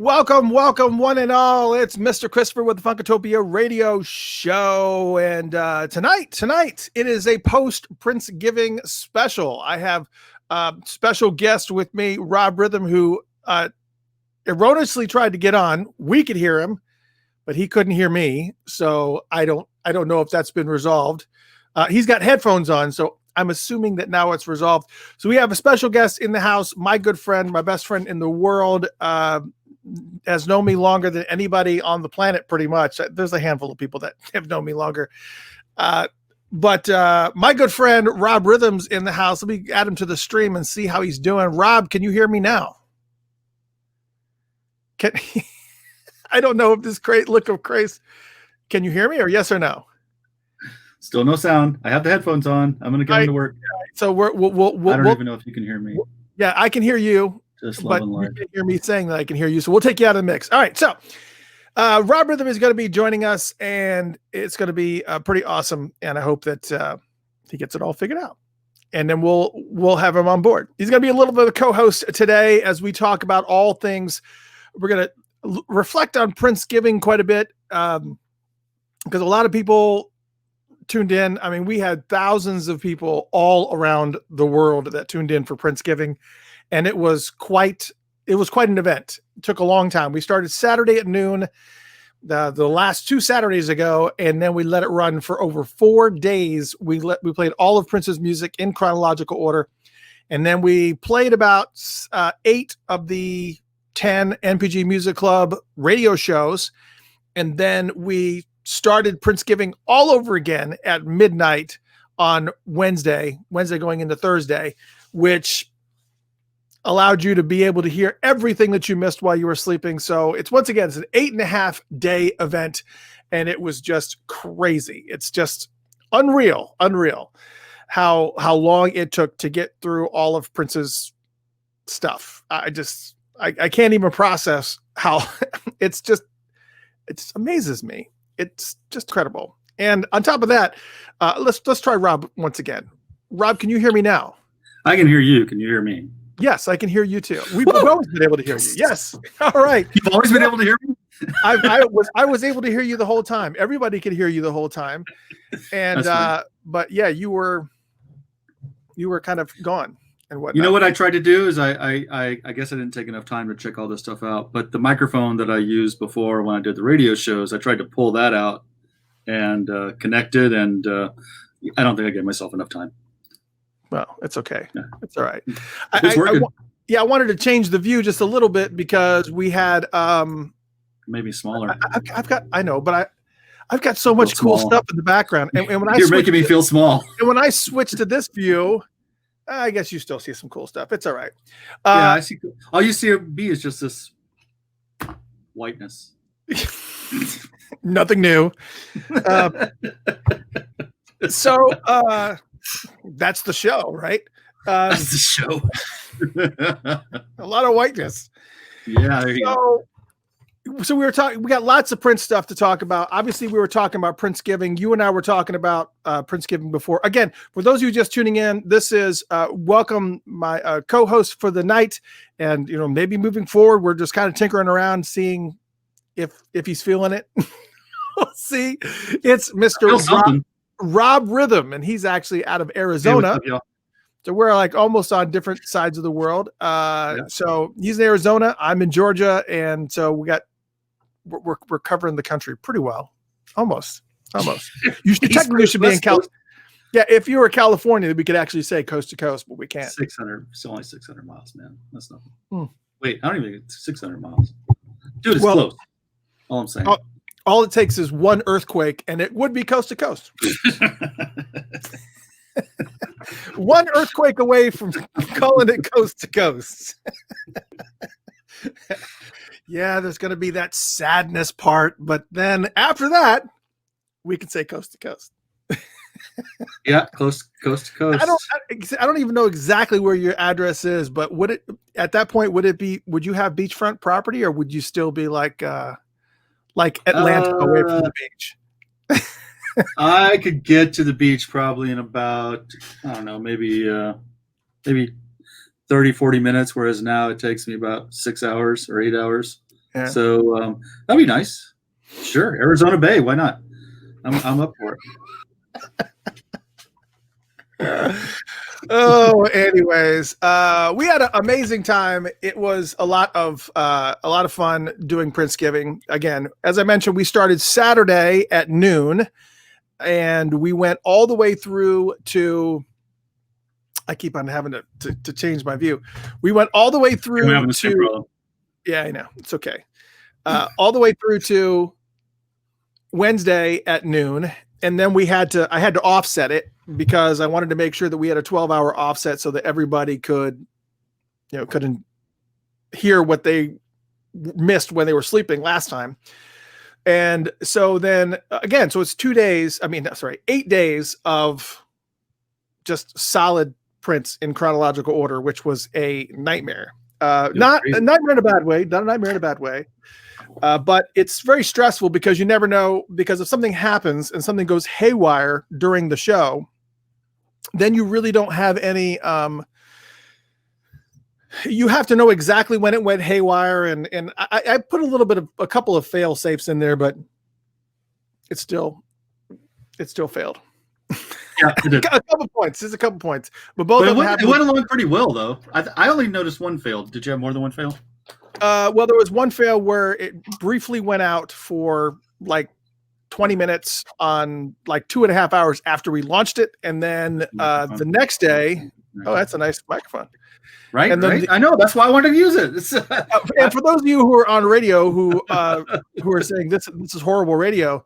Welcome, one and all. It's Mr. Christopher with the Funkatopia radio show. And tonight, it is a post-Princegiving special. I have a special guest with me, Rob Rhythm, who erroneously tried to get on. We could hear him, but he couldn't hear me. So I don't know if that's been resolved. He's got headphones on, so I'm assuming that now it's resolved. So we have a special guest in the house, my good friend, my best friend in the world, has known me longer than anybody on the planet, pretty much. There's a handful of people that have known me longer. But my good friend, Rob Rhythm's in the house. Let me add him to the stream and see how he's doing. Rob, can you hear me now? I don't know if this great look of Grace. Can you hear me or yes or no? Still no sound. I have the headphones on. I'm going to go into work. So we'll I don't even know if you can hear me. Yeah, I can hear you. Just but you can hear me saying that I can hear you. So we'll take you out of the mix. All right. So Rob Rhythm is going to be joining us, and it's going to be pretty awesome. And I hope that he gets it all figured out. And then we'll have him on board. He's going to be a little bit of a co-host today as we talk about all things. We're going to reflect on Princegiving quite a bit because a lot of people tuned in. I mean, we had thousands of people all around the world that tuned in for Princegiving, and it was quite an event. It took a long time. We started Saturday at noon, the last 2 Saturdays ago, and then we let it run for over 4 days. We played all of Prince's music in chronological order, and then we played about 8 of the 10 NPG Music Club radio shows, and then we started Princegiving all over again at midnight on Wednesday going into Thursday, which allowed you to be able to hear everything that you missed while you were sleeping. So it's an 8.5 day event, and it was just crazy. It's just unreal how long it took to get through all of Prince's stuff. I can't even process how it amazes me. It's just incredible. And on top of that, let's try Rob once again. Rob, can you hear me now? I can hear you. Can you hear me? Yes, I can hear you too. We've always been able to hear you. Yes. All right. You've always been able to hear me? I was able to hear you the whole time. Everybody could hear you the whole time. And but yeah, you were kind of gone and whatnot. You know what I tried to do is I guess I didn't take enough time to check all this stuff out. But the microphone that I used before when I did the radio shows, I tried to pull that out and connect it, and I don't think I gave myself enough time. Well, it's okay. Yeah. It's all right. It's working. I wanted to change the view just a little bit because we had maybe smaller. I've got so much cool stuff in the background, and when you're making me feel small. And when I switch to this view, I guess you still see some cool stuff. It's all right. Yeah, I see. All you see is just this whiteness. Nothing new. So that's the show, right? That's the show. A lot of whiteness. Yeah, there you go. So we got lots of Prince stuff to talk about. Obviously, we were talking about Princegiving. You and I were talking about Princegiving before. Again, for those of you just tuning in, this is welcome my co-host for the night. And, maybe moving forward, we're just kind of tinkering around, seeing if he's feeling it. We'll see. It's Mr. Rob Rhythm, and he's actually out of Arizona. Hey, so we're like almost on different sides of the world. So he's in Arizona, I'm in Georgia, and so we're covering the country pretty well. Almost. You should technically be in California. Yeah, if you were California, we could actually say coast to coast, but we can't. 600. It's only 600 miles, man. That's nothing. Wait, I don't even think it's 600 miles. Dude, it's close. All I'm saying. All it takes is one earthquake, and it would be coast to coast. One earthquake away from calling it coast to coast. Yeah, there's going to be that sadness part, but then after that, we can say coast to coast. Yeah, coast to coast. I don't even know exactly where your address is, but at that point would you have beachfront property, or would you still be like Atlanta away from the beach? I could get to the beach probably in about, I don't know, maybe 30, 40 minutes, whereas now it takes me about 6 hours or 8 hours. Yeah. So that'd be nice. Sure, Arizona Bay. Why not? I'm up for it. Oh, anyways, we had an amazing time. It was a lot of fun doing Princegiving. Again, as I mentioned, we started Saturday at noon, and we went all the way through to. I keep on having to change my view. We went all the way through to. Yeah, I know, it's okay. All the way through to Wednesday at noon, and then I had to offset it because I wanted to make sure that we had a 12-hour offset so that everybody couldn't hear what they missed when they were sleeping last time. And so then again, so it's 8 days of just solid Prince in chronological order, which was a nightmare. Not a nightmare in a bad way, but it's very stressful because you never know, because if something happens and something goes haywire during the show, then you really don't have any, you have to know exactly when it went haywire. And I put a couple of fail safes in there, but it still failed. Yeah, it did. a couple points. There's a couple points, but both it went along pretty well though. I only noticed one fail. Did you have more than one fail? Well, there was one fail where it briefly went out for like 20 minutes on like 2.5 hours after we launched it. And then the next day, oh, that's a nice microphone. Right. And then right? I know, that's why I wanted to use it. And for those of you who are on radio who are saying this is horrible radio,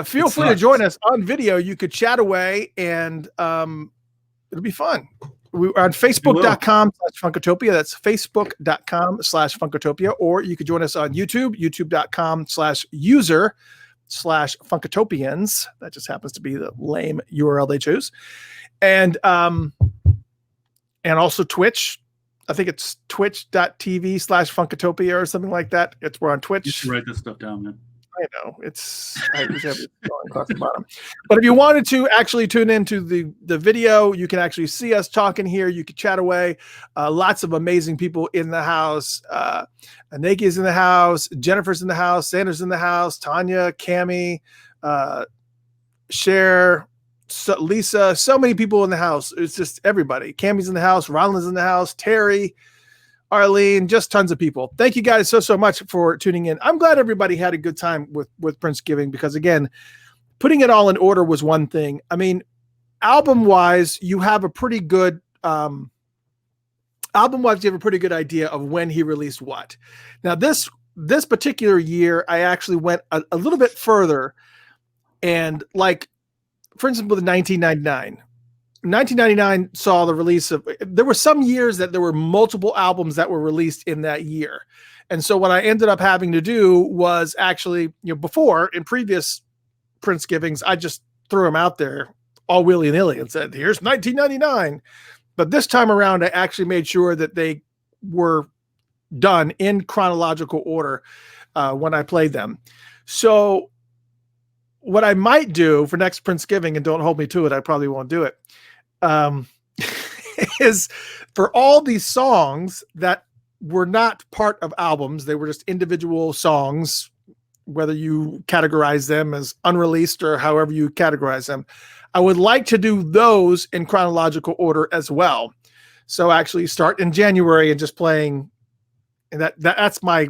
feel free to join us on video. You could chat away and it'll be fun. We're on Facebook.com/Funkatopia. That's Facebook.com/Funkatopia. Or you could join us on YouTube, YouTube.com/user/Funkatopians. That just happens to be the lame URL they choose. And also Twitch. I think it's twitch.tv/Funkatopia or something like that. We're on Twitch. You should write this stuff down, man. I know I just have it across the bottom. But if you wanted to actually tune into the video, you can actually see us talking here. You can chat away. Lots of amazing people in the house. Anaki's in the house. Jennifer's in the house. Sandra's in the house. Tanya, Cammie, Cher, Lisa. So many people in the house. It's just everybody. Cammie's in the house. Ronald's in the house. Terry. Arlene, just tons of people. Thank you guys so much for tuning in. I'm glad everybody had a good time with Princegiving, because again, putting it all in order was one thing. I mean, album-wise, you have a pretty good idea of when he released what. Now, this particular year, I actually went a little bit further, and like, for instance, with 1999. 1999 saw the release of, there were some years that there were multiple albums that were released in that year. And so what I ended up having to do was actually, before, in previous Princegivings, I just threw them out there all willy-nilly and said, here's 1999. But this time around, I actually made sure that they were done in chronological order when I played them. So what I might do for next Princegiving, and don't hold me to it, I probably won't do it, is for all these songs that were not part of albums, they were just individual songs, whether you categorize them as unreleased or however you categorize them, I would like to do those in chronological order as well. So actually start in January and just playing, and that's my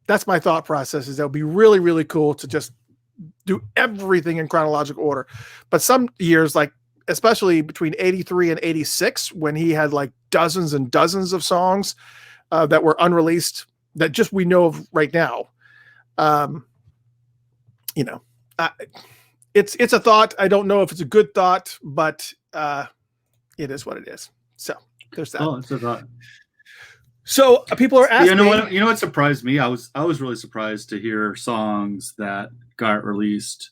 thought process, is that would be really, really cool to just do everything in chronological order. But some years, like especially between 83 and 86, when he had like dozens and dozens of songs that were unreleased that just we know of right now. It's a thought. I don't know if it's a good thought, but it is what it is. So there's that. Oh, it's a thought. So people are asking. You know what surprised me? I was really surprised to hear songs that got released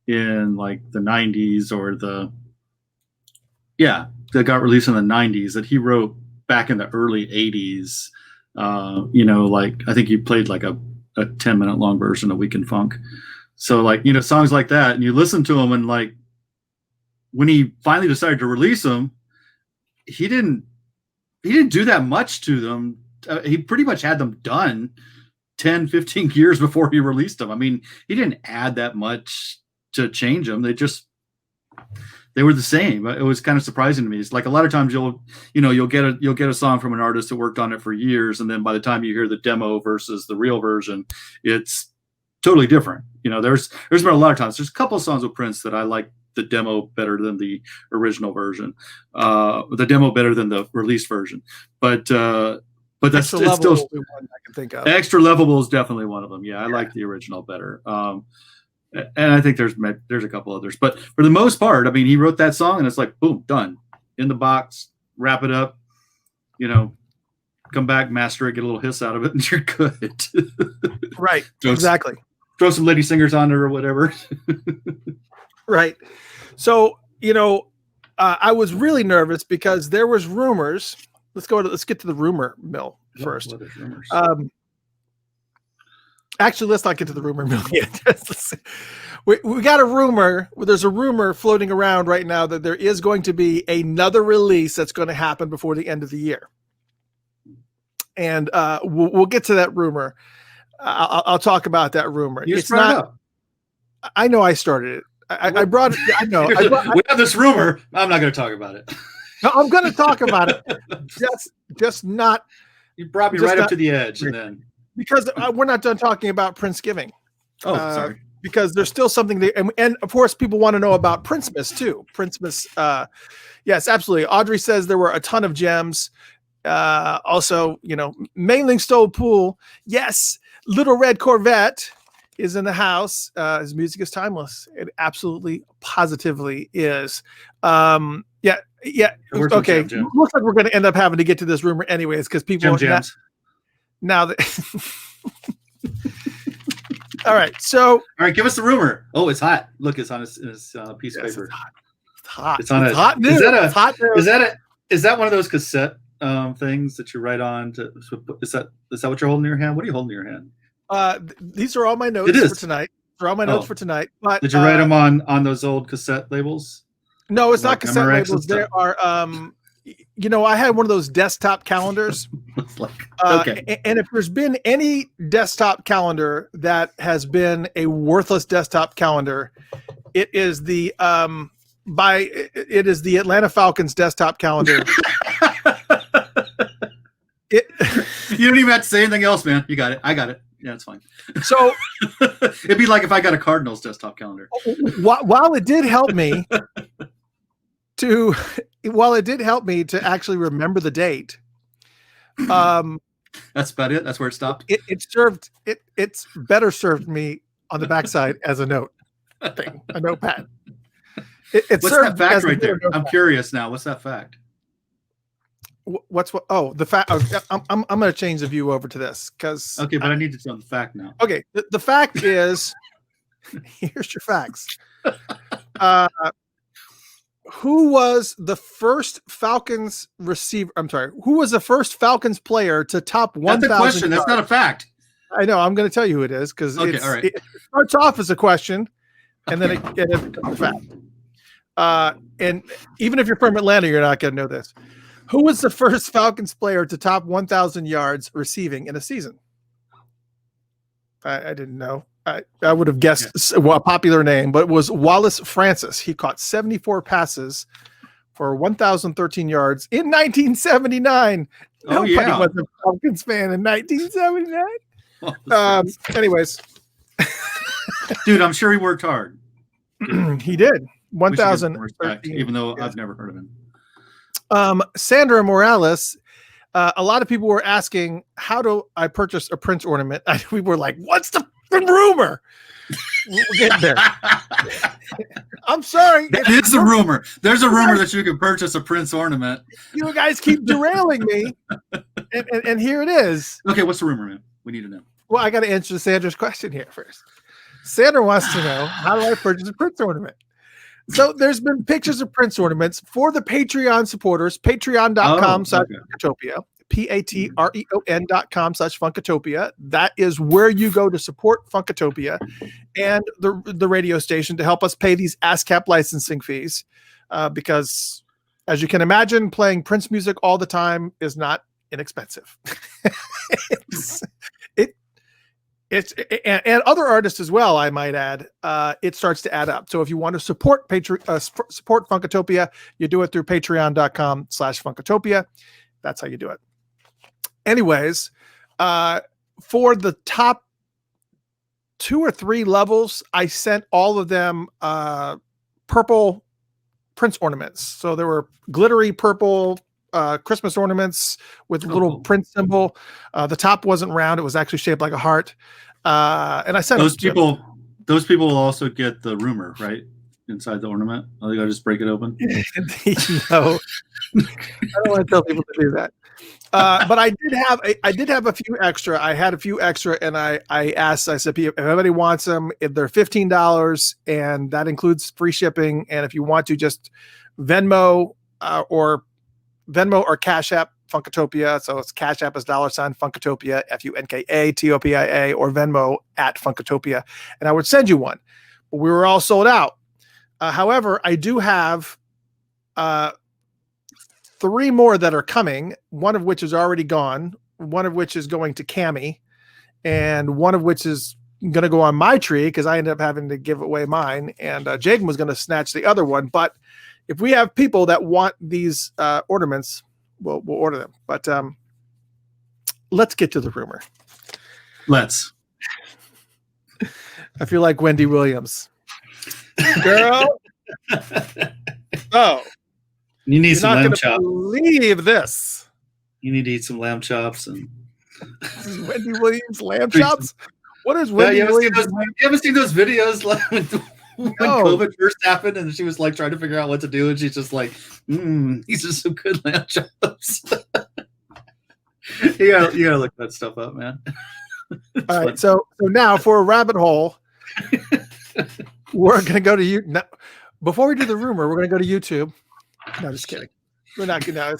in like the 90s or that got released in the 90s that he wrote back in the early 80s. Like I think he played like a 10-minute long version of Weekend Funk. So like, songs like that, and you listen to them, and like when he finally decided to release them, he didn't do that much to them. He pretty much had them done 10, 15 years before he released them. I mean, he didn't add that much to change them. They were the same. It was kind of surprising to me. It's like a lot of times you'll get a song from an artist that worked on it for years, and then by the time you hear the demo versus the real version, it's totally different. There's been a lot of times. There's a couple of songs with Prince that I like the demo better than the original version, the demo better than the released version. But that's still one I can think of. Extra Lovable is definitely one of them. Yeah, I like the original better. And I think there's a couple others, but for the most part, I mean, he wrote that song and it's like, boom, done, in the box, wrap it up, come back, master it, get a little hiss out of it, and you're good. Right. Exactly. Throw some lady singers on there or whatever. Right. So, I was really nervous because there was rumors. Let's get to the rumor mill first. Rumors? Actually, let's not get to the rumor mill yet. We got a rumor. There's a rumor floating around right now that there is going to be another release that's going to happen before the end of the year. And we'll get to that rumor. I'll talk about that rumor. It's not. I know I started it. I brought it. I know. We have this rumor. I'm not going to talk about it. No, I'm going to talk about it. Just not. You brought me right up to the edge, and then. Because we're not done talking about Princegiving. Oh, sorry. Because there's still something there. And of course, people want to know about Princemas too. Princemas. Yes, absolutely. Audrey says there were a ton of gems. Also, Mailing Stove Pool. Yes. Little Red Corvette is in the house. His music is timeless. It absolutely, positively is. Yeah. Okay. Looks like we're going to end up having to get to this rumor anyways, because people. Gems. Now that all right, give us the rumor. Oh, it's hot. Look, it's on his piece of paper. It's hot. It's on it's hot news. Is that one of those cassette things that you write on? Is that what you're holding in your hand? What are you holding in your hand? These are all my notes for tonight. They're all my notes for tonight. But did you write them on those old cassette labels? No, it's not cassette labels. There are I had one of those desktop calendars. Okay. And if there's been any desktop calendar that has been a worthless desktop calendar, it is the Atlanta Falcons desktop calendar. You don't even have to say anything else, man. You got it. I got it. Yeah, it's fine. So it'd be like if I got a Cardinals desktop calendar. While it did help me to actually remember the date. That's about it. That's where it stopped. It's better served me on the backside as a note thing, a notepad. What's that fact right there? I'm curious now. What's that fact? The fact. I'm going to change the view over to this because. Okay, but I need to know the fact now. Okay, the fact is, here's your facts. Who was the first Falcons receiver? I'm sorry. Who was the first Falcons player to top 1,000? That's a question. That's not a fact. I know. I'm going to tell you who it is because it starts off as a question, and then it becomes a fact. And even if you're from Atlanta, you're not going to know this. Who was the first Falcons player to top 1,000 yards receiving in a season? I didn't know. I would have guessed a popular name, but it was Wallace Francis. He caught 74 passes for 1,013 yards in 1979. Nobody was a Falcons fan in 1979. Anyways. Dude, I'm sure he worked hard. He did. 1,013. Even though I've never heard of him. Sandra Morales. A lot of people were asking, how do I purchase a Prince ornament? We were like, what's the rumor? We'll get there. I'm sorry. That is the rumor. There's a rumor that you can purchase a Prince ornament. You guys keep derailing me. And here it is. Okay, what's the rumor, man? We need to know. Well, I got to answer Sandra's question here first. Sandra wants to know, how do I purchase a Prince ornament? So there's been pictures of Prince ornaments for the Patreon supporters, patreon.com/Funkatopia, patreon.com/Funkatopia. That is where you go to support Funkatopia and the radio station to help us pay these ASCAP licensing fees. Because as you can imagine, playing Prince music all the time is not inexpensive. It's and other artists as well, I might add. It starts to add up. So if you want to support support Funkatopia, you do it through patreon.com/Funkatopia. That's how you do it. Anyways, for the top 2 or 3 levels, I sent all of them purple Prince ornaments. So there were glittery purple Christmas ornaments with a little Prince symbol. The top wasn't round; it was actually shaped like a heart. And I sent those people. Those people will also get the rumor right inside the ornament. I think I'll just break it open. No, I don't want to tell people to do that. But I did have a few extra. I had a few extra, and I asked. I said, if anybody wants them, if they're $15, and that includes free shipping. And if you want to, just Venmo or Cash App Funkatopia. So it's Cash App is $Funkatopia, Funkatopia, or Venmo at Funkatopia, and I would send you one. But we were all sold out. However, I do have 3 more that are coming, one of which is already gone, one of which is going to Cami, and one of which is going to go on my tree because I ended up having to give away mine, and Jagan was going to snatch the other one. But if we have people that want these ornaments, we'll order them. But let's get to the rumor. Let's. I feel like Wendy Williams. Girl. Oh. You need some lamb chops. Believe this. You need to eat some lamb chops and Wendy Williams lamb chops. What is Wendy Williams? You haven't seen those videos like when COVID first happened and she was like trying to figure out what to do, and she's just like, these are some good lamb chops. you gotta look that stuff up, man. All right, so now for a rabbit hole, we're gonna go to you. Now, before we do the rumor, we're gonna go to YouTube. No, just kidding. We're not gonna.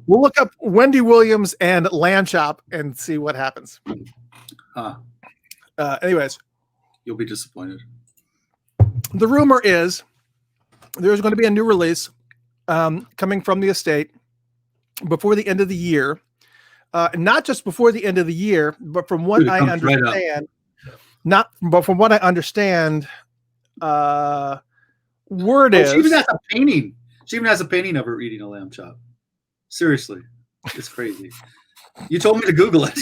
We'll look up Wendy Williams and lamb chop and see what happens. Anyways, you'll be disappointed. The rumor is there's going to be a new release coming from the estate before the end of the year. Not just before the end of the year, but from what I understand, from what I understand, word is she even has a painting. She even has a painting of her eating a lamb chop. Seriously, it's crazy. You told me to Google it.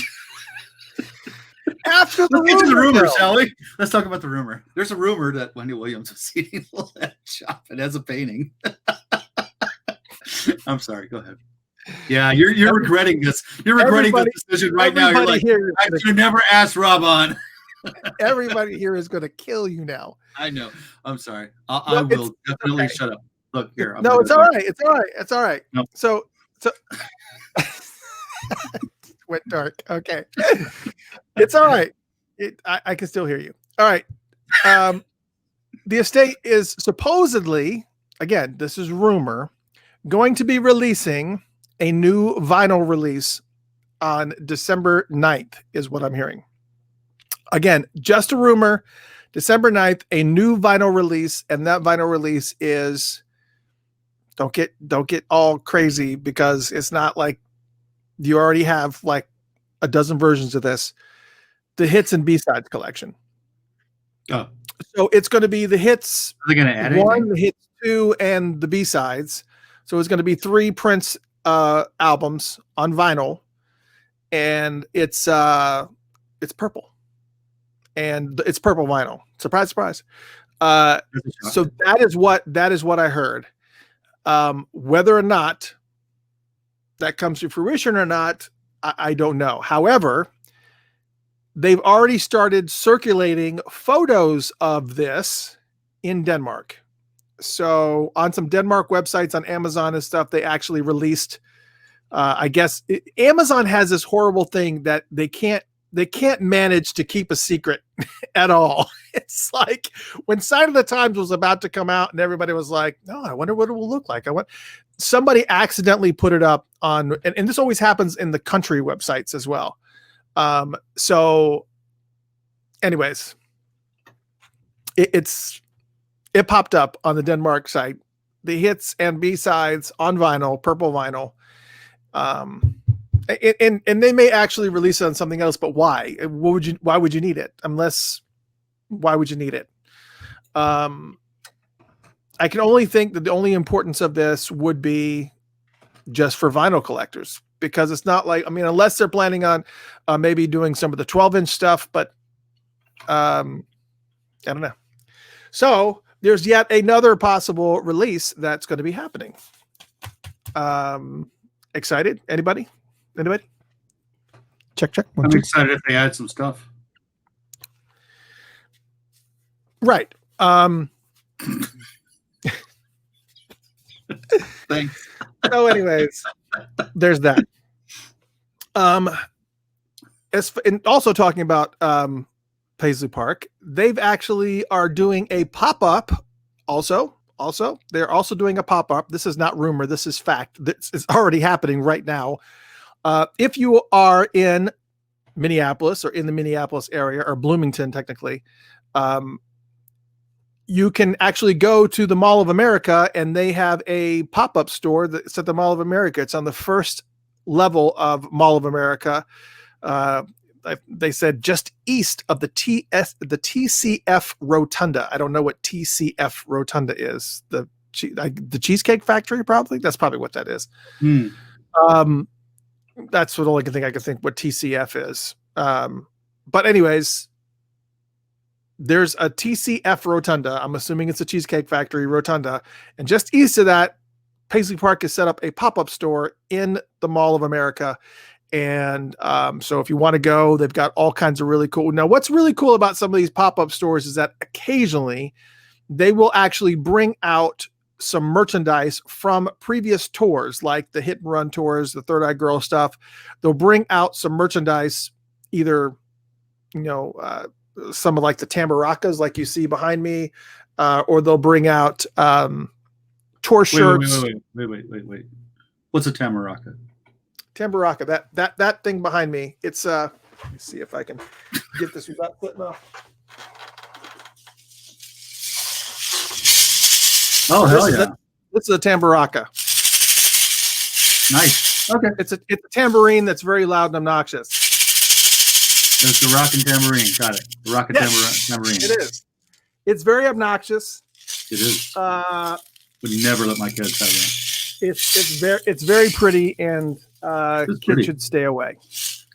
After the Let's get to the rumor, shall we? Let's talk about the rumor. There's a rumor that Wendy Williams was eating a lamb chop and has a painting. I'm sorry. Go ahead. Yeah, you're regretting this. You're regretting this decision right now. You're like, I should never ask Rob on. Everybody here is going to kill you now. I know. I'm sorry. I will definitely shut up. Look here. No, it's all right. It's all right. It's all right. No. So went dark. Okay. It's all right. I can still hear you. All right. The estate is supposedly, again, this is rumor, going to be releasing a new vinyl release on December 9th is what I'm hearing. Again, just a rumor. December 9th, a new vinyl release, and that vinyl release is don't get all crazy because it's not like you already have like a dozen versions of this. The hits and B-sides collection. Oh. So it's going to be the hits Are they going to add 1, anything? the hits 2, and the B-sides. So it's going to be 3 Prince albums on vinyl, and it's purple. And it's purple vinyl. Surprise, surprise. So that is what I heard. Whether or not that comes to fruition or not, I don't know. However, they've already started circulating photos of this in Denmark. So on some Denmark websites, on Amazon and stuff, they actually released, I guess Amazon has this horrible thing that they can't manage to keep a secret at all. It's like when Sign of the Times was about to come out and everybody was like, no, I wonder what it will look like. Somebody accidentally put it up on, and this always happens in the country websites as well. So anyways, it popped up on the Denmark site, the hits and B-sides on vinyl, purple vinyl. and they may actually release it on something else, but why? Why would you need it? Why would you need it? I can only think that the only importance of this would be just for vinyl collectors, because it's not like, I mean, unless they're planning on maybe doing some of the 12-inch stuff, but I don't know. So there's yet another possible release that's going to be happening. Excited? Anybody? Check. I'm excited if they add some stuff. Right. Thanks. So anyways, there's that. And also talking about Paisley Park, they've actually are doing a pop-up also. They're also doing a pop-up. This is not rumor. This is fact. This is already happening right now. If you are in Minneapolis or in the Minneapolis area, or Bloomington technically, you can actually go to the Mall of America, and they have a pop-up store that's at the Mall of America. It's on the first level of Mall of America. They said just east of the TCF Rotunda. I don't know what TCF Rotunda is. The Cheesecake Factory, probably. That's probably what that is. That's what only thing I can think what TCF is. But anyways, there's a TCF Rotunda. I'm assuming it's a Cheesecake Factory Rotunda. And just east of that, Paisley Park has set up a pop-up store in the Mall of America. And so if you want to go, they've got all kinds of really cool. Now, what's really cool about some of these pop-up stores is that occasionally they will actually bring out some merchandise from previous tours, like the Hit and Run tours, the Third Eye Girl stuff. They'll bring out some merchandise, either, some of like the Tambaracas, like you see behind me, or they'll bring out tour shirts. Wait. What's a Tamaraca? Tambaraca, that thing behind me. It's let me see if I can get this without flipping off. Oh, hell yeah. This is a Tambaraca. Nice. Okay. It's a tambourine that's very loud and obnoxious. It's the rockin' tambourine. Got it. The rockin' tambourine. It is. It's very obnoxious. It is. Would never let my kids have that. It's very pretty, and kids should stay away.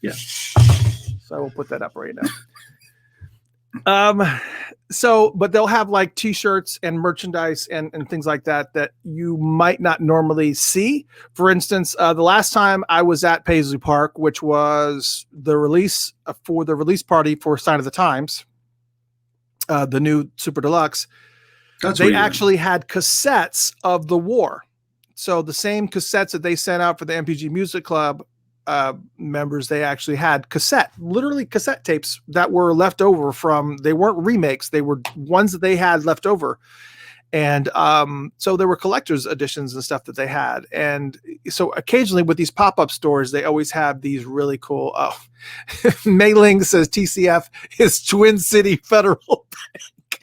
Yeah. So I will put that up right now. But they'll have like t-shirts and merchandise and things like that you might not normally see. For instance, the last time I was at Paisley Park, which was the release for the release party for Sign of the Times, the new Super Deluxe, they actually had cassettes of the war. So the same cassettes that they sent out for the MPG Music Club members, they actually had literally cassette tapes that were left over from, they weren't remakes, they were ones that they had left over. And so there were collector's editions and stuff that they had. And so occasionally with these pop-up stores, they always have these really cool, Mei Ling says TCF is Twin City Federal Bank.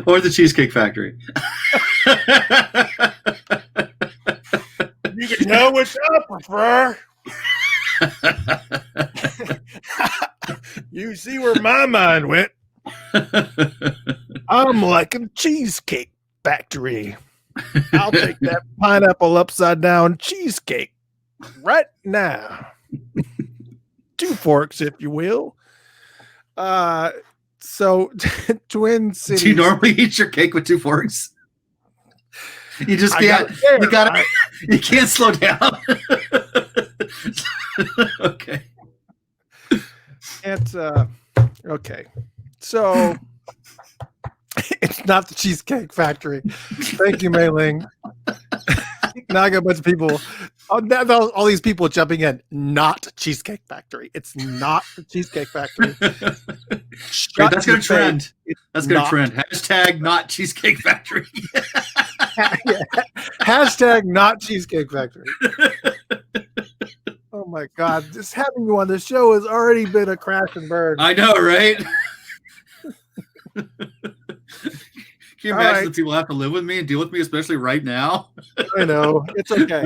Or the Cheesecake Factory. You can know which I prefer. You see where my mind went. I'm like a Cheesecake Factory. I'll take that pineapple upside down cheesecake right now. 2 forks, if you will. So Twin Cities. Do you normally eat your cake with 2 forks? You just can't. You can't slow down. Okay. It's okay. So it's not the Cheesecake Factory. Thank you, Mei Ling. Now I got a bunch of people. All these people jumping in. Not Cheesecake Factory. It's not the Cheesecake Factory. Great, that's going to trend. That's going to trend. Hashtag not Cheesecake Factory. Hashtag not Cheesecake Factory. Oh my God. Just having you on the show has already been a crash and burn. I know, right? you All imagine right. the people have to live with me and deal with me, especially right now? I know. It's okay.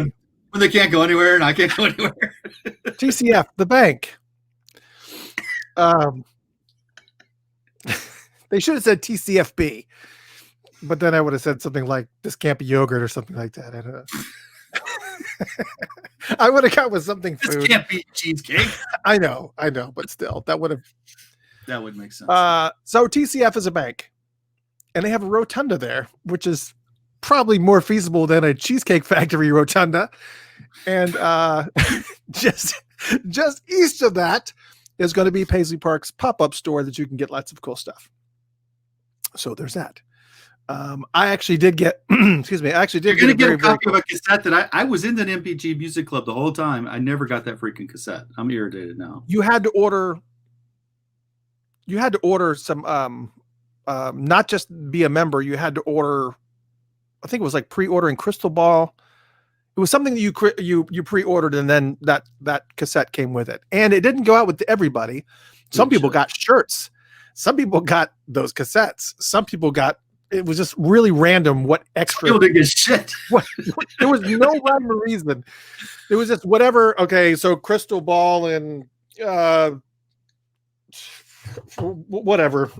When they can't go anywhere and I can't go anywhere. TCF, the bank. They should have said TCFB, but then I would have said something like, this can't be yogurt or something like that. I don't know. I would have gone with something food. This can't be cheesecake. I know, but still, that would make sense. So TCF is a bank, and they have a rotunda there, which is probably more feasible than a Cheesecake Factory rotunda. And just east of that is going to be Paisley Park's pop-up store that you can get lots of cool stuff. So there's that. I actually did get, excuse me, You're going to get a copy of a cassette that I was in that MPG Music Club the whole time. I never got that freaking cassette. I'm irritated now. You had to order some, not just be a member. You had to order, I think it was like pre-ordering Crystal Ball. It was something that you pre-ordered, and then that cassette came with it. And it didn't go out with everybody. Some people got shirts. Some people got those cassettes. Some people got, it was just really random what extra. People didn't get shit. There was no rhyme or reason. It was just whatever. Okay, so Crystal Ball and whatever.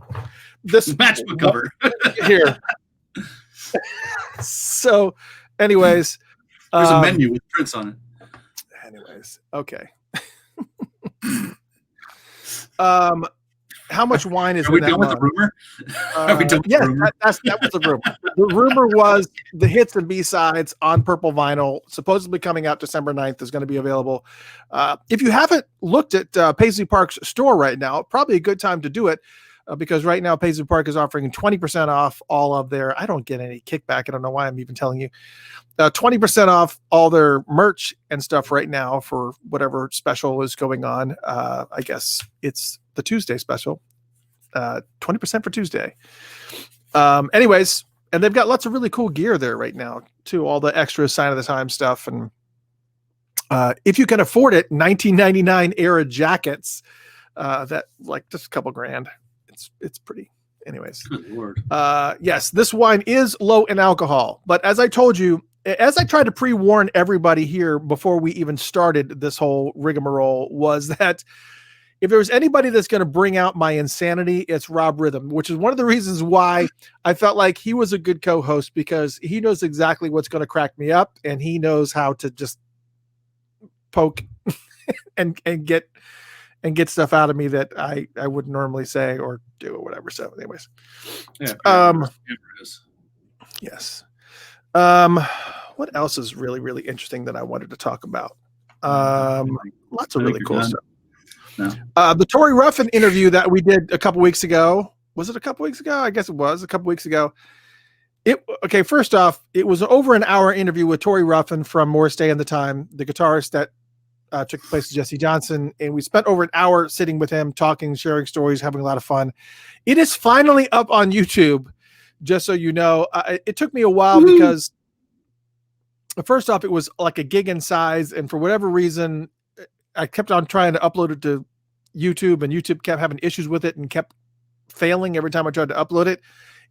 This matchbook cover here. So, anyways, there's a menu with prints on it. Anyways, okay. How much wine is Are we done with the rumor? Yes, that was the rumor. The rumor was the hits and B-sides on purple vinyl, supposedly coming out December 9th, is going to be available. If you haven't looked at Paisley Park's store right now, probably a good time to do it, because right now Paisley Park is offering 20% off all of their, I don't get any kickback. I don't know why I'm even telling you. 20% off all their merch and stuff right now for whatever special is going on. I guess it's the Tuesday special. 20% for Tuesday. Anyways, and they've got lots of really cool gear there right now too. All the extra Sign of the Time stuff. And if you can afford it, 1999 era jackets, that like just a couple grand. It's pretty. Anyways, good Lord. Yes, this wine is low in alcohol, but as I told you, as I tried to pre-warn everybody here before we even started this whole rigmarole, was that if there was anybody that's going to bring out my insanity, it's Rob Rhythm, which is one of the reasons why I felt like he was a good co-host, because he knows exactly what's going to crack me up, and he knows how to just poke and get stuff out of me that I wouldn't normally say or do or whatever. So anyways, yes. What else is really, really interesting that I wanted to talk about? Lots of really cool stuff. No. The Tori Ruffin interview that we did a couple weeks ago. Was it a couple weeks ago? I guess it was a couple weeks ago. First off, it was over an hour interview with Tori Ruffin from Morris Day and the Time, the guitarist that took the place of Jesse Johnson. And we spent over an hour sitting with him, talking, sharing stories, having a lot of fun. It is finally up on YouTube, just so you know. It took me a while because first off, it was like a gig in size. And for whatever reason, I kept on trying to upload it to YouTube, and YouTube kept having issues with it and kept failing every time I tried to upload it.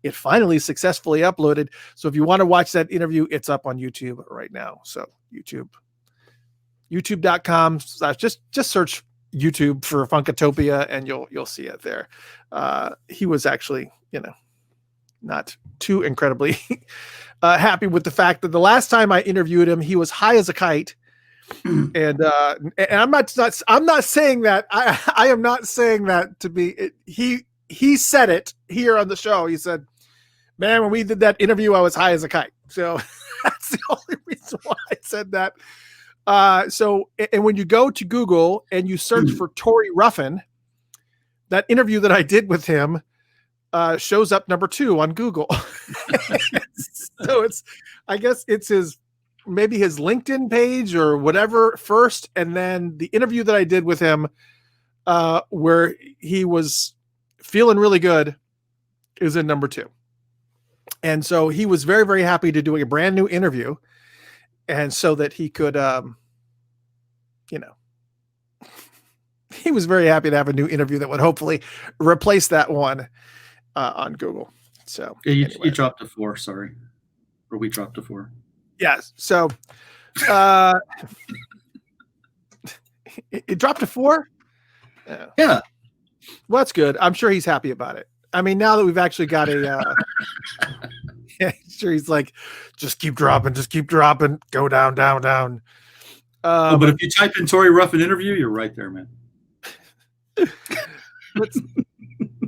It finally successfully uploaded. So if you want to watch that interview, it's up on YouTube right now. So youtube.com/ just search YouTube for Funkatopia and you'll see it there. He was actually, not too incredibly happy with the fact that the last time I interviewed him, he was high as a kite. And I'm not saying that. I am not saying that to be. He said it here on the show. He said, "Man, when we did that interview, I was high as a kite." So that's the only reason why I said that. And when you go to Google and you search for Tori Ruffin, that interview that I did with him shows up number 2 on Google. So I guess it's maybe his LinkedIn page or whatever first, and then the interview that I did with him, where he was feeling really good, is in number 2. And so he was very, very happy to do a brand new interview, and so that he could, he was very happy to have a new interview that would hopefully replace that one on Google. So Yeah, anyway. you dropped to 4. Sorry, or we dropped to 4. Yes. So it dropped to 4. Yeah. Well, that's good. I'm sure he's happy about it. I mean, now that we've actually got sure he's like, just keep dropping, go down, down, down. But if you type in Tori Ruffin interview, you're right there, man.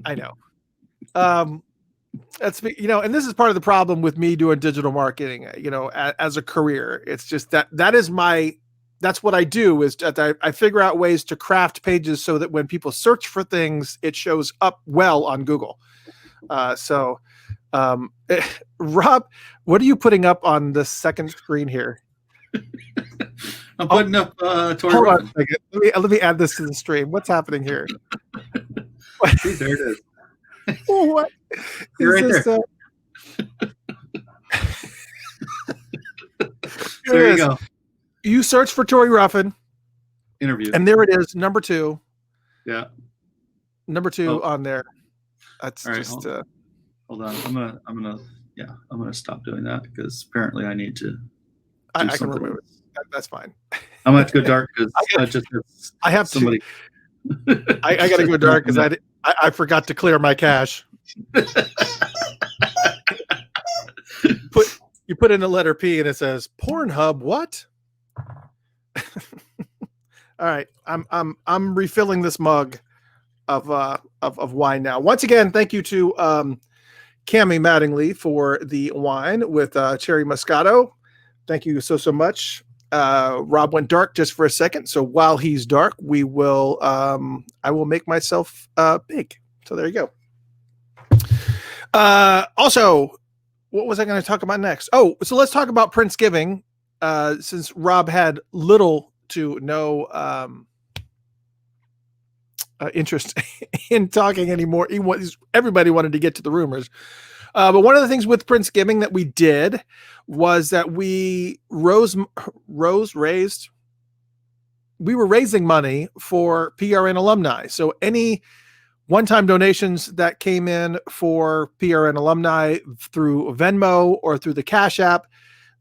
I know. That's, and this is part of the problem with me doing digital marketing, as a career. It's just that's what I do, is that I figure out ways to craft pages so that when people search for things, it shows up well on Google. Rob, what are you putting up on the second screen here? I'm putting up Tori Hold Ruffin. on a second. Let me add this to the stream. What's happening here? See, there it is. What You're is right this? There you go. You search for Tori Ruffin Interview. And there it is, number 2. Yeah. Number 2 on there. That's all right, just hold on. I'm gonna stop doing that because apparently I need to. I can remove it. That's fine. I'm gonna have to go dark because I have somebody. I got to go dark because I forgot to clear my cache. You put in the letter P and it says Pornhub. What? All right, I'm refilling this mug of wine now. Once again, thank you to Cammie Mattingly for the wine with cherry Moscato. Thank you so much. Rob went dark just for a second, so while he's dark, we will I will make myself big. So there you go. Also, what was I going to talk about next? Oh, so let's talk about Princegiving, since Rob had little to no interest in talking anymore. Everybody wanted to get to the rumors. But one of the things with Princegiving that we did was that we were raising money for PRN alumni. So any one-time donations that came in for PRN alumni through Venmo or through the Cash App,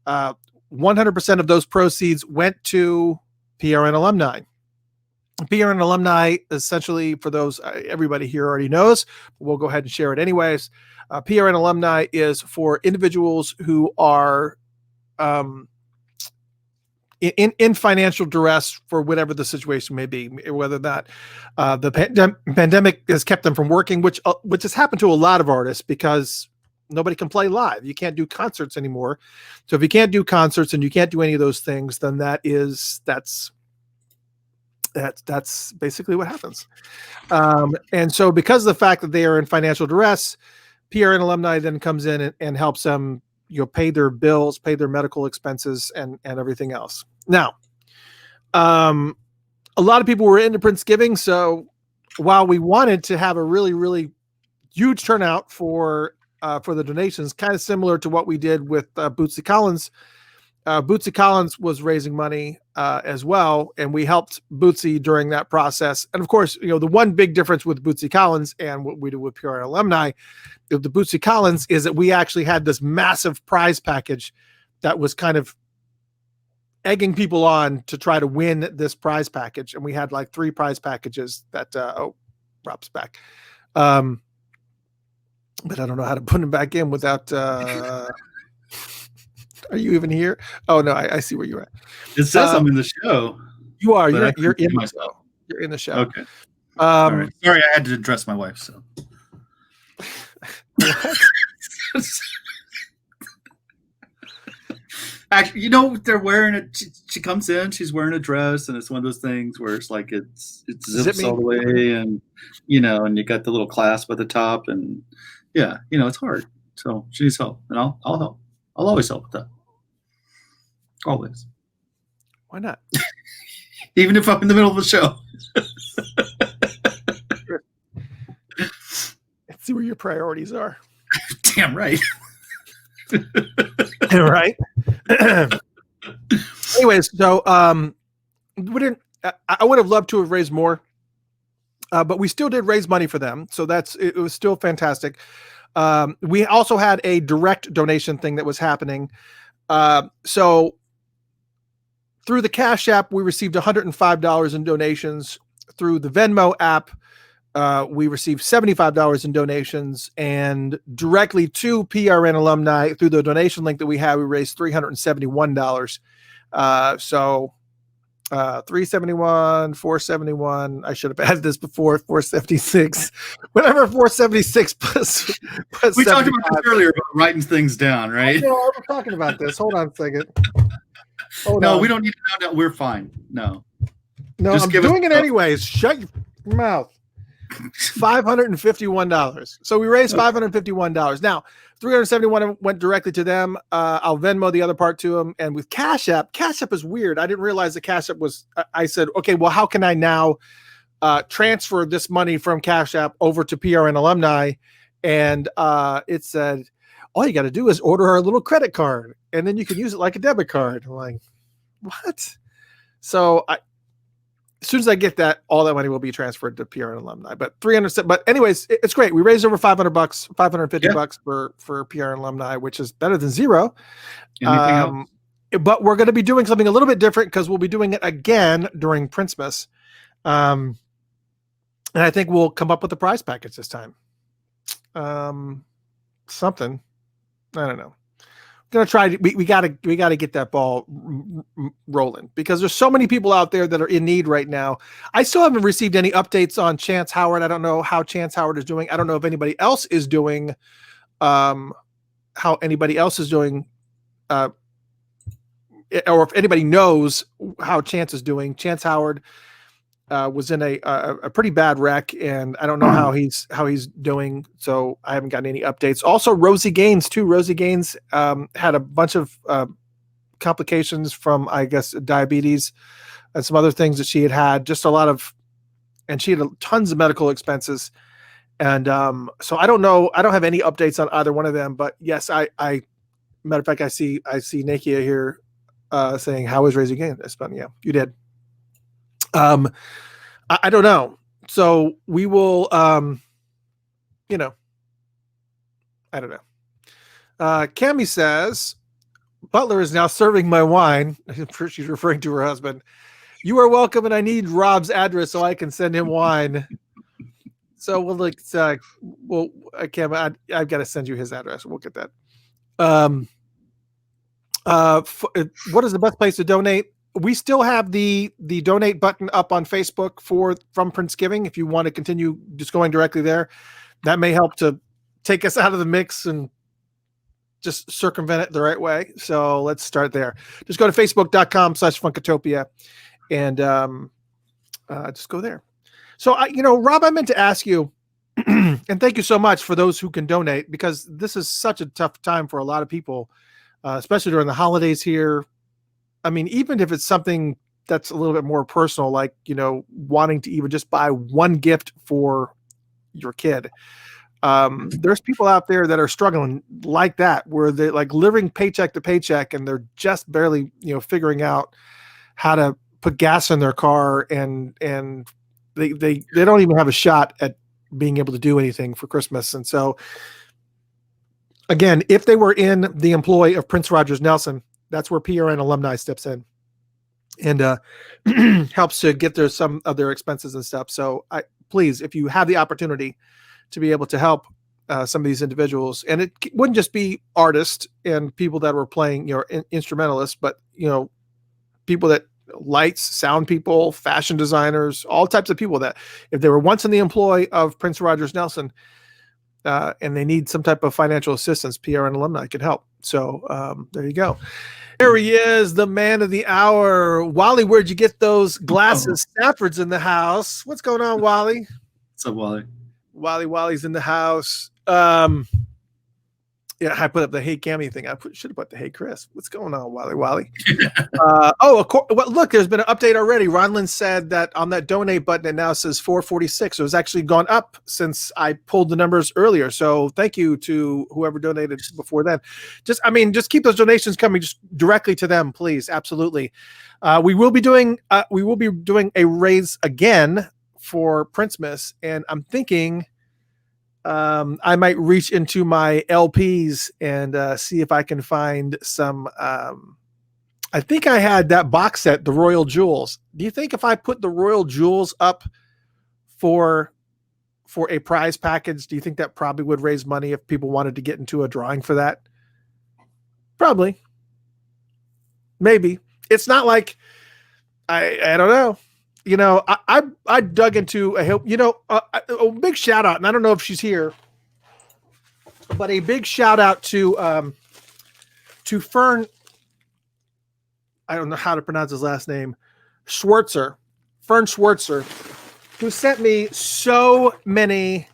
100% of those proceeds went to PRN alumni. PRN alumni, essentially, for those everybody here already knows, but we'll go ahead and share it anyways. PRN alumni is for individuals who are in financial duress for whatever the situation may be, whether that the pandemic has kept them from working, which has happened to a lot of artists because nobody can play live. You can't do concerts anymore. So if you can't do concerts and you can't do any of those things, then that's basically what happens. And so because of the fact that they are in financial duress, PRN alumni then comes in and helps them, pay their bills, pay their medical expenses and everything else. Now, a lot of people were into Princegiving. So while we wanted to have a really, really huge turnout for the donations, kind of similar to what we did with Bootsy Collins. Bootsy Collins was raising money as well, and we helped Bootsy during that process. And of course, the one big difference with Bootsy Collins and what we do with PRN alumni, the Bootsy Collins, is that we actually had this massive prize package that was kind of egging people on to try to win this prize package. And we had like 3 prize packages that, Rob's back. But I don't know how to put him back in without, are you even here? Oh no, I see where you're at. It says I'm in the show. You are, you're in the show. You're in the show. Okay. All right. Sorry, I had to address my wife, so. Actually, they're wearing it. She comes in, she's wearing a dress, and it's one of those things where it's like it zips all the way, and and you got the little clasp at the top, and yeah, it's hard. So she needs help, and I'll help. I'll always help with that. Always. Why not? Even if I'm in the middle of the show. Let's see where your priorities are. Damn right. Right. Anyways, so we didn't. I would have loved to have raised more, but we still did raise money for them. So it was still fantastic. We also had a direct donation thing that was happening. So through the Cash App, we received $105 in donations. Through the Venmo app, we received $75 in donations, and directly to PRN alumni through the donation link that we had, we raised $371. So 371, 471. I should have added this before. 476. Whatever 476 plus we talked about this earlier about writing things down, right? No, we're talking about this. Hold on a second. We don't need to know. No, we're fine. No, just I'm doing it anyways. Shut your mouth. $551. So we raised $551. Now, 371 went directly to them. I'll Venmo the other part to them. And with Cash App is weird. I didn't realize the Cash App was. I said, okay, well, how can I now transfer this money from Cash App over to PRN alumni? And it said, all you got to do is order our little credit card, and then you can use it like a debit card. I'm like, what? So as soon as I get that, all that money will be transferred to PRN alumni. But 300. But anyways, it's great. We raised over $500, $550 for PRN alumni, which is better than zero. Anything else? But we're going to be doing something a little bit different because we'll be doing it again during Princemas. And I think we'll come up with a prize package this time. Something. I don't know. Gonna try. We gotta get that ball rolling because there's so many people out there that are in need right now. I still haven't received any updates on Chance Howard. I don't know how Chance Howard is doing. I don't know if anybody else is doing. How anybody else is doing, or if anybody knows how Chance is doing. Chance Howard was in a pretty bad wreck, and I don't know how he's doing. So I haven't gotten any updates. Also, Rosie Gaines too. Rosie Gaines had a bunch of complications from, I guess, diabetes and some other things that she had. Just a lot of, and she had tons of medical expenses. And so I don't know. I don't have any updates on either one of them. But yes, I matter of fact, I see Nakia here saying, "How is Rosie Gaines?" Yeah, you did. I don't know. So we will, I don't know. Cami says, Butler is now serving my wine. I'm sure she's referring to her husband. You are welcome, and I need Rob's address so I can send him wine. So we'll Cam, I've got to send you his address. We'll get that. What is the best place to donate? We still have the donate button up on Facebook from Princegiving. If you want to continue just going directly there, that may help to take us out of the mix and just circumvent it the right way. So let's start there. Just go to facebook.com/Funkatopia and just go there. So Rob, I meant to ask you, and thank you so much for those who can donate, because this is such a tough time for a lot of people, especially during the holidays here. I mean, even if it's something that's a little bit more personal, like, wanting to even just buy one gift for your kid. There's people out there that are struggling like that, where they're like living paycheck to paycheck, and they're just barely, figuring out how to put gas in their car, and they don't even have a shot at being able to do anything for Christmas. And so, again, if they were in the employ of Prince Rogers Nelson, that's where PRN alumni steps in and helps to get some of their expenses and stuff. So please, if you have the opportunity to be able to help some of these individuals, and it wouldn't just be artists and people that were playing, instrumentalists, but, people that lights, sound people, fashion designers, all types of people that if they were once in the employ of Prince Rogers Nelson, and they need some type of financial assistance, PRN alumni can help. So there you go. There he is, the man of the hour. Wally, where'd you get those glasses? Stafford's in the house. What's going on, Wally? What's up, Wally? Wally's in the house. Yeah, I put up the Hey Cammy thing. Should have put the Hey Chris. What's going on, Wally? Of course. Well, look, there's been an update already. Ronlin said that on that donate button, it now says 446. So it's actually gone up since I pulled the numbers earlier. So thank you to whoever donated before then. Just keep those donations coming just directly to them, please. Absolutely. We will be doing a raise again for Princemas, and I'm thinking I might reach into my LPs and see if I can find some. I think I had that box set, the Royal Jewels. Do you think if I put the Royal Jewels up for a prize package, do you think that probably would raise money if people wanted to get into a drawing for that? Probably. Maybe. It's not like I don't know. You know, I dug into a big shout out, and I don't know if she's here, but a big shout out to Fern. I don't know how to pronounce his last name, Fern Schwartzer, who sent me so many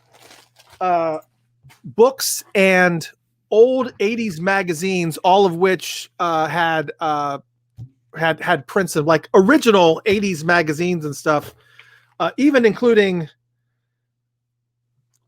books and old 80s magazines, all of which had prints of like original 80s magazines and stuff, even including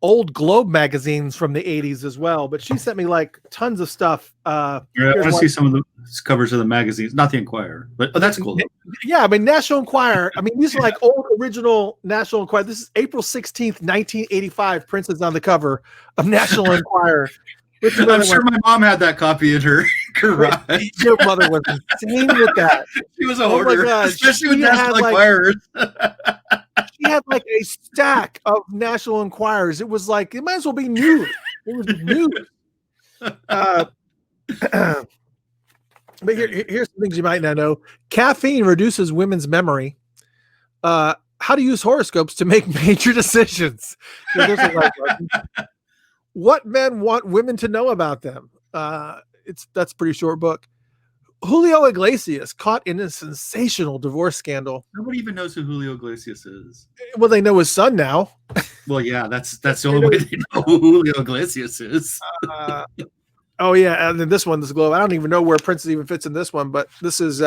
old Globe magazines from the 80s as well. But she sent me like tons of stuff. I want to see some of the covers of the magazines, not the Enquirer, but that's cool. Yeah, I mean, National Enquirer. I mean, these are like old original National Enquirer. This is April 16th, 1985. Prince is on the cover of National Enquirer. I'm sure my mom had that copy in her garage. Your mother was insane with that. She was a hoarder, especially with National Enquirers. She had like a stack of National Enquirers. It was like, it might as well be news. It was news. But here's some things you might not know. Caffeine reduces women's memory. How to use horoscopes to make major decisions. What men want women to know about them. That's a pretty short book. Julio Iglesias caught in a sensational divorce scandal. Nobody even knows who Julio Iglesias is. Well, they know his son now. Well, yeah, that's the only way they know who Julio Iglesias is. Oh yeah, and then this Globe. I don't even know where Prince even fits in this one, but this is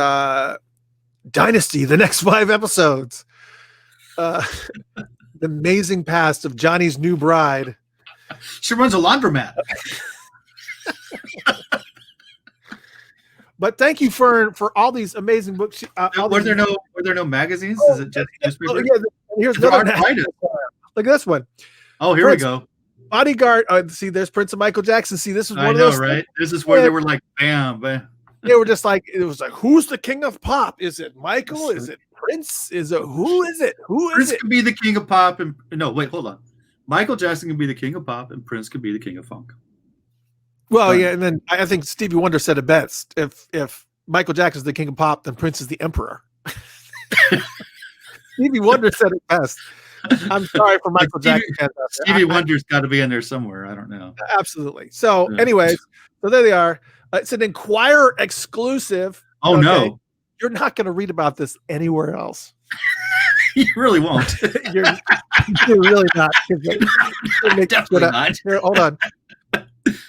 Dynasty. The next 5 episodes. The amazing past of Johnny's new bride. She runs a laundromat. But thank you for all these amazing books. Were there no magazines? Is it just newspapers? Yeah, here's another. Look at this one. Oh, here Prince, we go. Bodyguard. See, there's Prince and Michael Jackson. See, this is one of those. Right? This is where they were like, bam, bam. They were just like, it was like, who's the king of pop? Is it Michael? Is it Prince? Who is it? Prince can be the king of pop, and no, wait, hold on. Michael Jackson can be the king of pop, and Prince can be the king of funk. Well, yeah, and then I think Stevie Wonder said it best. If Michael Jackson's the king of pop, then Prince is the emperor. Stevie Wonder said it best. I'm sorry for Michael Jackson. Stevie Wonder's got to be in there somewhere. I don't know. Absolutely. So, anyways, so there they are. It's an Enquirer exclusive. Oh, okay. No. You're not going to read about this anywhere else. You really won't. You're really not. Definitely not. Here, hold on.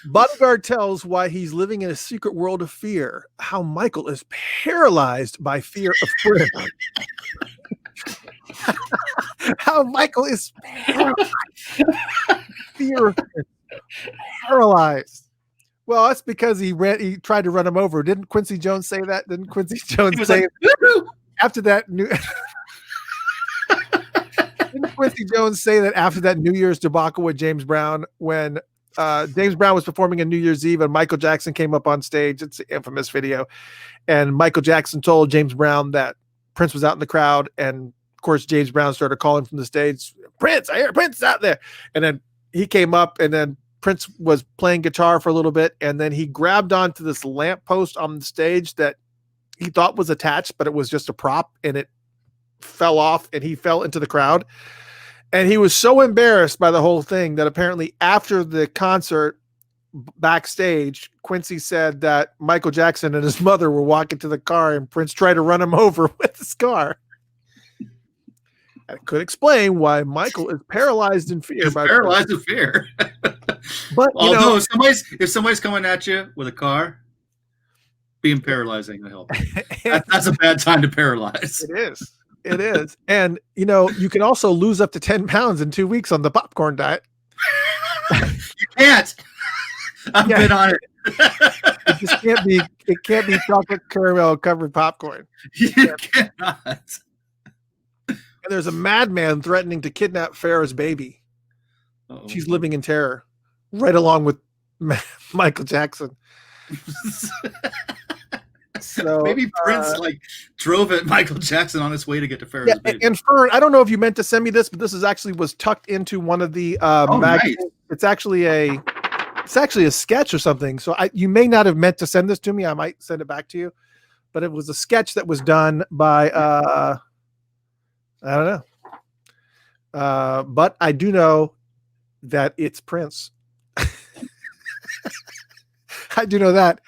Bodyguard tells why he's living in a secret world of fear. How Michael is paralyzed by fear of Prince. How Michael is paralyzed. Well, that's because he tried to run him over. Didn't Quincy Jones say that? Didn't Quincy Jones say after that new? Didn't Quincy Jones say that after that New Year's debacle with James Brown, when James Brown was performing on New Year's Eve and Michael Jackson came up on stage? It's an infamous video. And Michael Jackson told James Brown that Prince was out in the crowd. And of course, James Brown started calling from the stage, Prince, I hear Prince out there. And then he came up, and then Prince was playing guitar for a little bit. And then he grabbed onto this lamppost on the stage that he thought was attached, but it was just a prop, and it fell off and he fell into the crowd. And he was so embarrassed by the whole thing that apparently after the concert backstage, Quincy said that Michael Jackson and his mother were walking to the car and Prince tried to run him over with his car. That could explain why Michael is paralyzed in fear. Paralyzed in fear. But although if somebody's coming at you with a car, being paralyzing will help. That's a bad time to paralyze. It is. It is. And, you can also lose up to 10 pounds in 2 weeks on the popcorn diet. You can't. I've been on it. It can't be chocolate caramel covered popcorn. You cannot. And there's a madman threatening to kidnap Farrah's baby. Uh-oh. She's Living in Terror, right along with Michael Jackson. So maybe Prince drove at Michael Jackson on his way to get to Ferris Baby. And Fern, I don't know if you meant to send me this, but this is actually was tucked into one of the magazines. Nice. It's actually a sketch or something. So you may not have meant to send this to me. I might send it back to you, but it was a sketch that was done by I don't know. But I do know that it's Prince. I do know that.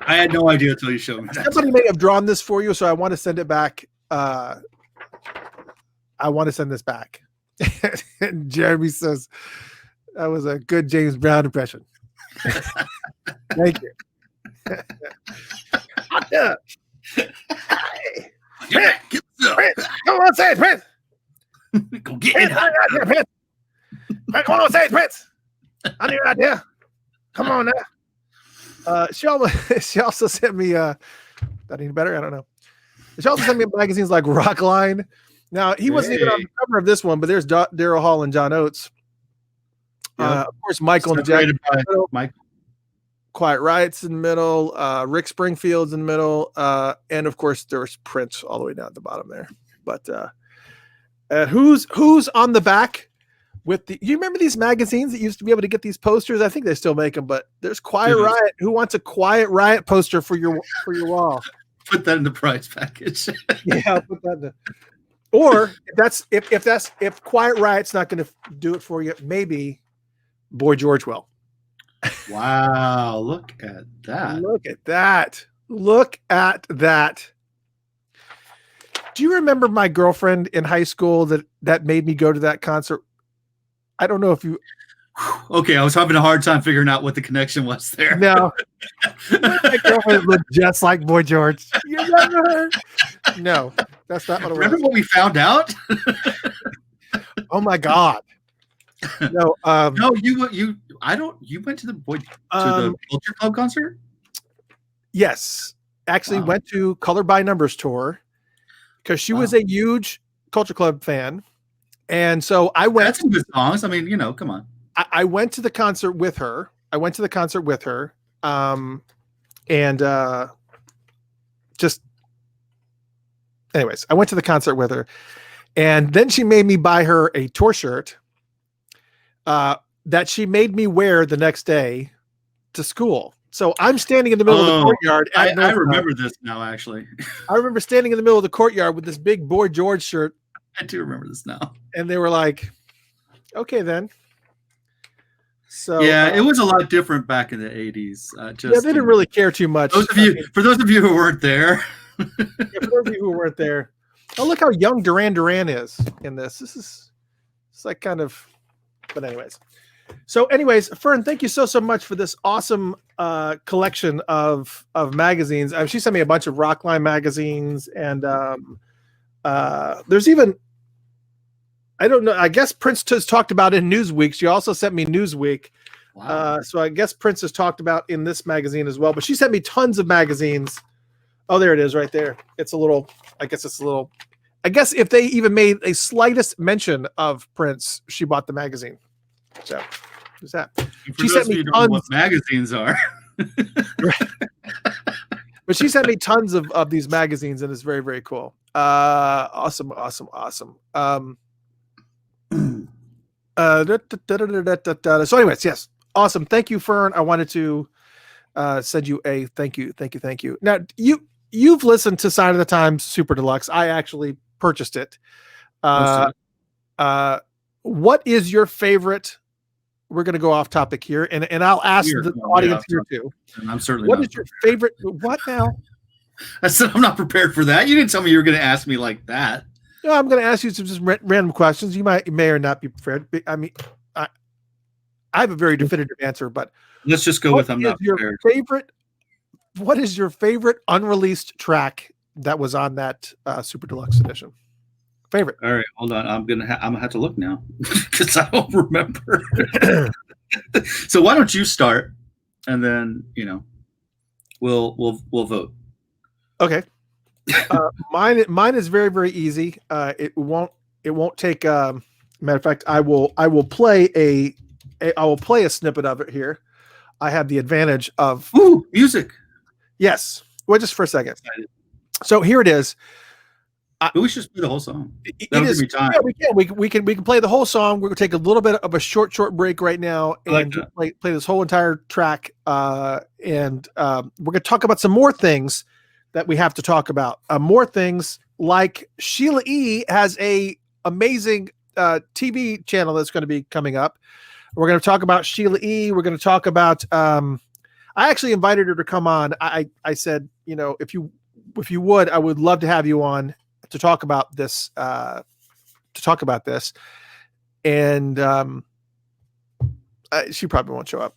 I had no idea until you showed me that. Somebody may have drawn this for you, so I want to send it back. I want to send this back. And Jeremy says, that was a good James Brown impression. Thank you. Yeah. Prince, Prince, come on, say it, Prince. Go get it. Prince. Come on, say it, Prince. I need an idea. Come on now. She also sent me that any better? I don't know. She also sent me magazines like Rockline. Now he wasn't even on the cover of this one, but there's Daryl Hall and John Oates. Of course, Michael and Jack. Michael. Quiet Riot's in the middle. Rick Springfield's in the middle, and of course there's Prince all the way down at the bottom there. But who's on the back? You remember these magazines that used to be able to get these posters? I think they still make them, but there's Quiet Riot. Who wants a Quiet Riot poster for your wall? Put that in the prize package. Yeah, I'll put that in the. Or if Quiet Riot's not going to do it for you, maybe Boy George will. Wow! Look at that! Look at that! Look at that! Do you remember my girlfriend in high school that made me go to that concert? I don't know if you. Okay, I was having a hard time figuring out what the connection was there. No, my girlfriend looked just like Boy George. You remember her? No, that's not what it was. Remember what we found out? Oh my God! No, no, you. I don't. You went to the Culture Club concert? Yes, actually went to Color by Numbers tour because she was a huge Culture Club fan. And so I went. That's some good songs. I mean, come on. I went to the concert with her. Anyways, I went to the concert with her, and then she made me buy her a tour shirt that she made me wear the next day to school. So I'm standing in the middle of the courtyard. I remember this now, actually. I remember standing in the middle of the courtyard with this big Boy George shirt. I do remember this now. And they were like, okay, then. So yeah, it was a lot different back in the 80s. They didn't really care too much. For those of you who weren't there. For those of you who weren't there. Oh, look how young Duran Duran is in this. It's like kind of, but anyways. So anyways, Fern, thank you so much for this awesome collection of magazines. She sent me a bunch of Rockline magazines, and there's even, I don't know, I guess Prince has talked about in Newsweek. She also sent me Newsweek. Wow. So I guess Prince has talked about in this magazine as well, but she sent me tons of magazines. Oh, there it is right there. I guess if they even made a slightest mention of Prince, she bought the magazine. So there's that. She sent me tons. What magazines are. But she sent me tons of these magazines, and it's very, very cool. Awesome. So anyways, yes. Awesome. Thank you, Fern. I wanted to send you a thank you. Now, you've listened to Sign of the Times Super Deluxe. I actually purchased it. What is your favorite? We're going to go off topic here, and I'll ask the audience here too. And I'm certainly. What is your favorite? What now? I said I'm not prepared for that. You didn't tell me you were going to ask me like that. No, I'm going to ask you some just random questions. You may or not be prepared. I mean, I have a very definitive answer, but let's just go with I'm not prepared. What is your favorite unreleased track that was on that Super Deluxe edition? Favorite. All right, hold on. I'm gonna have to look now because I don't remember. So why don't you start, and then we'll vote. Okay. Mine is very, very easy. It won't take. Matter of fact, I will play a snippet of it here. I have the advantage of music. Yes. Well, just for a second. So here it is. But we should play the whole song. That'll give me time. Yeah, we can. We can play the whole song. We're gonna take a little bit of a short break right now and play this whole entire track. And we're gonna talk about some more things that we have to talk about. More things like Sheila E. has a amazing TV channel that's going to be coming up. We're going to talk about Sheila E. We're going to talk about. I actually invited her to come on. I said, if you would, I would love to have you on to talk about this. And she probably won't show up.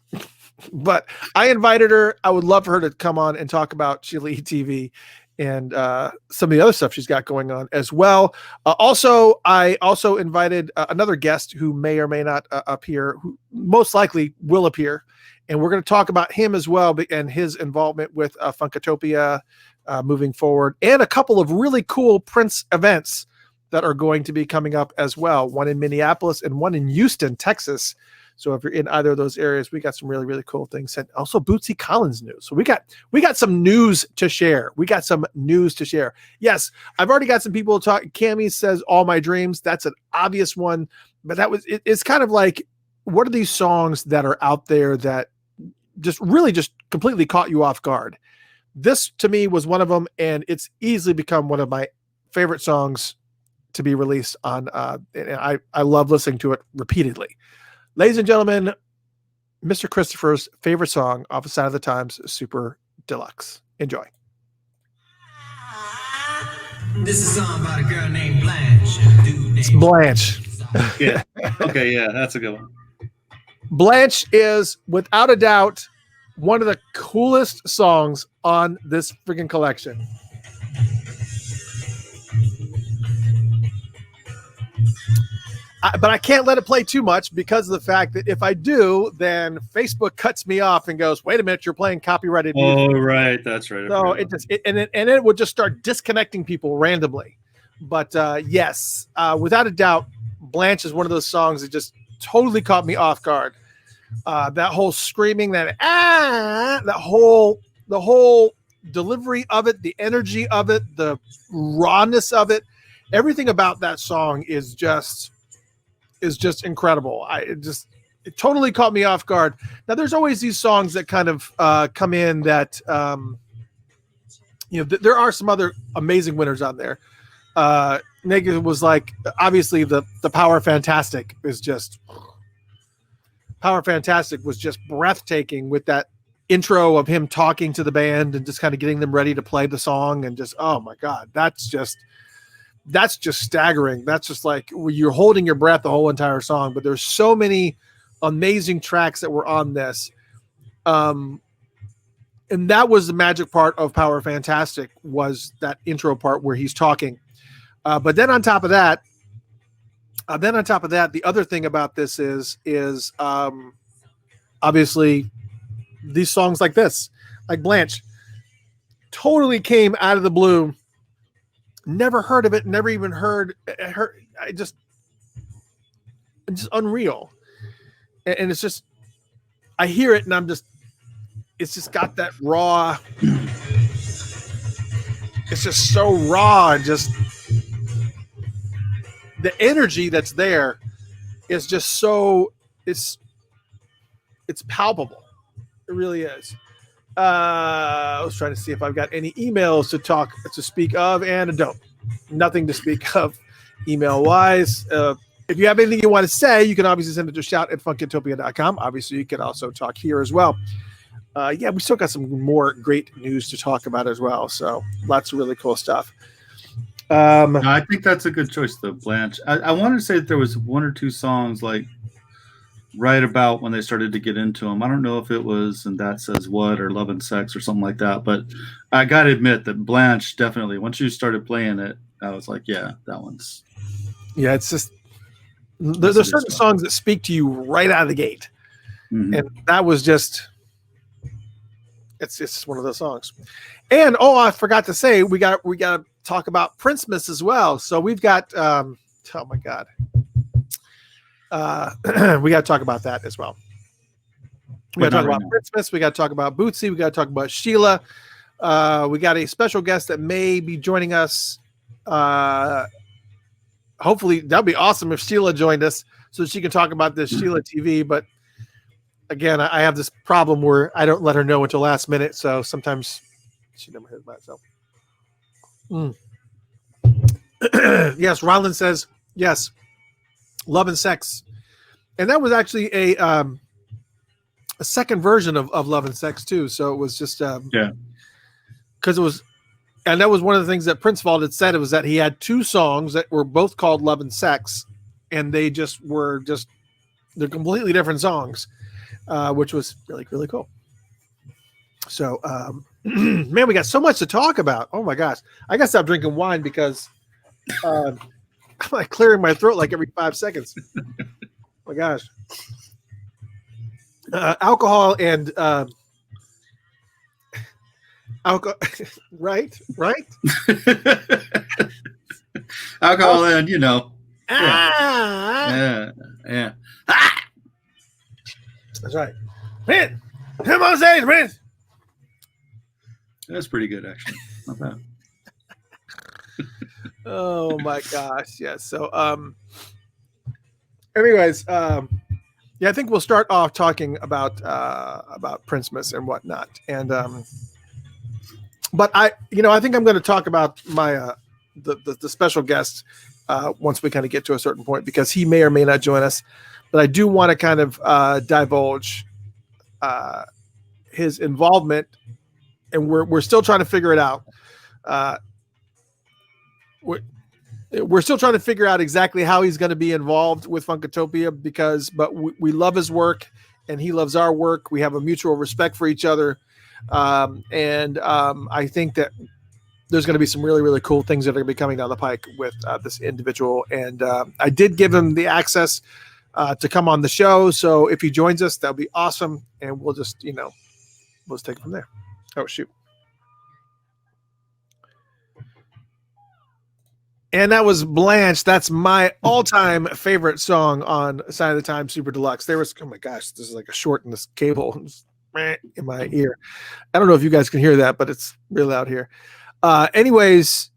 But I invited her. I would love for her to come on and talk about Sheila E. TV and some of the other stuff she's got going on as well. I also invited another guest who may or may not appear, who most likely will appear. And we're going to talk about him as well and his involvement with Funkatopia moving forward, and a couple of really cool Prince events that are going to be coming up as well. One in Minneapolis and one in Houston, Texas. So if you're in either of those areas, we got some really, really cool things. And also Bootsy Collins news. So we got some news to share. Yes, I've already got some people talk. Cammie says All My Dreams. That's an obvious one. But it's kind of like, what are these songs that are out there that just completely caught you off guard? This to me was one of them, and it's easily become one of my favorite songs to be released on. And I love listening to it repeatedly. Ladies and gentlemen, Mr. Christopher's favorite song off of Sign of the Times, Super Deluxe. Enjoy. This is a song about a girl named Blanche. It's Blanche. Yeah. Okay, yeah, that's a good one. Blanche is, without a doubt, one of the coolest songs on this freaking collection. But I can't let it play too much because of the fact that if I do, then Facebook cuts me off and goes, "Wait a minute, you're playing copyrighted music." Oh, right, that's right. So it would just start disconnecting people randomly. But yes, without a doubt, Blanche is one of those songs that just totally caught me off guard. That whole screaming, the whole delivery of it, the energy of it, the rawness of it, everything about that song is just incredible. It totally caught me off guard. Now there's always these songs that kind of come in that, there are some other amazing winners on there. Negative was like, obviously the Power Fantastic was just breathtaking with that intro of him talking to the band and just kind of getting them ready to play the song. And just, oh my God, that's just staggering. That's just like you're holding your breath the whole entire song. But there's so many amazing tracks that were on this. And that was the magic part of Power Fantastic, was that intro part where he's talking. But then on top of that, the other thing about this is obviously these songs like this, like Blanche, totally came out of the blue. Never heard of it. Never even heard. It's just unreal. And it's just, I hear it and it's just got that raw. It's just so raw, and just the energy that's there is just so, it's palpable. It really is. I was trying to see if I've got any emails to speak of, and I don't. Nothing to speak of email wise. If you have anything you want to say, you can obviously send it to shout@funkatopia.com. Obviously, you can also talk here as well. We still got some more great news to talk about as well. So lots of really cool stuff. I think that's a good choice, though, Blanche. I wanted to say that there was one or two songs like right about when they started to get into them. I don't know if it was And That Says What or Love and Sex or something like that, but I got to admit that Blanche definitely, once you started playing it, I was like, yeah, that one's. Yeah, it's just, there's certain songs that speak to you right out of the gate. Mm-hmm. And that was just, it's one of those songs. And, I forgot to say, we got to talk about Princemas as well. So we've got, oh my God. we got to talk about that as well. We got to talk about Princemas. We got to talk about Bootsy. We got to talk about Sheila. We got a special guest that may be joining us. Hopefully, that'd be awesome if Sheila joined us so she can talk about this Sheila TV. But again, I have this problem where I don't let her know until last minute. So sometimes she never hears about itself. Yes, Ronlin says, yes, Love and Sex. And that was actually a second version of Love and Sex too. So it was just because it was, and that was one of the things that Princevald had said. It was that he had two songs that were both called Love and Sex, and they're completely different songs, which was really, really cool. So, man, we got so much to talk about. Oh my gosh. I got to stop drinking wine because I'm like clearing my throat like every 5 seconds. Oh my gosh. Alcohol and alcohol, right? Alcohol and Yeah. That's right. Man, come on stage, man. That's pretty good, actually. Not bad. Oh my gosh. Yeah. So anyways, I think we'll start off talking about Princemas and whatnot. And but I think I'm going to talk about my the special guest once we kind of get to a certain point, because he may or may not join us. But I do want to kind of divulge his involvement, and we're still trying to figure it out. We're still trying to figure out exactly how he's going to be involved with Funkatopia, but we love his work and he loves our work. We have a mutual respect for each other. And I think that there's going to be some really, really cool things that are going to be coming down the pike with this individual. And I did give him the access to come on the show. So if he joins us, that'll be awesome. And we'll just, let's take it from there. Oh, shoot. And that was Blanche. That's my all-time favorite song on Sign of the Time Super Deluxe. There was, oh my gosh, this is like a short in this cable in my ear. I don't know if you guys can hear that, but it's real loud here. Anyways,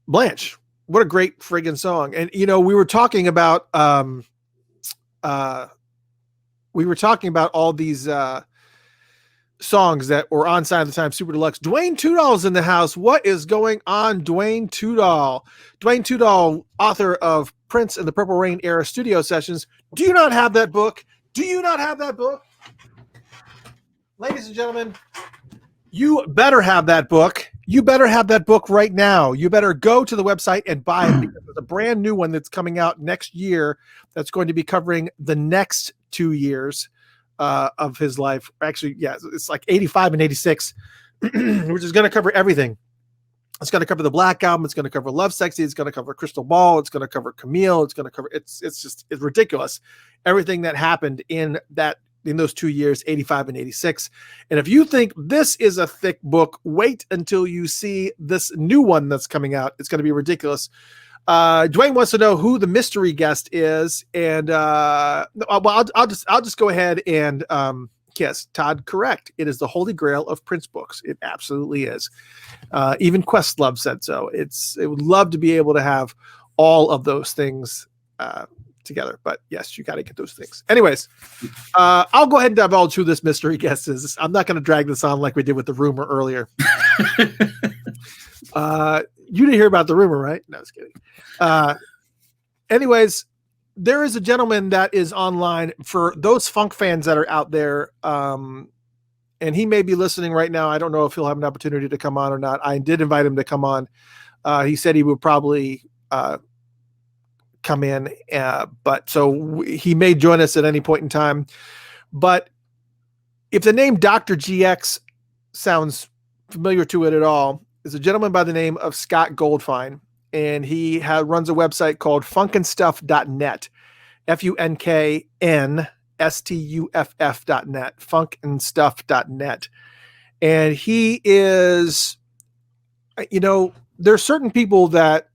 Blanche, what a great friggin' song. And we were talking about all these songs that were on Sign of the Time Super Deluxe. Dwayne Tudall's in the house. What is going on, Dwayne Tudall? Dwayne Tudall, author of Prince and the Purple Rain era studio sessions. Do you not have that book? Ladies and gentlemen, you better have that book. You better have that book right now. You better go to the website and buy it, because there's a brand new one that's coming out next year that's going to be covering the next 2 years of his life. Actually, yeah, it's like 85 and 86, which is going to cover everything. It's going to cover the Black Album. It's going to cover Love Sexy. It's going to cover Crystal Ball. It's going to cover Camille. It's going to cover, it's ridiculous. Everything that happened in those 2 years, 85 and 86. And if you think this is a thick book, wait until you see this new one that's coming out. It's going to be ridiculous. Dwayne wants to know who the mystery guest is, and I'll just go ahead and yes, Todd, correct. It is the Holy Grail of Prince books. It absolutely is. Even Questlove said so. It would love to be able to have all of those things together, but yes, you got to get those things. Anyways, I'll go ahead and divulge who this mystery guest is. I'm not going to drag this on like we did with the rumor earlier. You didn't hear about the rumor, right? No, I was kidding. Anyways, there is a gentleman that is online for those funk fans that are out there. And he may be listening right now. I don't know if he'll have an opportunity to come on or not. I did invite him to come on. He said he would probably come in, but so he may join us at any point in time. But if the name Dr. GX sounds familiar to it at all, is a gentleman by the name of Scott Goldfine, and he runs a website called funkandstuff.net, FUNKNSTUFF.net, funkandstuff.net. And he is, there's certain people that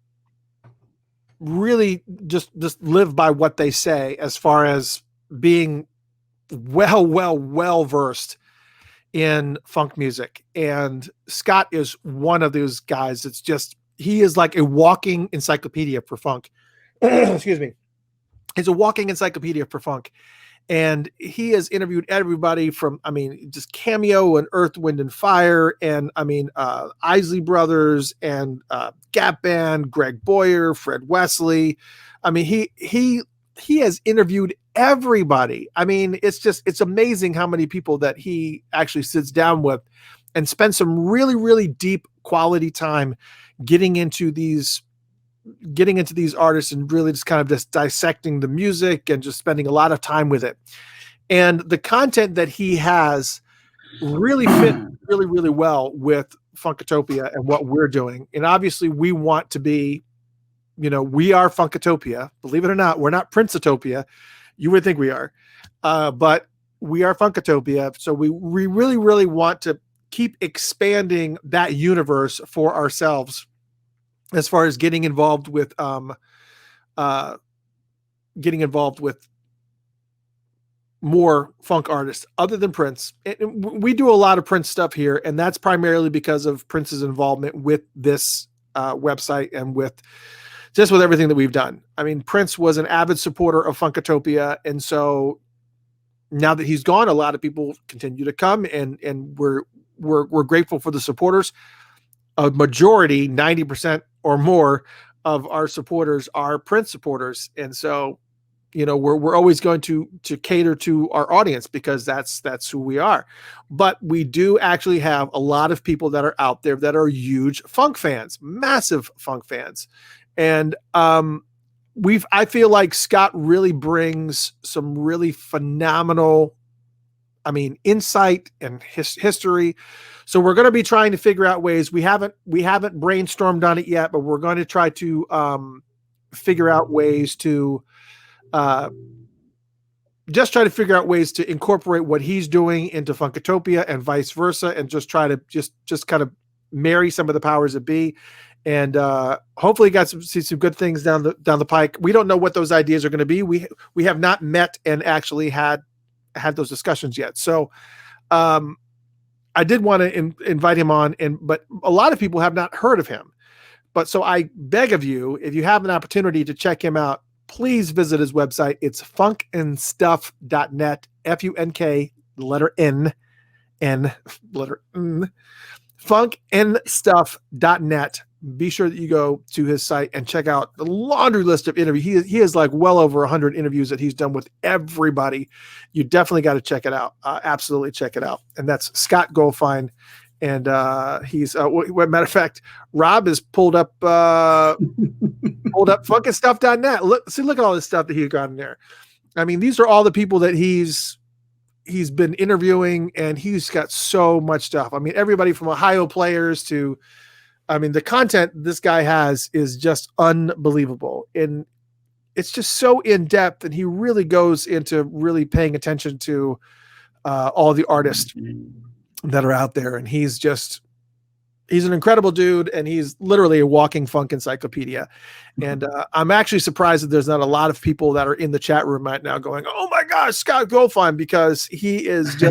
really just live by what they say as far as being well versed in funk music. And Scott is one of those guys. It's just, he is like a walking encyclopedia for funk. Excuse me. He's a walking encyclopedia for funk. And he has interviewed everybody from, I mean, just Cameo and Earth, Wind and Fire. And I mean, Isley Brothers and Gap Band, Greg Boyer, Fred Wesley. I mean, he has interviewed everybody. I mean, it's amazing how many people that he actually sits down with and spends some really, really deep quality time getting into these artists and really just kind of just dissecting the music and just spending a lot of time with it. And the content that he has really fit really, really well with Funkatopia and what we're doing. And obviously we want to be, we are Funkatopia. Believe it or not, we're not Princetopia. You would think we are, but we are Funkatopia. So we really, really want to keep expanding that universe for ourselves as far as getting involved with more funk artists other than Prince. We do a lot of Prince stuff here, and that's primarily because of Prince's involvement with this website and with everything that we've done. I mean, Prince was an avid supporter of Funkatopia, and so now that he's gone, a lot of people continue to come, and we're grateful for the supporters. A majority, 90% or more of our supporters are Prince supporters. And so, we're always going to cater to our audience because that's who we are. But we do actually have a lot of people that are out there that are huge funk fans, massive funk fans. And I feel like Scott really brings some really phenomenal, insight and history. So we're going to be trying to figure out ways. We haven't brainstormed on it yet, but we're going to try to figure out ways to incorporate what he's doing into Funkatopia and vice versa, and just try to just kind of marry some of the powers that be, and hopefully got some good things down the pike. We don't know what those ideas are going to be. We have not met and actually had those discussions yet. So I did want to invite him on, but a lot of people have not heard of him. But so I beg of you, if you have an opportunity to check him out, please visit his website. It's funkandstuff.net, Funk, the letter N, letter N, funkandstuff.net. Be sure that you go to his site and check out the laundry list of interviews. He has like well over 100 interviews that he's done with everybody. You definitely got to check it out. Absolutely check it out. And that's Scott Goldfine. And he's matter of fact, Rob has pulled up funkandstuff.net. Look at all this stuff that he's got in there. I mean, these are all the people that he's been interviewing, and he's got so much stuff. I mean, everybody from Ohio players to, the content this guy has is just unbelievable. And it's just so in depth, and he really goes into really paying attention to all the artists that are out there. And he's an incredible dude, and he's literally a walking funk encyclopedia. And I'm actually surprised that there's not a lot of people that are in the chat room right now going, "Oh my gosh, Scott Goldfine," because he is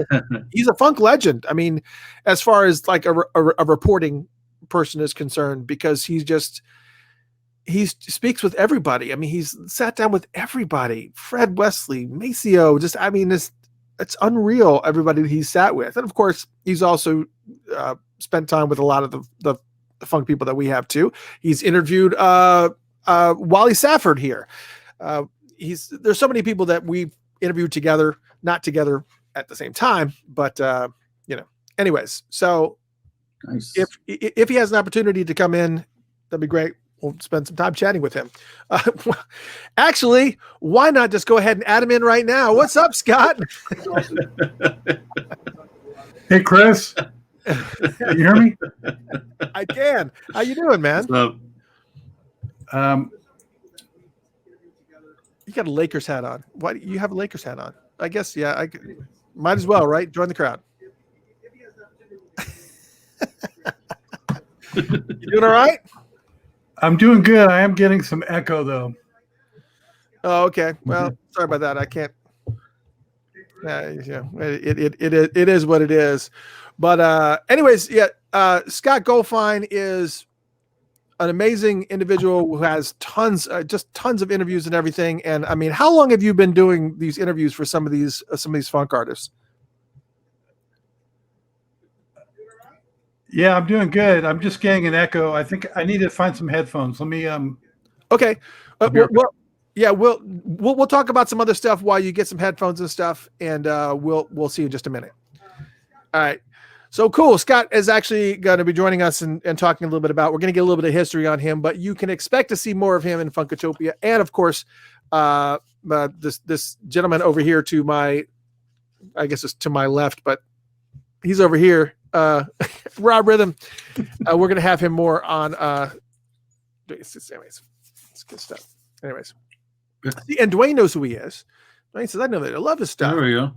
he's a funk legend. I mean, as far as like a reporting person is concerned, because he speaks with everybody. I mean, he's sat down with everybody, Fred Wesley, Maceo, it's unreal, everybody that he's sat with. And of course, he's also spent time with a lot of the funk people that we have too. He's interviewed Wally Safford here. There's so many people that we've interviewed together, not together at the same time, but anyways. So nice. If he has an opportunity to come in, that'd be great. We'll spend some time chatting with him. Actually, why not just go ahead and add him in right now? What's up, Scott? Hey, Chris. Can you hear me? I can. How you doing, man? What's up? You got a Lakers hat on. Why do you have a Lakers hat on? I guess, yeah. I might as well, right? Join the crowd. You doing all right? I'm doing good. I am getting some echo though. Oh, okay. Well, sorry about that. I can't. Yeah, it is what it is. But anyways, yeah. Scott Goldfine is an amazing individual who has just tons of interviews and everything. And I mean, how long have you been doing these interviews for some of these funk artists? Yeah, I'm doing good. I'm just getting an echo. I think I need to find some headphones. Let me Okay. I'll be right back. Yeah, we'll talk about some other stuff while you get some headphones and stuff, and we'll see you in just a minute. All right. So cool. Scott is actually going to be joining us and talking a little bit about. We're going to get a little bit of history on him, but you can expect to see more of him in Funkatopia, and of course, this gentleman over here to my, I guess it's to my left, but he's over here. Rob Rhythm. We're going to have him more on. Anyways, it's good stuff. Anyways. See, and Dwayne knows who he is. Dwayne says, I know that. I love his stuff. There we go.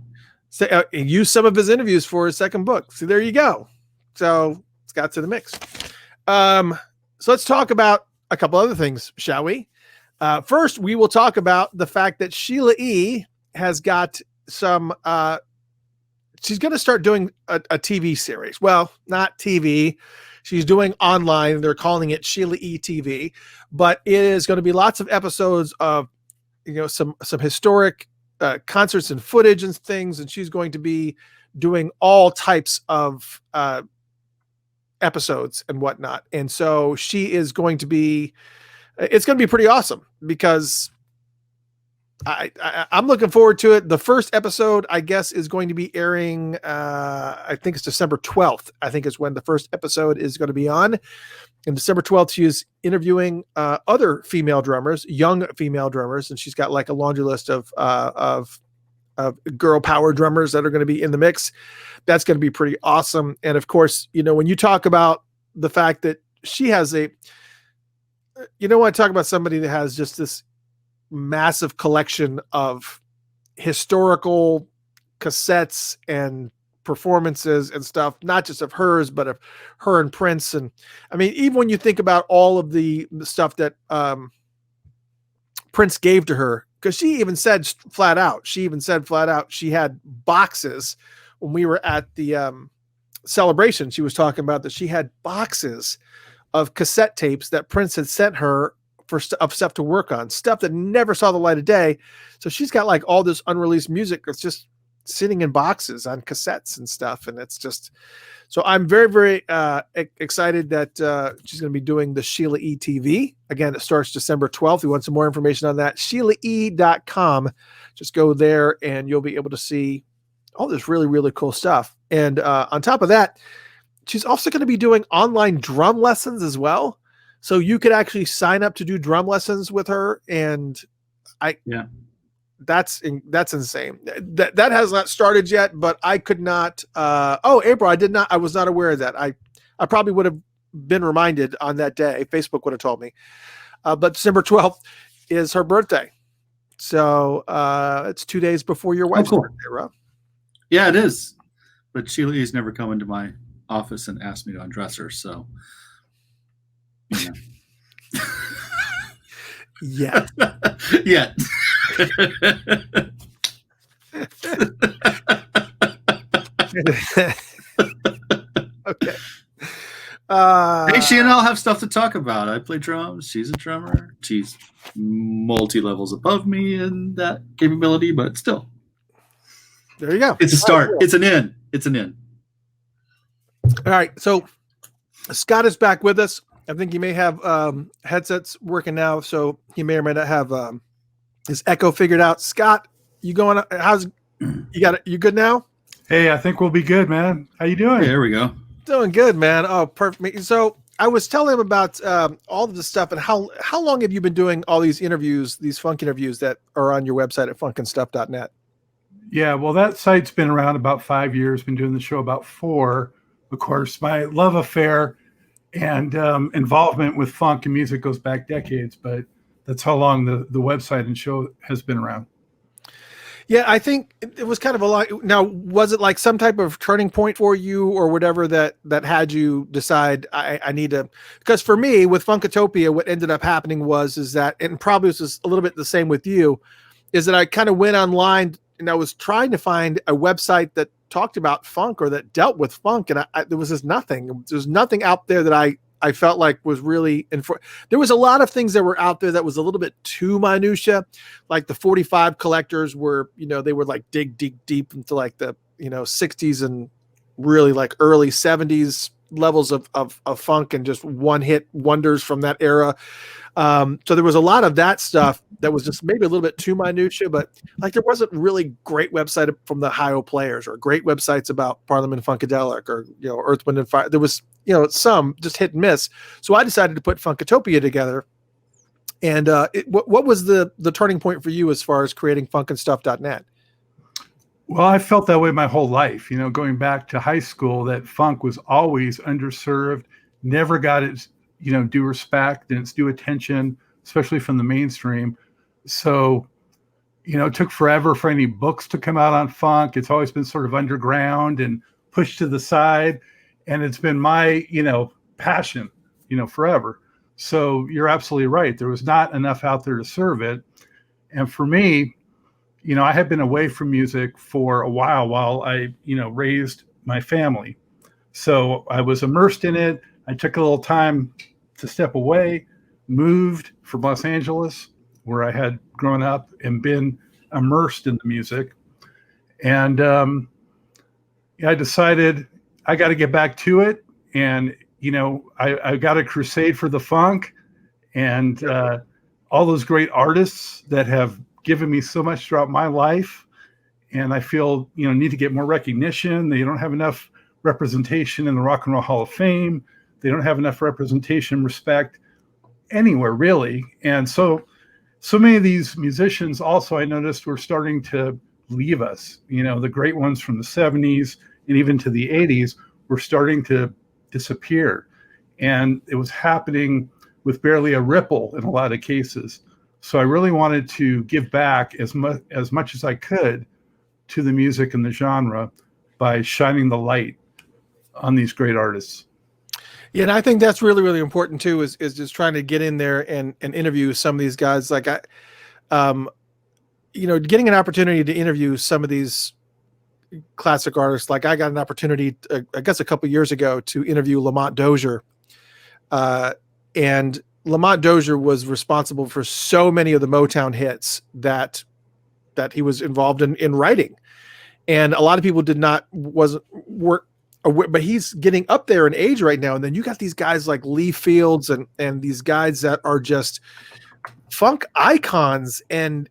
So, use some of his interviews for his second book. See, there you go. So Scott's in the mix. So let's talk about a couple other things, shall we? First, we will talk about the fact that Sheila E. has got some, she's going to start doing a TV series. Well, not TV. She's doing online. They're calling it Sheila E. TV, but it is going to be lots of episodes of, some historic concerts and footage and things. And she's going to be doing all types of episodes and whatnot. And so she is going to be, it's going to be pretty awesome because I'm looking forward to it. The first episode, I guess, is going to be airing. I think it's December 12th. I think is when the first episode is going to be on. And December 12th, she is interviewing other female drummers, young female drummers, and she's got like a laundry list of girl power drummers that are going to be in the mix. That's going to be pretty awesome. And of course, when you talk about the fact that she has I talk about somebody that has just this massive collection of historical cassettes and performances and stuff, not just of hers, but of her and Prince. And I mean, even when you think about all of the stuff that Prince gave to her, because she even said flat out, she had boxes when we were at the celebration. She was talking about that she had boxes of cassette tapes that Prince had sent her of stuff to work on, stuff that never saw the light of day. So she's got like all this unreleased music that's just sitting in boxes on cassettes and stuff. And it's just, so I'm very, very excited that she's going to be doing the Sheila E TV. Again, it starts December 12th. If you want some more information on that, SheilaE.com. Just go there and you'll be able to see all this really, really cool stuff. And on top of that, she's also going to be doing online drum lessons as well. So you could actually sign up to do drum lessons with her. And that's insane. That has not started yet, but I could not. April, I was not aware of that. I probably would have been reminded on that day. Facebook would have told me. But December 12th is her birthday. So it's 2 days before your wife's birthday, Rob. Yeah, it is. But Sheila E's never come into my office and asked me to undress her. So, yeah. Yeah. Okay. Hey, she and I'll have stuff to talk about. I play drums. She's a drummer. She's multi-levels above me in that capability, but still. There you go. It's a start. It's an in. It's an in. All right. So Scott is back with us. I think he may have headsets working now, so he may or may not have his echo figured out. Scott, you going? You got it? You good now? Hey, I think we'll be good, man. How you doing? Hey, there we go. Doing good, man. Oh, perfect. So I was telling him about all of this stuff and how long have you been doing all these interviews, these funk interviews that are on your website at funkandstuff.net? Yeah, well, that site's been around about 5 years. Been doing the show about 4. Of course, my love affair and involvement with funk and music goes back decades, but that's how long the website and show has been around. Yeah, I think it was kind of a lot. Now, was it like some type of turning point for you or whatever that had you decide I need to? Because for me, with Funkatopia, what ended up happening is that, and probably this is a little bit the same with you, is that I kind of went online and I was trying to find a website that talked about funk or that dealt with funk, and there was just nothing. There's nothing out there that I felt like was really there was a lot of things that were out there that was a little bit too minutia, like the 45 collectors were, they were like dig deep into like the, 60s and really like early 70s levels of funk and just one hit wonders from that era. So there was a lot of that stuff that was just maybe a little bit too minutia, but like there wasn't really great website from the Ohio Players or great websites about Parliament Funkadelic or, Earth, Wind and Fire. There was, some just hit and miss. So I decided to put Funkatopia together. And what was the turning point for you as far as creating funkandstuff.net? Well, I felt that way my whole life, going back to high school, that funk was always underserved, never got its, due respect and its due attention, especially from the mainstream. So, it took forever for any books to come out on funk. It's always been sort of underground and pushed to the side. And it's been my, passion, forever. So you're absolutely right. There was not enough out there to serve it. And for me, I had been away from music for a while I, raised my family. So I was immersed in it. I took a little time to step away, moved from Los Angeles, where I had grown up and been immersed in the music. And I decided I got to get back to it. And, I got a crusade for the funk and all those great artists that have given me so much throughout my life. And I feel, need to get more recognition. They don't have enough representation in the Rock and Roll Hall of Fame. They don't have enough representation, respect anywhere really. And so many of these musicians also, I noticed, were starting to leave us. The great ones from the 70s and even to the 80s were starting to disappear. And it was happening with barely a ripple in a lot of cases. So I really wanted to give back as much as I could to the music and the genre by shining the light on these great artists. Yeah, and I think that's really, really important too, is just trying to get in there and interview some of these guys. Like getting an opportunity to interview some of these classic artists. Like I got an opportunity, I guess a couple of years ago, to interview Lamont Dozier. And Lamont Dozier was responsible for so many of the Motown hits that he was involved in writing. And a lot of people weren't aware, but he's getting up there in age right now. And then you got these guys like Lee Fields and these guys that are just funk icons. And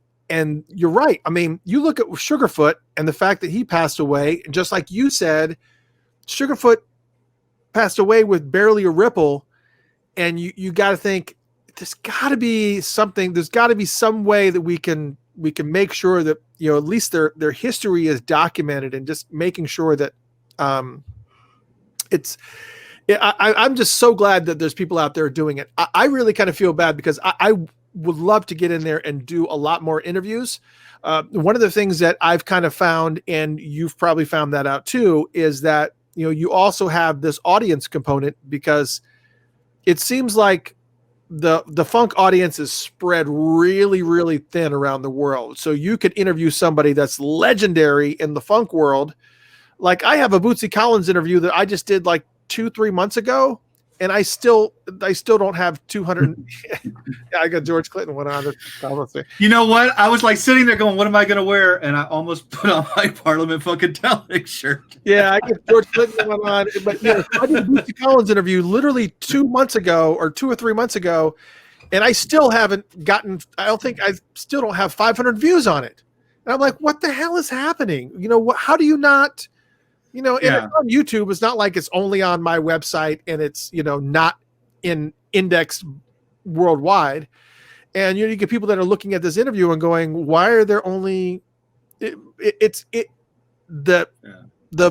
you're right. I mean, you look at Sugarfoot and the fact that he passed away, just like you said, Sugarfoot passed away with barely a ripple. And you got to think there's got to be something. There's got to be some way that we can make sure that at least their history is documented, and just making sure that I'm just so glad that there's people out there doing it. I really kind of feel bad because I would love to get in there and do a lot more interviews. One of the things that I've kind of found, and you've probably found that out too, is that you also have this audience component, because it seems like the funk audience is spread really, really thin around the world. So you could interview somebody that's legendary in the funk world. Like I have a Bootsy Collins interview that I just did like 2-3 months ago, and I still don't have 200. Yeah, I got George Clinton one on. You know what? I was like sitting there going, "What am I going to wear?" And I almost put on my Parliament Funkadelic shirt. Yeah, I get George Clinton one on. But I did a Bootsy Collins interview literally 2 months ago or 2 or 3 months ago, and I still haven't gotten. I still don't have 500 views on it. And I'm like, what the hell is happening? How do you not? And it's on YouTube. It's not like it's only on my website and it's, not in indexed worldwide. And, you get people that are looking at this interview and going, why are there only, the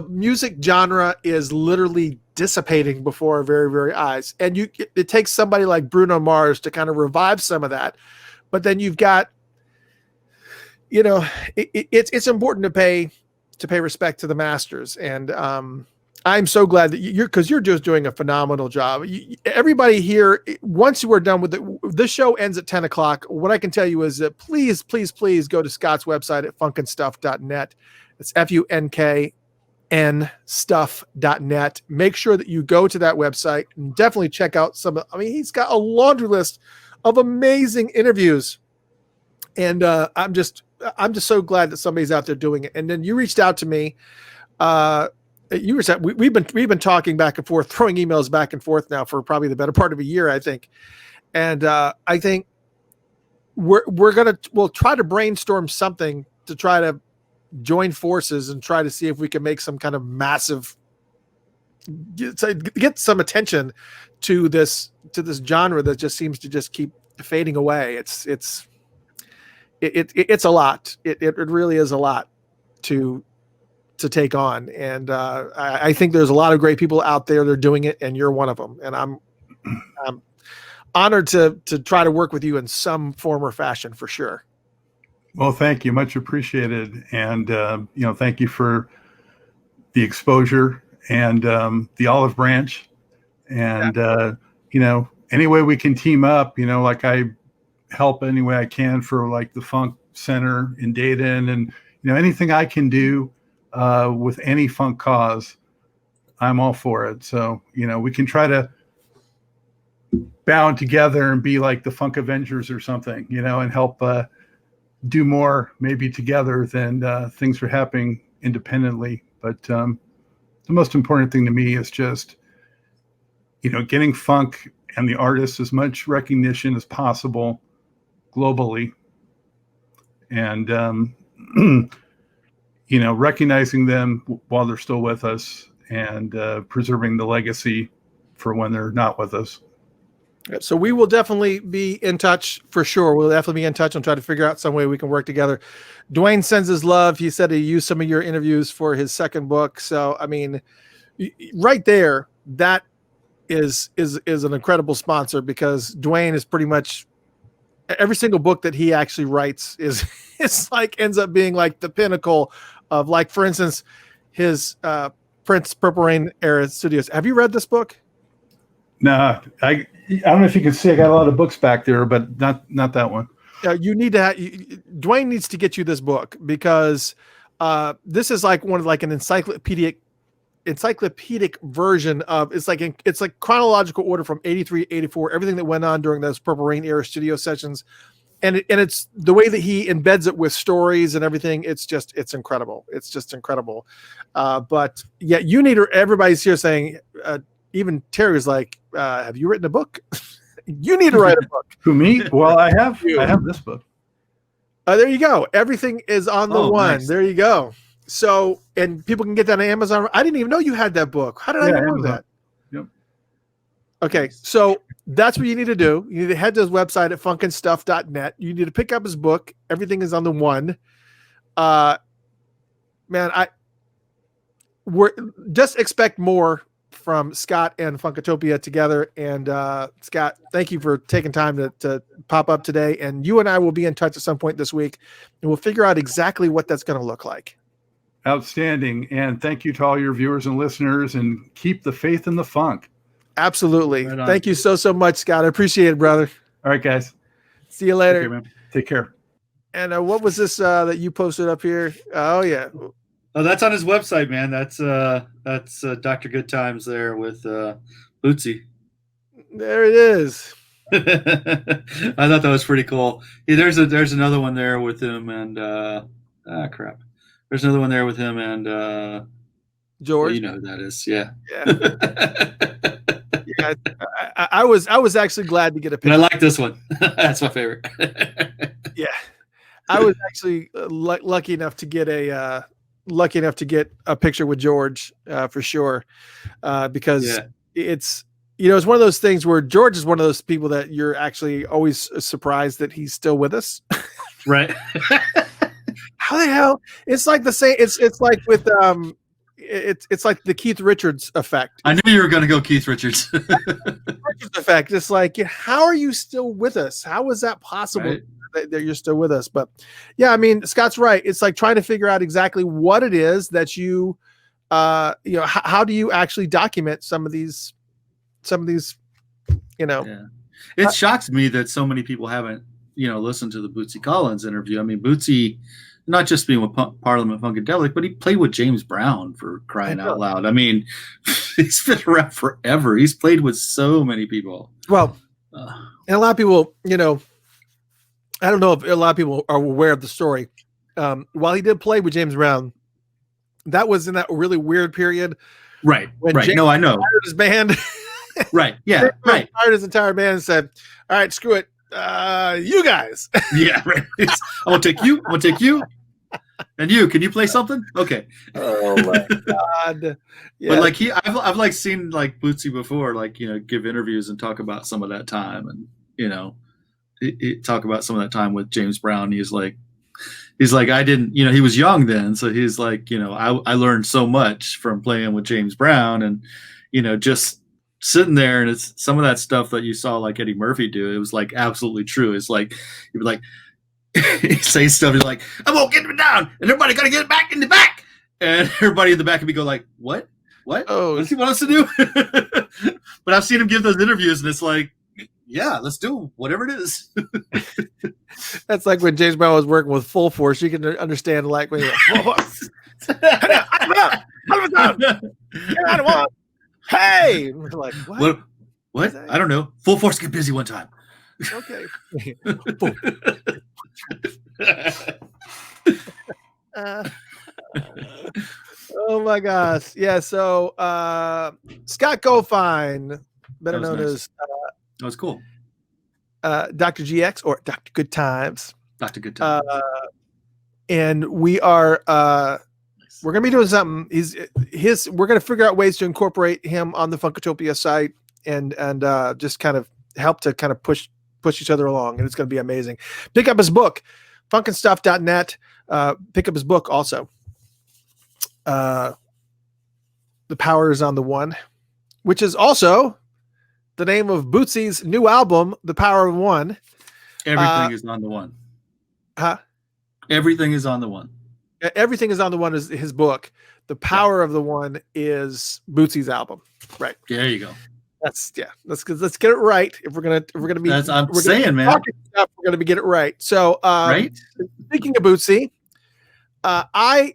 music genre is literally dissipating before our very, very eyes. And it takes somebody like Bruno Mars to kind of revive some of that. But then you've got you know, it's important to pay respect to the masters. And I'm so glad that because you're just doing a phenomenal job. Everybody here, once we're done with this show ends at 10 o'clock. What I can tell you is that please go to Scott's website at funkandstuff.net. It's FUNKN stuff.net. Make sure that you go to that website and definitely check out he's got a laundry list of amazing interviews. And I'm just so glad that somebody's out there doing it. And then you reached out to me. We've been talking back and forth, throwing emails back and forth now for probably the better part of a year, I think. And I think we'll try to brainstorm something to try to join forces and try to see if we can make some kind of massive get some attention to this genre that just seems to just keep fading away. It's a lot. It really is a lot to take on. And I think there's a lot of great people out there that are doing it, and you're one of them. And I'm honored to try to work with you in some form or fashion for sure. Well, thank you. Much appreciated. And, thank you for the exposure and the olive branch. And, any way we can team up, like I help any way I can for like the Funk Center in Dayton, and, anything I can do with any funk cause, I'm all for it. So, we can try to bound together and be like the Funk Avengers or something, and help do more maybe together than things are happening independently. But the most important thing to me is just, getting funk and the artists as much recognition as possible globally. And, recognizing them while they're still with us, and preserving the legacy for when they're not with us. So we will definitely be in touch for sure. We'll definitely be in touch and try to figure out some way we can work together. Dwayne sends his love. He said he used some of your interviews for his second book. So, right there, that is an incredible sponsor, because Dwayne is pretty much every single book that he actually writes it's like ends up being like the pinnacle of, like, for instance, his Prince Purple Rain era studios. Have you read this book? No, I don't know if you can see, I got a lot of books back there, but not that one. You need to Dwayne needs to get you this book, because this is like an encyclopedic version of, it's like chronological order from 83, 84, everything that went on during those Purple Rain era studio sessions. And it's the way that he embeds it with stories and everything. It's incredible. It's just incredible. But yeah, you need everybody's here saying, even Terry's like, have you written a book? You need to write a book. Who, me? Well, I have this book. There you go. Everything is on the one. Nice. There you go. So, and people can get that on Amazon. I didn't even know you had that book. How did I know that? Yep. Okay. So that's what you need to do. You need to head to his website at funkandstuff.net. You need to pick up his book. Everything is on the one. We're just expect more from Scott and Funkatopia together. And Scott, thank you for taking time to pop up today. And you and I will be in touch at some point this week, and we'll figure out exactly what that's going to look like. Outstanding. And thank you to all your viewers and listeners, and keep the faith in the funk. Absolutely. Right on. Thank you so much, Scott. I appreciate it, brother. All right, guys. See you later. Take care, man. Take care. And what was this that you posted up here? Oh, yeah. Oh, that's on his website, man. That's Dr. Good Times there with Bootsy. There it is. I thought that was pretty cool. Yeah, there's another one there with him and crap. There's another one there with him and George. well, you know who that is. Yeah. Yeah. I was actually glad to get a And I picture. like this one. That's my favorite. Yeah. I was actually lucky enough to get a picture with George for sure. Because it's it's one of those things where George is one of those people that you're actually always surprised that he's still with us. Right. How the hell? It's like the same. It's like with it's like the Keith Richards effect. I knew you were going to go Keith Richards. Richards effect. It's like, how are you still with us? How is that possible that you're still with us? But yeah, I mean, Scott's right. It's like trying to figure out exactly what it is that you how do you actually document some of these, Yeah. It shocks me that so many people haven't, listened to the Bootsy Collins interview. I mean, Bootsy, not just being with Parliament Funkadelic, but he played with James Brown, for crying out loud. I mean, he's been around forever. He's played with so many people. Well, and a lot of people, I don't know if a lot of people are aware of the story. While he did play with James Brown, that was in that really weird period. Right. When right. James No, I know. fired his band. Right. Yeah. Right. Fired his entire band and said, "All right, screw it. You guys." Yeah. Right. I'm gonna take you. And you, can you play something? Okay. Oh my God. Yeah. But like I've like seen like Bootsy before, like, give interviews and talk about some of that time, and talk about some of that time with James Brown. He's like, I didn't, he was young then, so he's like, I learned so much from playing with James Brown, and just sitting there, and it's some of that stuff that you saw like Eddie Murphy do. It was like absolutely true. It's like he'd be like. He'd say stuff. He's like, "I won't get him down, and everybody got to get back in the back." And everybody in the back would be go like, "What? Oh, what does he want us to do?" But I've seen him give those interviews, and it's like, "Yeah, let's do whatever it is." That's like when James Brown was working with Full Force. You can understand, like, when you're like, hey, we're like, what? I don't know. Full Force get busy one time. Okay. Oh my gosh. Yeah. So Scott Goldfine, better known as that was cool. Dr. GX or Dr. Good Times. Dr. Good Times. And we are we're gonna be doing something. We're gonna figure out ways to incorporate him on the Funkatopia site and just kind of help to kind of push each other along, and it's going to be amazing. Pick up his book, funkandstuff.net. Pick up his book also. The Power is on the One, which is also the name of Bootsy's new album, The Power of One. Everything is on the one. Huh? Everything is on the one. Everything is on the One is his book. The Power of the One is Bootsy's album. Right. There you go. Let's get it right. If we're gonna be, that's I'm saying, man. Stuff, we're gonna be get it right. So, right. Speaking of Bootsy, I've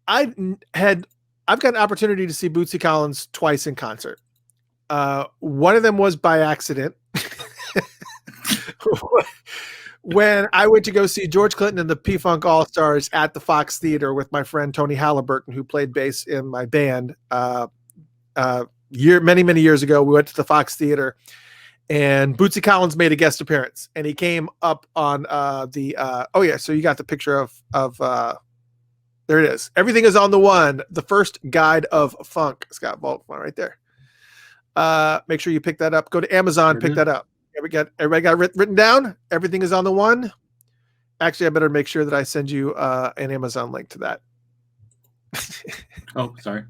got an opportunity to see Bootsy Collins twice in concert. One of them was by accident. When I went to go see George Clinton and the P-Funk All-Stars at the Fox Theater with my friend Tony Halliburton, who played bass in my band. Many years ago, we went to the Fox Theater, and Bootsy Collins made a guest appearance, and he came up on so you got the picture of there it is. Everything is on the One, the first guide of funk. Scott Volkman right there. Make sure you pick that up. Go to Amazon, pick that up. Everybody got written down. Everything is on the One. Actually, I better make sure that I send you an Amazon link to that. Oh, sorry.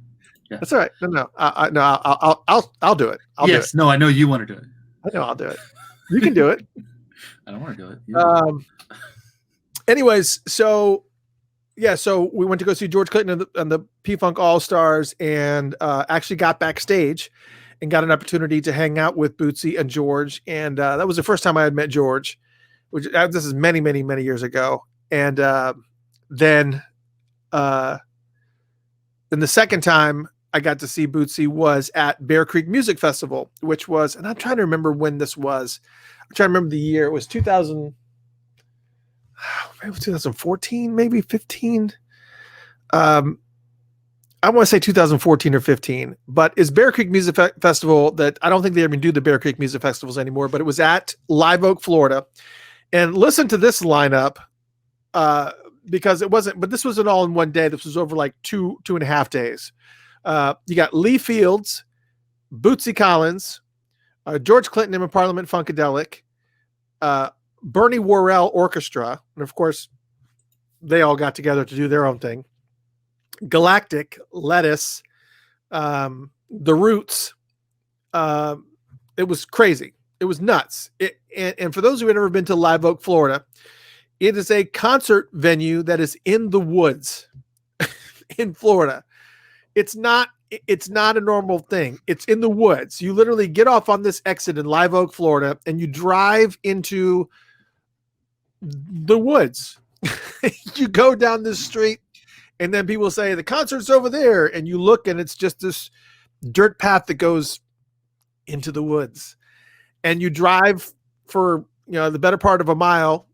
Yeah. That's all right. No, I'll do it. Yes. No, I know you want to do it. I know I'll do it. You can do it. I don't want to do it. Anyways, so we went to go see George Clinton and the P-Funk All-Stars, and actually got backstage and got an opportunity to hang out with Bootsy and George. And that was the first time I had met George, which this is many years ago. And then the second time I got to see Bootsy was at Bear Creek Music Festival, which was, and I'm trying to remember when this was. I'm trying to remember the year. It was 2014, maybe 15. I want to say 2014 or 15, but it's Bear Creek Music Festival that I don't think they even do the Bear Creek Music Festivals anymore, but it was at Live Oak, Florida. And listen to this lineup, because it wasn't, but this wasn't all in one day. This was over like two and a half days. You got Lee Fields, Bootsy Collins, George Clinton and Parliament Funkadelic, Bernie Worrell Orchestra, and of course, they all got together to do their own thing. Galactic, Lettuce, The Roots. It was crazy. It was nuts. And for those who have never been to Live Oak, Florida, it is a concert venue that is in the woods in Florida. It's not a normal thing. It's in the woods. You literally get off on this exit in Live Oak, Florida, and you drive into the woods. You go down this street, and then people say the concert's over there, and you look, and it's just this dirt path that goes into the woods, and you drive for the better part of a mile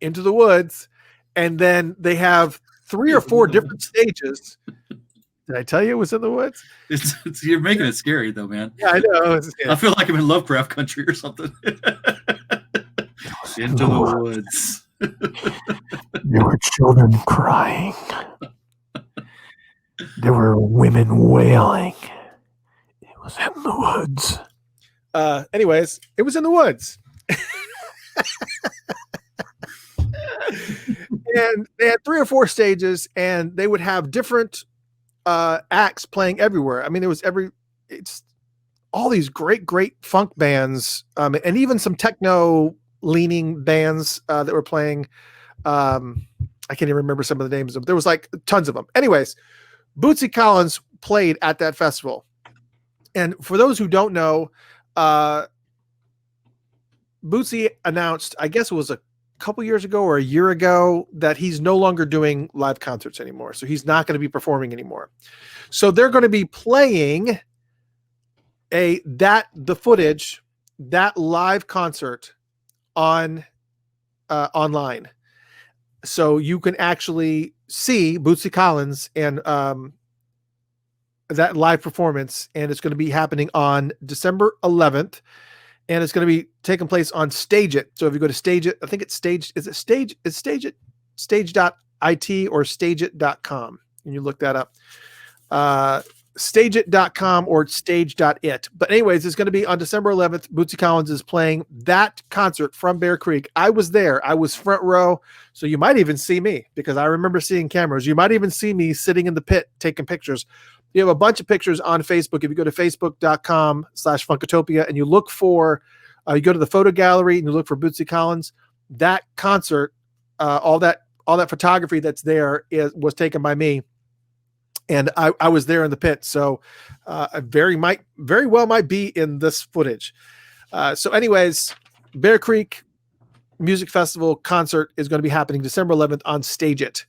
into the woods, and then they have 3 or 4 different stages. Did I tell you it was in the woods? You're making it scary though, man. Yeah, I know. I feel like I'm in Lovecraft country or something. Into the woods. There were children crying. There were women wailing. It was in the woods. Anyways, it was in the woods. And they had 3 or 4 stages, and they would have different acts playing everywhere. I mean, it's all these great funk bands, and even some techno leaning bands that were playing. I can't even remember some of the names of them. There was like tons of them. Anyways, Bootsy Collins played at that festival. And for those who don't know, Bootsy announced, I guess it was a couple years ago or a year ago, that he's no longer doing live concerts anymore. So he's not going to be performing anymore. So they're going to be playing the footage, that live concert on online. So you can actually see Bootsy Collins and that live performance, and it's going to be happening on December 11th. And it's going to be taking place on Stage It. So if you go to Stage It, I think it's Stage, is it Stage? It's Stage It, stage.it or stageit.com. And you look that up. Stageit.com or stage.it. But anyways, it's going to be on December 11th. Bootsy Collins is playing that concert from Bear Creek. I was there. I was front row. So you might even see me, because I remember seeing cameras. You might even see me sitting in the pit taking pictures. You have a bunch of pictures on Facebook. If you go to facebook.com/Funkatopia and you look for, you go to the photo gallery and you look for Bootsy Collins, that concert, all that photography that's there was taken by me. And I was there in the pit. So I very well might be in this footage. So anyways, Bear Creek Music Festival concert is going to be happening December 11th on Stage It.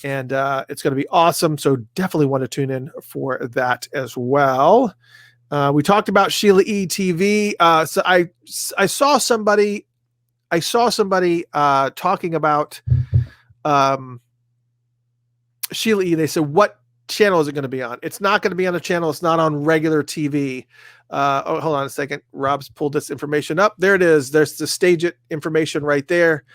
And it's going to be awesome. So definitely want to tune in for that as well. We talked about Sheila E. TV. So I saw somebody talking about Sheila E. They said, what channel is it going to be on? It's not going to be on a channel. It's not on regular TV. Hold on a second. Rob's pulled this information up. There it is. There's the Stage It information right there.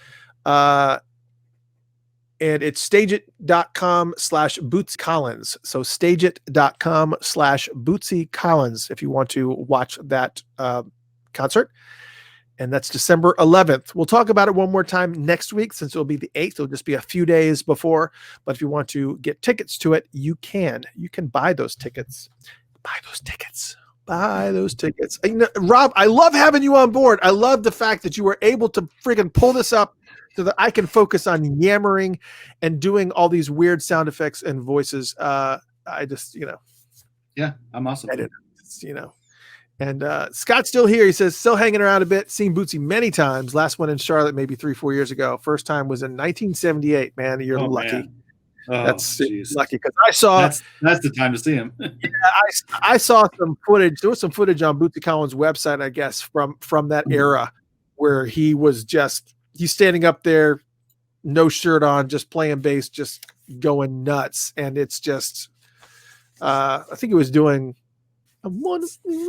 And it's stageit.com/Bootsy Collins. So stageit.com/Bootsy Collins if you want to watch that concert. And that's December 11th. We'll talk about it one more time next week, since it'll be the 8th. It'll just be a few days before. But if you want to get tickets to it, you can. You can buy those tickets. Buy those tickets. Rob, I love having you on board. I love the fact that you were able to friggin' pull this up so that I can focus on yammering and doing all these weird sound effects and voices. I just, Yeah, I'm awesome. And Scott's still here. He says, still hanging around a bit. Seen Bootsy many times. Last one in Charlotte, maybe 3-4 years ago. First time was in 1978. Man, you're lucky. Man. Oh, that's geez. lucky, because I saw that's the time to see him. I saw some footage. There was some footage on Bootsy Collins' website, I guess, from that era, where he was he's standing up there, no shirt on, just playing bass, just going nuts. And it's just, I think he was doing, anyways.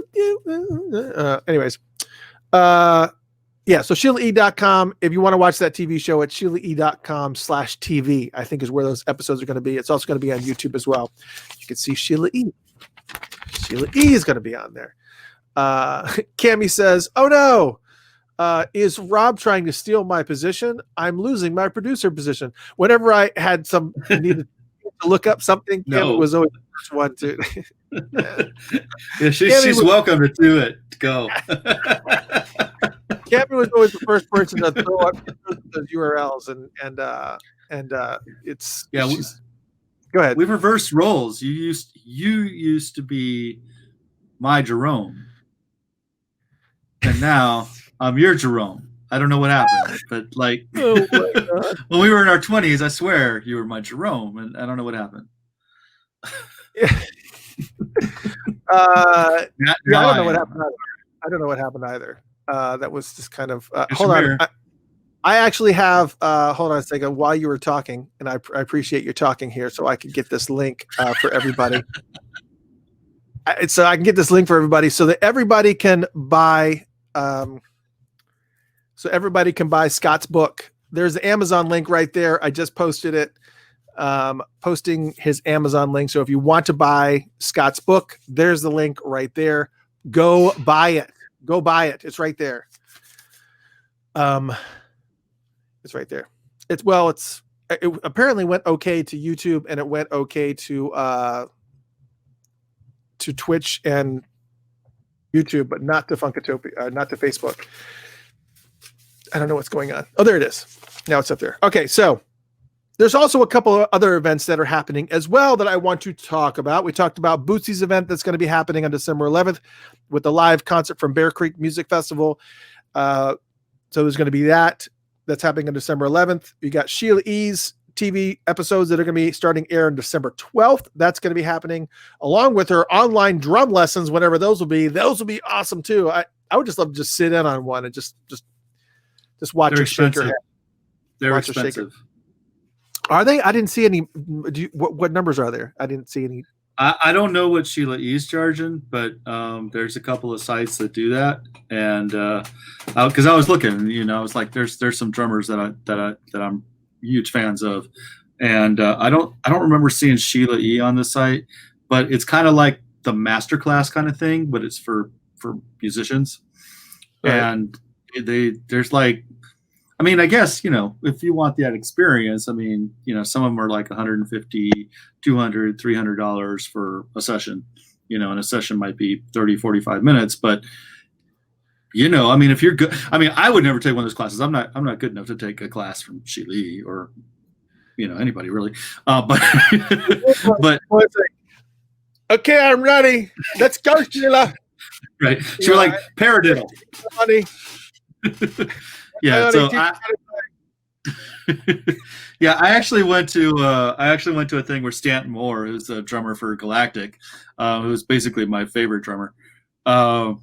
Yeah, so SheilaE.com. If you want to watch that TV show, it's SheilaE.com/TV, I think is where those episodes are going to be. It's also going to be on YouTube as well. You can see Sheila E. Sheila E is going to be on there. Cammie says, oh no, is Rob trying to steal my position? I'm losing my producer position. Whenever I had some needed to look up something, No. Cammie was always the first one to. Yeah, she's welcome to do it. Go. Cammie was always the first person to throw up those URLs, and it's Yeah. Go ahead. We've reversed roles. You used to be my Jerome, and now I'm your Jerome. I don't know what happened, but like Oh my God. when we were in our 20s, I swear you were my Jerome, and I don't know what happened. I Now don't know I what am. happened either. I don't know what happened either. That was just kind of It's hold on. rare. I actually have hold on a second while you were talking, and I appreciate your talking here, so I can get this link for everybody. So I can get this link for everybody, so that everybody can buy. So everybody can buy Scott's book. There's the Amazon link right there. I just posted it. Posting his Amazon link. So if you want to buy Scott's book, there's the link right there. Go buy it. Go buy it. It's right there. It's right there. It apparently went okay to YouTube, and it went okay to Twitch and YouTube, but not to Funkatopia, not to Facebook. I don't know what's going on. Oh, there it is. Now it's up there. Okay, so there's also a couple of other events that are happening as well that I want to talk about. We talked about Bootsy's event that's going to be happening on December 11th with the live concert from Bear Creek Music Festival. So there's going to be that's happening on December 11th. You got Sheila E's TV episodes that are going to be starting air on December 12th. That's going to be happening along with her online drum lessons, whenever those will be. Those will be awesome too. I would just love to just sit in on one and just watch They're her shake her expensive. head. They're Watch her shake expensive. Are they? I didn't see any. What numbers are there? I didn't see any. I don't know what Sheila E's charging, but there's a couple of sites that do that, and because I was looking, I was like, there's some drummers that I'm huge fans of, and I don't remember seeing Sheila E on the site, but it's kind of like the masterclass kind of thing, but it's for musicians, Right. and there's like. I mean, I guess, if you want that experience, I mean, some of them are like $150, $200, $300 for a session, and a session might be 30, 45 minutes. But, I mean, if you're good, I mean, I would never take one of those classes. I'm not good enough to take a class from Sheila or, anybody really. But Okay, I'm ready. Let's go, Sheila. right. She was like paradiddle. Honey. Yeah, so I actually went to a thing where Stanton Moore, who's the drummer for Galactic, who's basically my favorite drummer, and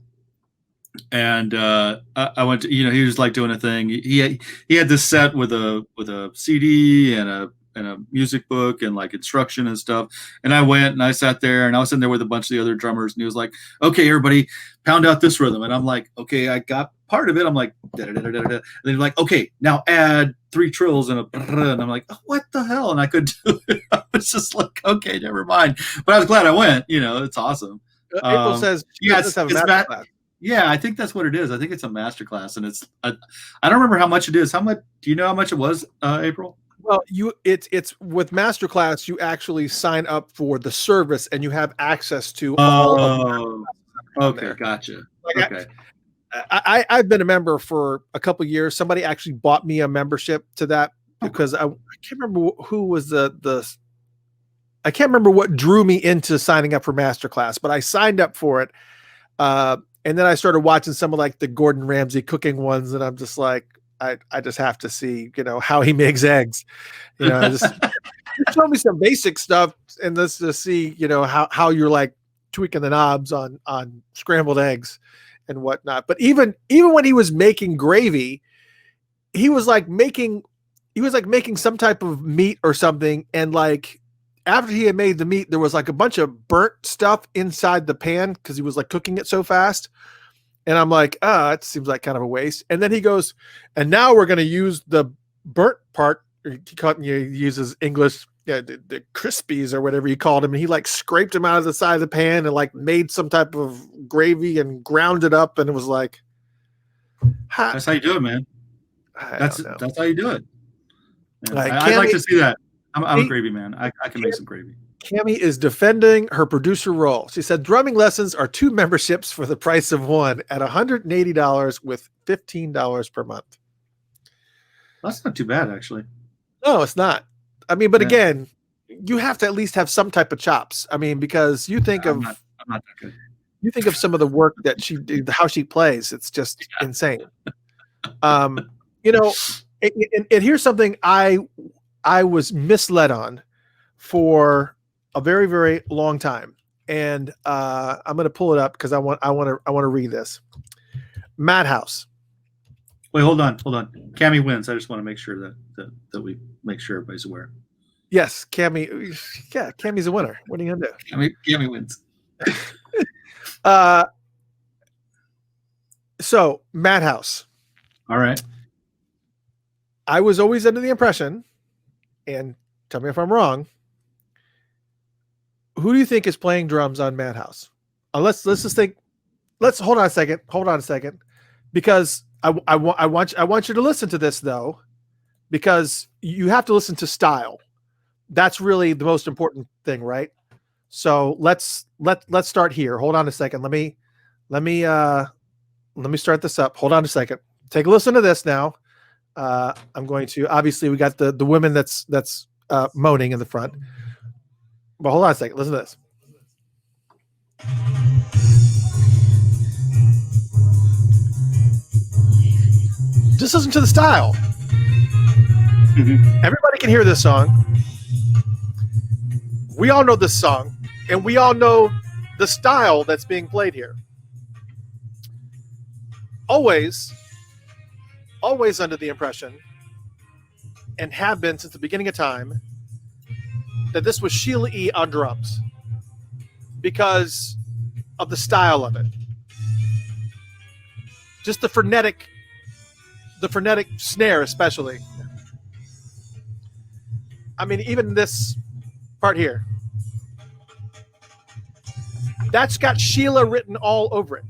I went to, he was like doing a thing. He had this set with a CD and a music book and like instruction and stuff. And I went and I sat there and I was sitting there with a bunch of the other drummers, and he was like, "Okay, everybody, pound out this rhythm." And I'm like, "Okay, I got part of it." I'm like, da da da da da. And they're like, "Okay, now add 3 trills and a," and I'm like, "Oh, what the hell?" And I couldn't do it. I was just like, "Okay, never mind." But I was glad I went. It's awesome. April says, yes, have a master class. Yeah, I think that's what it is. I think it's a master class, and it's I don't remember how much it is. How much? Do you know how much it was, April? Well, it's with masterclass. You actually sign up for the service, and you have access to all of the okay, gotcha. Like, okay, I've been a member for a couple of years. Somebody actually bought me a membership to that because I can't remember who was I can't remember what drew me into signing up for masterclass, but I signed up for it. And then I started watching some of like the Gordon Ramsay cooking ones, and I'm just like, I just have to see, how he makes eggs. Just show me some basic stuff, and let's just see, how you're like tweaking the knobs on scrambled eggs and whatnot. But even when he was making gravy, he was like making some type of meat or something, and like after he had made the meat, there was like a bunch of burnt stuff inside the pan because he was like cooking it so fast. And I'm like, it seems like kind of a waste. And then he goes, and now we're going to use the burnt part. He uses English, the crispies or whatever he called them. And he like scraped them out of the side of the pan and like made some type of gravy and ground it up. And it was like, that's how you do it, man. That's how you do it. Like, I'd like to see that. I'm a gravy man. I can make some gravy. Cammie is defending her producer role. She said drumming lessons are 2 memberships for the price of one at $180 with $15 per month. That's not too bad, actually. No, it's not. I mean, but Yeah. again, you have to at least have some type of chops. I mean, because you think I'm not that good. you think of some of the work that she did, how she plays, it's just insane. You know, and here's something I was misled on for a very, very long time. And I'm going to pull it up because I want to read this. Madhouse. Wait, hold on. Cammie wins. I just want to make sure that we make sure everybody's aware. Yes, Cammie. Yeah, Cammie's a winner. What are you going to do? Cammie wins. So Madhouse. All right. I was always under the impression, and tell me if I'm wrong, who do you think is playing drums on Madhouse? Let's just think. Let's hold on a second, because I want you to listen to this though, because you have to listen to style. That's really the most important thing, right? So let's start here. Hold on a second. Let me start this up. Hold on a second. Take a listen to this now. I'm going to, obviously we got the women that's moaning in the front. But hold on a second. Listen to this. Just listen to the style. Everybody can hear this song. We all know this song, and we all know the style that's being played here. Always under the impression, and have been since the beginning of time, that this was Sheila E. on drums because of the style of it. Just the frenetic snare, especially. I mean, even this part here, that's got Sheila written all over it.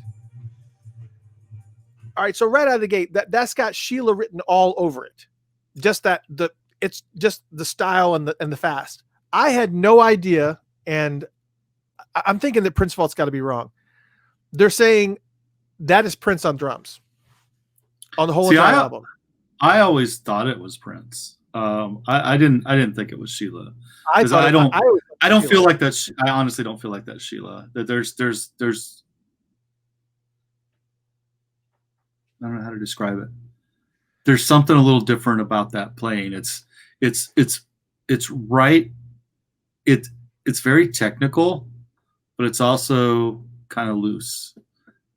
All right, so right out of the gate, that's got Sheila written all over it. Just it's just the style and the fast. I had no idea, and I'm thinking that Prince Vault's got to be wrong. They're saying that is Prince on drums on the whole entire album. I always thought it was Prince. I didn't think it was Sheila. I don't feel like that. I honestly don't feel like that's Sheila. That there's I don't know how to describe it. There's something a little different about that playing. It's right. It's very technical, but it's also kind of loose.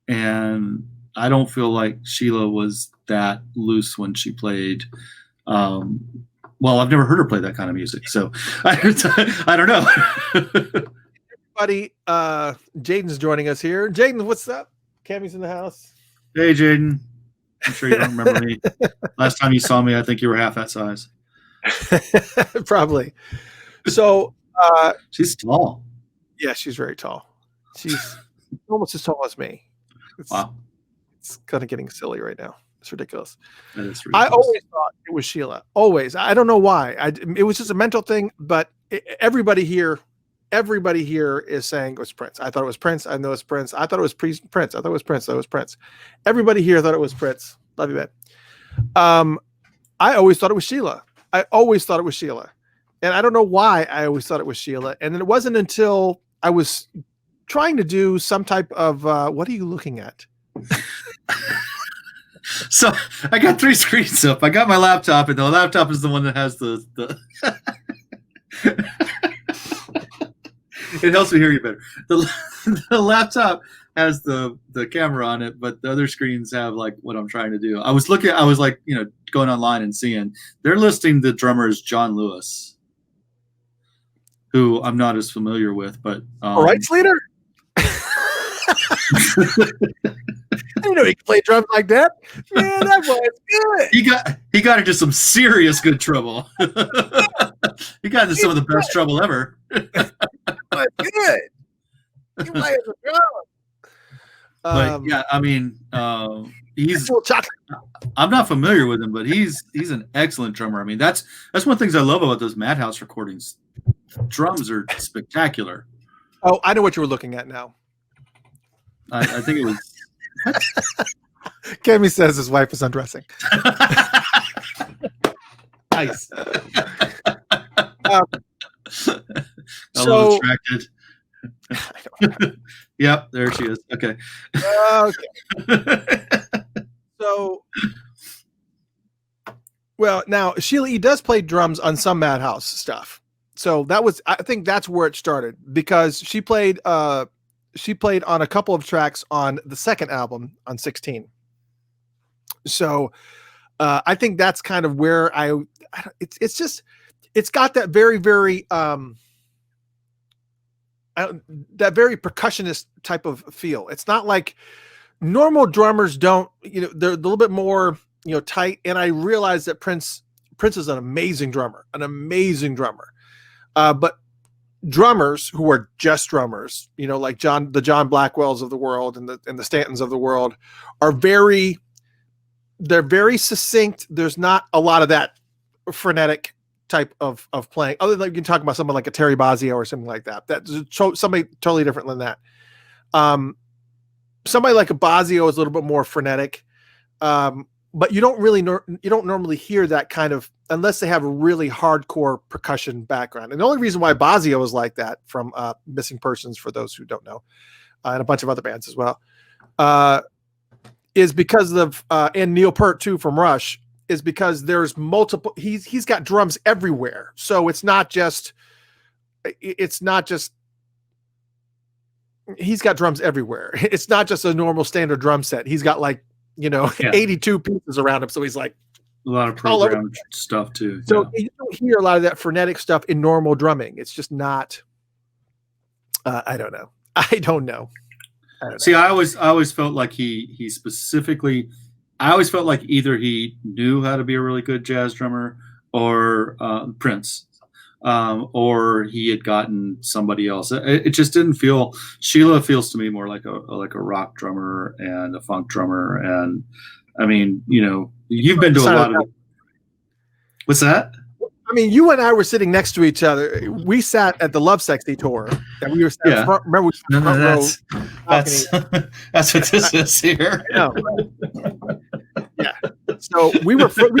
And I don't feel like Sheila was that loose when she played. Well, I've never heard her play that kind of music, so I don't know. Everybody, Jaden's joining us here. Jaden, what's up? Cammie's in the house. Hey, Jaden. I'm sure you don't remember me. Last time you saw me, I think you were half that size. Probably. So she's tall. Yeah, she's very tall. She's almost as tall as me. Wow. It's kind of getting silly right now. It's ridiculous. That is ridiculous. I always thought it was Sheila. Always. I don't know why. It was just a mental thing, but everybody here is saying it was Prince. I thought it was Prince. I know it's Prince. I thought it was Prince. I thought it was Prince. I thought it was Prince. Everybody here thought it was Prince. Love you, man. I always thought it was Sheila. And I don't know why I always thought it was Sheila. And then it wasn't until I was trying to do some type of, what are you looking at? So I got 3 screens up. I got my laptop, and the laptop is the one that has the it helps me hear you better. The laptop has the camera on it, but the other screens have like what I'm trying to do. I was like, going online and seeing they're listing the drummer as John Lewis, who I'm not as familiar with, but rights leader. I didn't know he could play drums like that. Man, that was good. He got into some serious good trouble. He got into some of the best trouble ever. That's good. He plays the drums. But yeah, I mean, he's. I'm not familiar with him, but he's an excellent drummer. I mean, that's one of the things I love about those Madhouse recordings. Drums are spectacular. Oh, I know what you were looking at now. I think it was. Kemi says his wife is undressing. Nice. A So- little distracted. Yep, there she is. Okay. Okay. So, well, now Sheila E. does play drums on some Madhouse stuff. So I think that's where it started, because she played on a couple of tracks on the second album on 16. So I think that's kind of where it's got that very, very, that very percussionist type of feel. It's not like normal drummers don't, they're a little bit more, tight. And I realize that Prince is an amazing drummer. But drummers who are just drummers, like the John Blackwells of the world and the Stantons of the world they're very succinct. There's not a lot of that frenetic type of playing, other than you can talk about someone like a Terry Bozzio or something like that. That's somebody totally different than that. Somebody like a Bozzio is a little bit more frenetic, but you don't normally hear that kind of, unless they have a really hardcore percussion background. And the only reason why Bozzio is like that, from Missing Persons, for those who don't know, and a bunch of other bands as well, is because of and Neil Peart too from Rush, is because there's multiple. He's got drums everywhere, so it's not just. He's got drums everywhere. It's not just a normal standard drum set. He's got 82 pieces around him, so he's like a lot of programmed stuff too. So you don't hear a lot of that frenetic stuff in normal drumming. It's just not. I don't know. See, I always felt like he specifically. I always felt like either he knew how to be a really good jazz drummer, or Prince, or he had gotten somebody else. It just didn't feel. Sheila feels to me more like a rock drummer and a funk drummer, and I mean, you've been to a lot of. What's that? I mean, you and I were sitting next to each other. We sat at the Love Sexy tour, and we were front, remember we sat front row. That's what this is here. Yeah. So we were front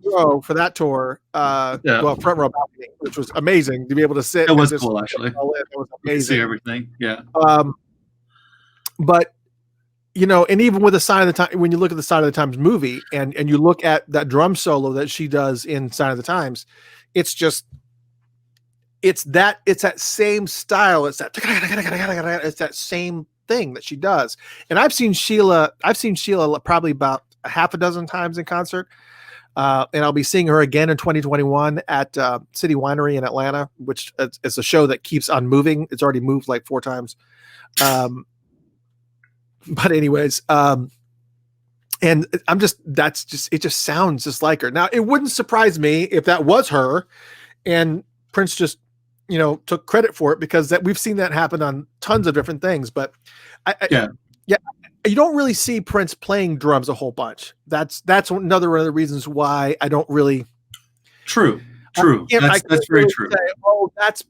row for that tour. Well, front row balcony, which was amazing to be able to sit. It was cool, actually. It was amazing. See everything. Yeah. But and even with the Sign of the Times, when you look at the Sign of the Times movie, and you look at that drum solo that she does in Sign of the Times, it's that same style. It's that same thing that she does. And I've seen Sheila probably about a half a dozen times in concert. And I'll be seeing her again in 2021 at City Winery in Atlanta, which is a show that keeps on moving. It's already moved like 4 times. But anyways, and it just sounds just like her. Now, it wouldn't surprise me if that was her and Prince just, took credit for it, because we've seen that happen on tons of different things. But you don't really see Prince playing drums a whole bunch. That's another one of the reasons why I don't really. True. That's very true. Say,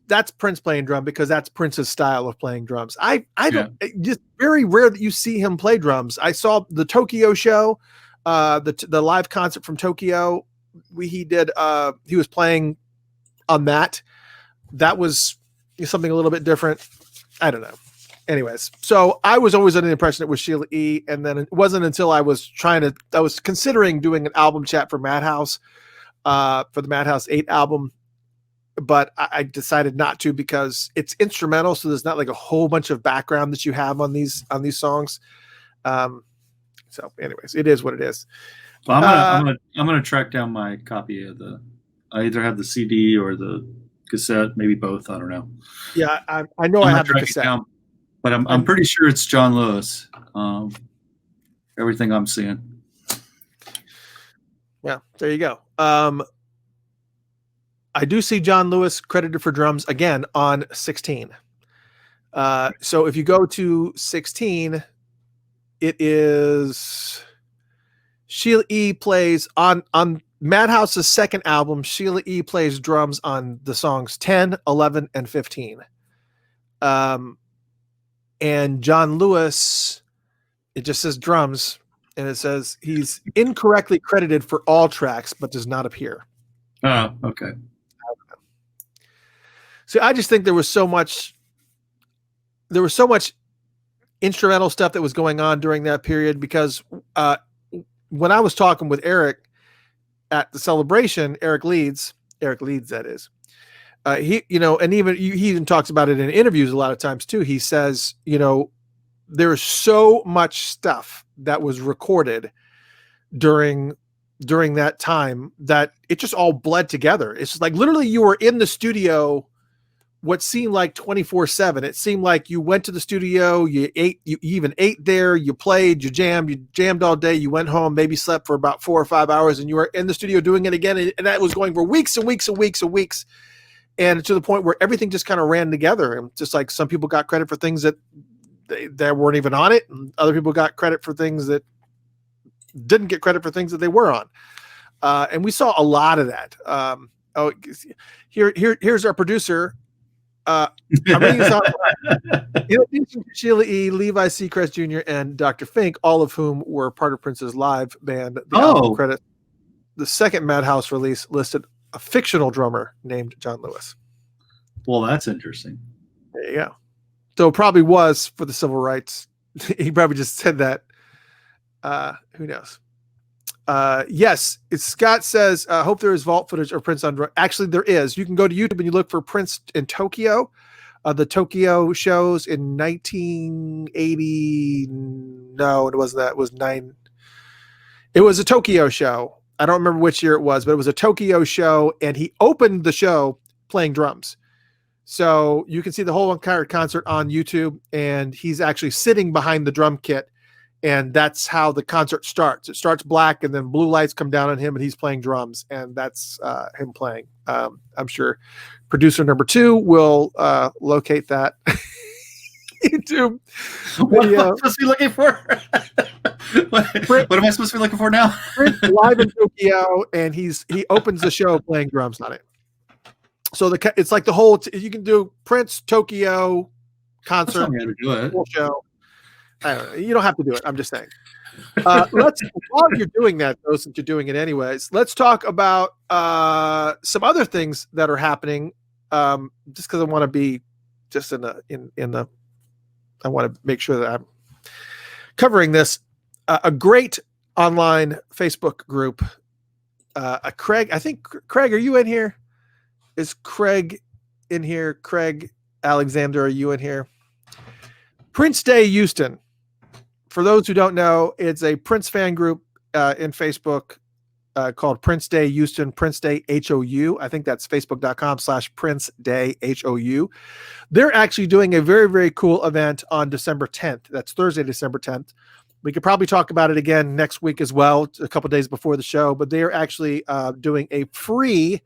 that's Prince playing drum, because that's Prince's style of playing drums. I don't. Just very rare that you see him play drums. I saw the Tokyo show, the live concert from Tokyo. He was playing on that. That was something a little bit different. I don't know. Anyways, so I was always under the impression it was Sheila E. And then it wasn't until I was considering doing an album chat for Madhouse, for the Madhouse 8 album, but I decided not to, because it's instrumental. So there's not like a whole bunch of background that you have on these songs. So anyways, it is what it is. Well, I'm gonna track down my copy of I either have the CD or the cassette, maybe both. I don't know. Yeah, I know I have the cassette. Down, but I'm pretty sure it's John Lewis. Everything I'm seeing. Yeah, there you go. I do see John Lewis credited for drums again on 16. So if you go to 16, it is Sheila E. plays on Madhouse's second album. Sheila E. plays drums on the songs 10, 11, and 15. And John Lewis, it just says drums, and it says he's incorrectly credited for all tracks, but does not appear. Oh, okay. So I just think there was so much instrumental stuff that was going on during that period, because when I was talking with Eric at the celebration, Eric Leeds, that is, he even talks about it in interviews a lot of times too. He says, there's so much stuff that was recorded during that time that it just all bled together. It's just like literally you were in the studio what seemed like 24/7. It seemed like you went to the studio, you even ate there, you played, you jammed all day, you went home, maybe slept for about 4 or 5 hours, and you were in the studio doing it again. And that was going for weeks and weeks and weeks and weeks. And to the point where everything just kind of ran together. And just like some people got credit for things that they weren't even on it, and other people got credit for things that didn't get credit for things that they were on. And we saw a lot of that. Here's our producer. I'm reading this out. In addition to Sheila E., Levi Seacrest Jr., and Dr. Fink, all of whom were part of Prince's live band, the album credit, the second Madhouse release listed a fictional drummer named John Lewis. Well, that's interesting. There you go. So it probably was for the civil rights. He probably just said that. Who knows? Yes, Scott says, hope there is vault footage of Prince on drum. Actually, there is. You can go to YouTube and you look for Prince in Tokyo. The Tokyo shows in 1980. No, it wasn't that. It was 9. It was a Tokyo show. I don't remember which year it was, but it was a Tokyo show, and he opened the show playing drums. So you can see the whole entire concert on YouTube, and he's actually sitting behind the drum kit. And that's how the concert starts. It starts black, and then blue lights come down on him, and he's playing drums, and that's him playing. I'm sure producer number 2 will locate that YouTube video. What am I supposed to be looking for? what am I supposed to be looking for now? Live in Tokyo, and he opens the show playing drums on it. So it's like the whole. You can do Prince Tokyo concert, whole show. I don't know. You don't have to do it. I'm just saying. While you're doing that, though, since you're doing it anyways, let's talk about some other things that are happening. Just because I want to be just I want to make sure that I'm covering this. A great online Facebook group. Craig, I think Craig, are you in here? Is Craig in here? Craig Alexander, are you in here? Prince Day Houston. For those who don't know, it's a Prince fan group in Facebook called Prince Day Houston, Prince Day HOU. I think that's facebook.com/Prince Day HOU. They're actually doing a very, very cool event on December 10th. That's Thursday, December 10th. We could probably talk about it again next week as well, a couple days before the show, but they're actually doing a free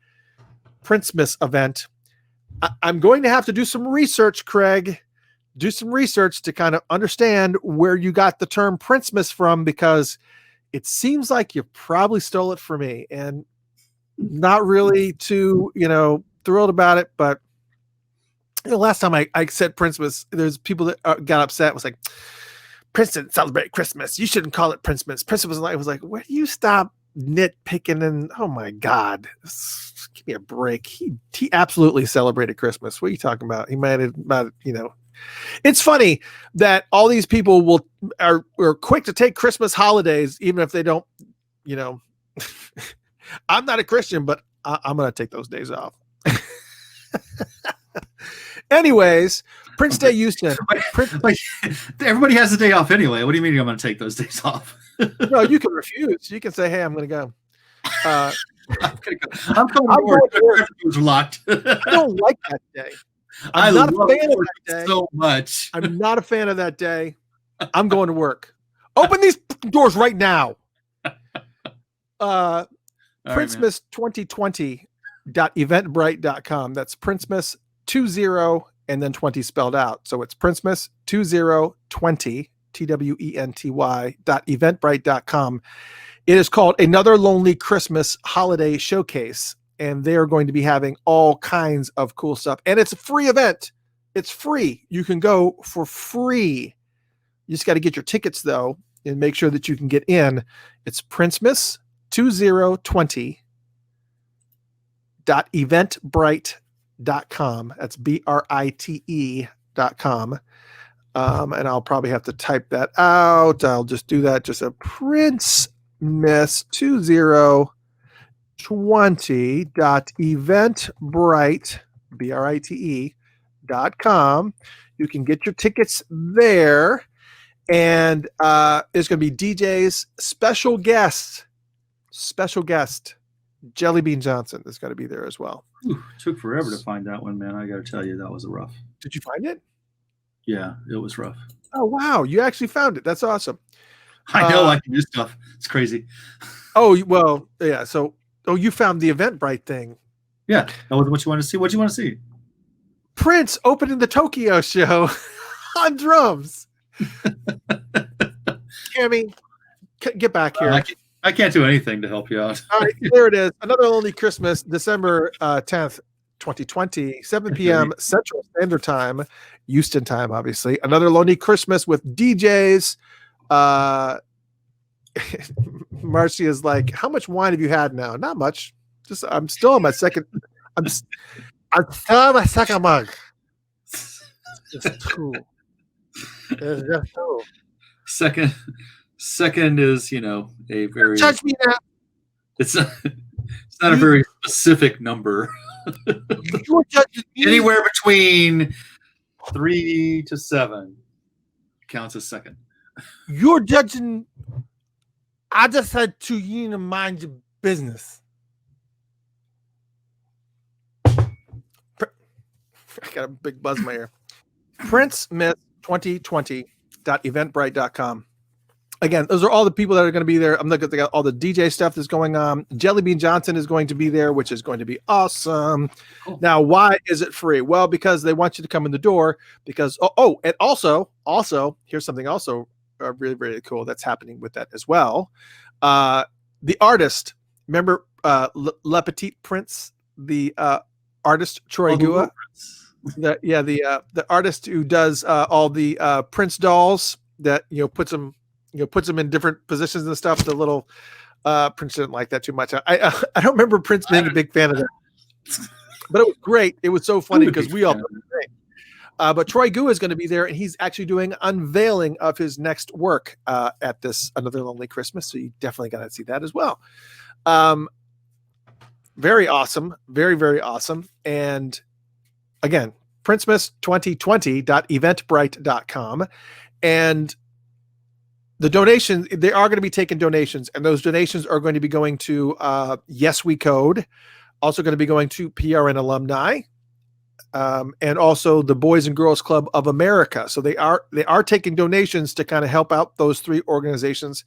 Princemas event. I'm going to have to do some research, Craig. Do some research to kind of understand where you got the term Princemas from, because it seems like you probably stole it from me, and not really too, thrilled about it. But last time I said Princemas, there's people that got upset. It was like, Princeton celebrate Christmas. You shouldn't call it Princemas. Princemas was like, where do you stop nitpicking? And oh my God, give me a break. He absolutely celebrated Christmas. What are you talking about? He might have, It's funny that all these people are quick to take Christmas holidays, even if they don't, I'm not a Christian, but I'm going to take those days off. Anyways, Prince Day Houston. Everybody has a day off anyway. What do you mean I'm going to take those days off? No, you can refuse. You can say, hey, I'm going to go. I'm going to work. My doors are locked. I don't like that day. I not love a fan of that day. So much. I'm not a fan of that day. I'm going to work. Open these doors right now. Princemas2020.eventbrite.com. That's Princemas 20 and then 20 spelled out. So it's Princemas 2020 TWENTY.eventbrite.com. It is called Another Lonely Christmas Holiday Showcase, and they are going to be having all kinds of cool stuff. And it's a free event. It's free. You can go for free. You just got to get your tickets, though, and make sure that you can get in. It's Princemas 2020.eventbrite.com. That's BRITE.com. And I'll probably have to type that out. I'll just do that. Just a Princemas 2020.eventbrite, BRITE.com. You can get your tickets there. And there's going to be DJs, special guest, Jelly Bean Johnson is going to be there as well. Ooh, took forever to find that one, man. I got to tell you, that was rough. Did you find it? Yeah, it was rough. Oh, wow. You actually found it. That's awesome. I know I can do stuff. It's crazy. Oh, well, yeah. So, you found the Eventbrite thing. Yeah. That was what you want to see. What do you want to see? Prince opening the Tokyo show on drums. Cammy, get back here. I can't do anything to help you out. All right, there it is. Another Lonely Christmas, December 10th, 2020, 7 p.m. Central Standard Time, Houston time, obviously. Another Lonely Christmas with DJs. Marcy is like, how much wine have you had now? Not much. Just I'm still on my second. I'm still on my second mug. Just two. It's just two. Second is, a very. Judge me now. It's not a very specific number. You're judging me. Anywhere between 3 to 7 counts as second. You're judging. I just had to mind your business. I got a big buzz in my ear. Princemas 2020.eventbrite.com. Again, those are all the people that are going to be there. I'm looking at all the DJ stuff that's going on. Jelly Bean Johnson is going to be there, which is going to be awesome. Cool. Now, why is it free? Well, because they want you to come in the door. Because and also, here's something also really, really cool that's happening with that as well. The artist, remember Le Petit Prince, the artist Troy Gua. The artist who does all the Prince dolls that puts them in different positions and stuff. The little Prince didn't like that too much. I don't remember Prince being a big fan of that, but it was great. It was so funny because we all thought it was great. But Troy Gua is going to be there, and he's actually doing unveiling of his next work at this Another Lonely Christmas. So you definitely got to see that as well. Very awesome, very, very awesome. And again, Princemas 2020.eventbrite.com. And the donations, they are going to be taking donations, and those donations are going to be going to Yes We Code, also going to be going to PRN alumni, and also the Boys and Girls Club of America. So they are taking donations to kind of help out those three organizations.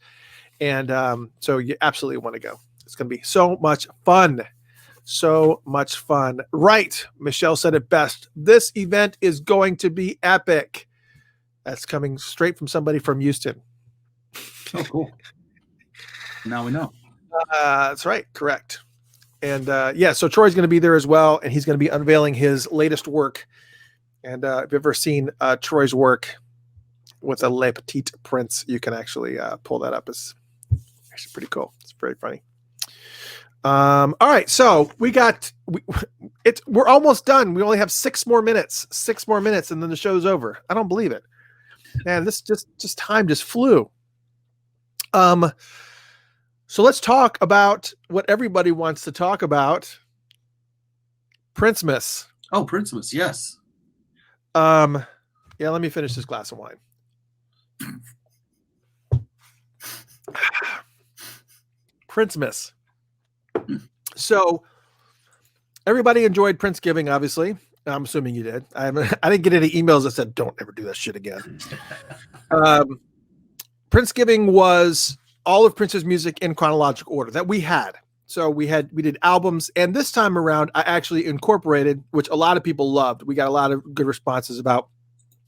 And so you absolutely want to go. It's going to be so much fun. So much fun. Right. Michelle said it best. This event is going to be epic. That's coming straight from somebody from Houston. Oh, cool. Now we know. That's right. Correct. And so Troy's going to be there as well, and he's going to be unveiling his latest work. And if you've ever seen Troy's work with a Le Petit Prince, you can actually pull that up. It's actually pretty cool. It's very funny. All right, so we're almost done. We only have 6 more minutes, and then the show's over. I don't believe it. Man, this just time just flew. So let's talk about what everybody wants to talk about. Princemas. Oh, Princemas, yes. Yeah, let me finish this glass of wine. Princemas. So everybody enjoyed Princegiving, obviously. I'm assuming you did. I didn't get any emails that said, don't ever do that shit again. Princegiving was all of Prince's music in chronological order that we had. So we did albums, and this time around, I actually incorporated, which a lot of people loved. We got a lot of good responses about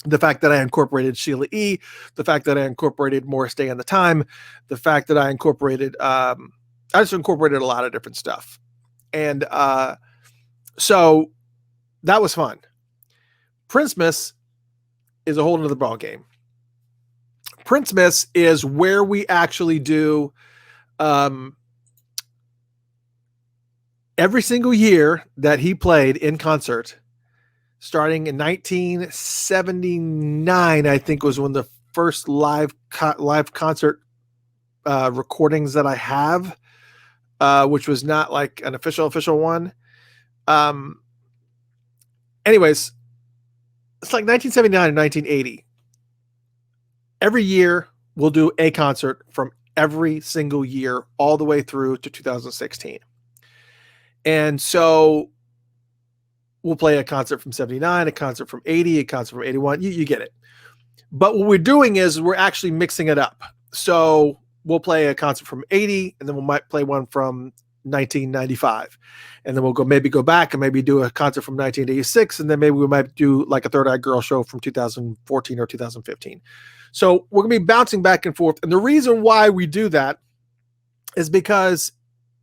The fact that I incorporated Sheila E., the fact that I incorporated Morris Day and the Time, the fact that I incorporated, I just incorporated a lot of different stuff. And so that was fun. Princemas is a whole nother ball game. Princemas is where we actually do every single year that he played in concert, starting in 1979, I think was when the first live concert recordings that I have, which was not like an official one. Anyways, it's like 1979 and 1980. Every year we'll do a concert from every single year all the way through to 2016. And so we'll play a concert from 79, a concert from 80, a concert from 81. You get it. But what we're doing is we're actually mixing it up. So we'll play a concert from 80, and then we might play one from 1995. And then we'll maybe go back and maybe do a concert from 1986. And then maybe we might do like a Third Eye Girl show from 2014 or 2015. So we're going to be bouncing back and forth. And the reason why we do that is because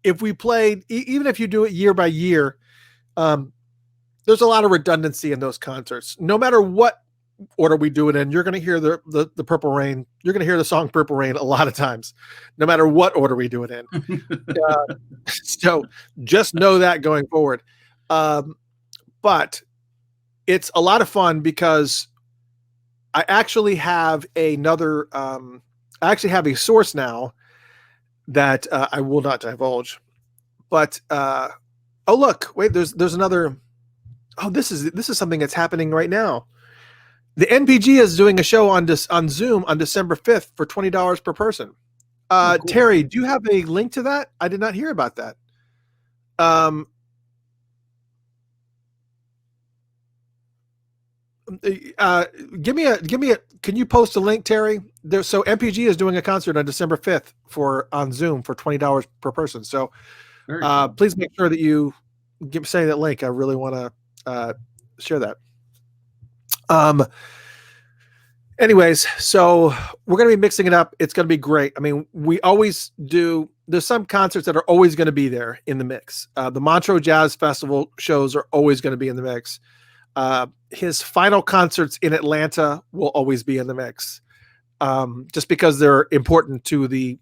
if we played, even if you do it year by year, there's a lot of redundancy in those concerts. No matter what order we do it in, you're going to hear the Purple Rain. You're going to hear the song Purple Rain a lot of times, no matter what order we do it in. So just know that going forward. But it's a lot of fun because I actually have I actually have a source now that I will not divulge. But oh look, wait, there's another. Oh, this is something that's happening right now. The NPG is doing a show on Zoom on December 5th for $20 per person. Cool. Terry, do you have a link to that? I did not hear about that. Give me a. Can you post a link, Terry? So MPG is doing a concert on December 5th on Zoom for $20 per person. So please make sure that you say that link. I really want to share that. Anyways, so we're going to be mixing it up. It's going to be great. I mean, we always do. There's some concerts that are always going to be there in the mix. The Montreux Jazz Festival shows are always going to be in the mix. His final concerts in Atlanta will always be in the mix, just because they're important to the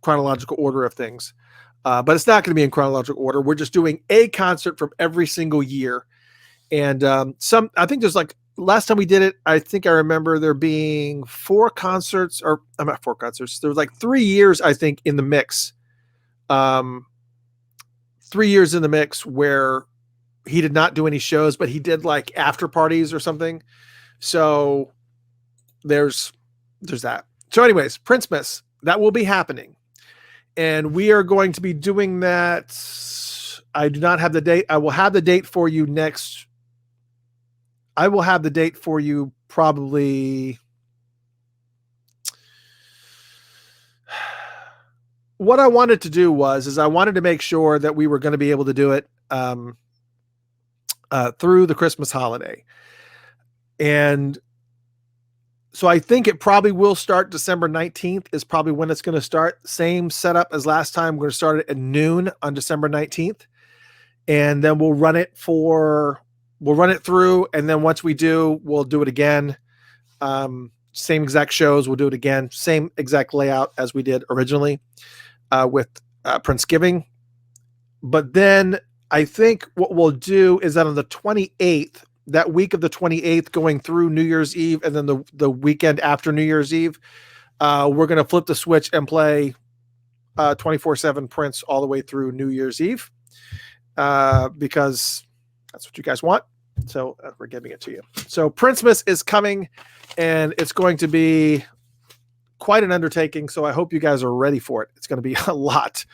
chronological order of things. But it's not going to be in chronological order. We're just doing a concert from every single year. And I think there's like, last time we did it, I think I remember there being 4 concerts, or I'm not 4 concerts. There was like 3 years, I think, in the mix. 3 years in the mix where he did not do any shows, but he did like after parties or something. So there's that. So anyways, Princemas, that will be happening. And we are going to be doing that. I do not have the date. I will have the date for you next. I will have the date for you probably. What I wanted to do is I wanted to make sure that we were going to be able to do it through the Christmas holiday. And so I think it probably will start December 19th is probably when it's going to start. Same setup as last time. We're going to start it at noon on December 19th. And then we'll run it through. And then once we do, we'll do it again. Same exact shows. We'll do it again. Same exact layout as we did originally with Princegiving. But then I think what we'll do is that on the 28th, that week of the 28th going through New Year's Eve and then the weekend after New Year's Eve, we're going to flip the switch and play 24/7 Prince all the way through New Year's Eve because that's what you guys want. So we're giving it to you. So Princemas is coming and it's going to be quite an undertaking. So I hope you guys are ready for it. It's going to be a lot.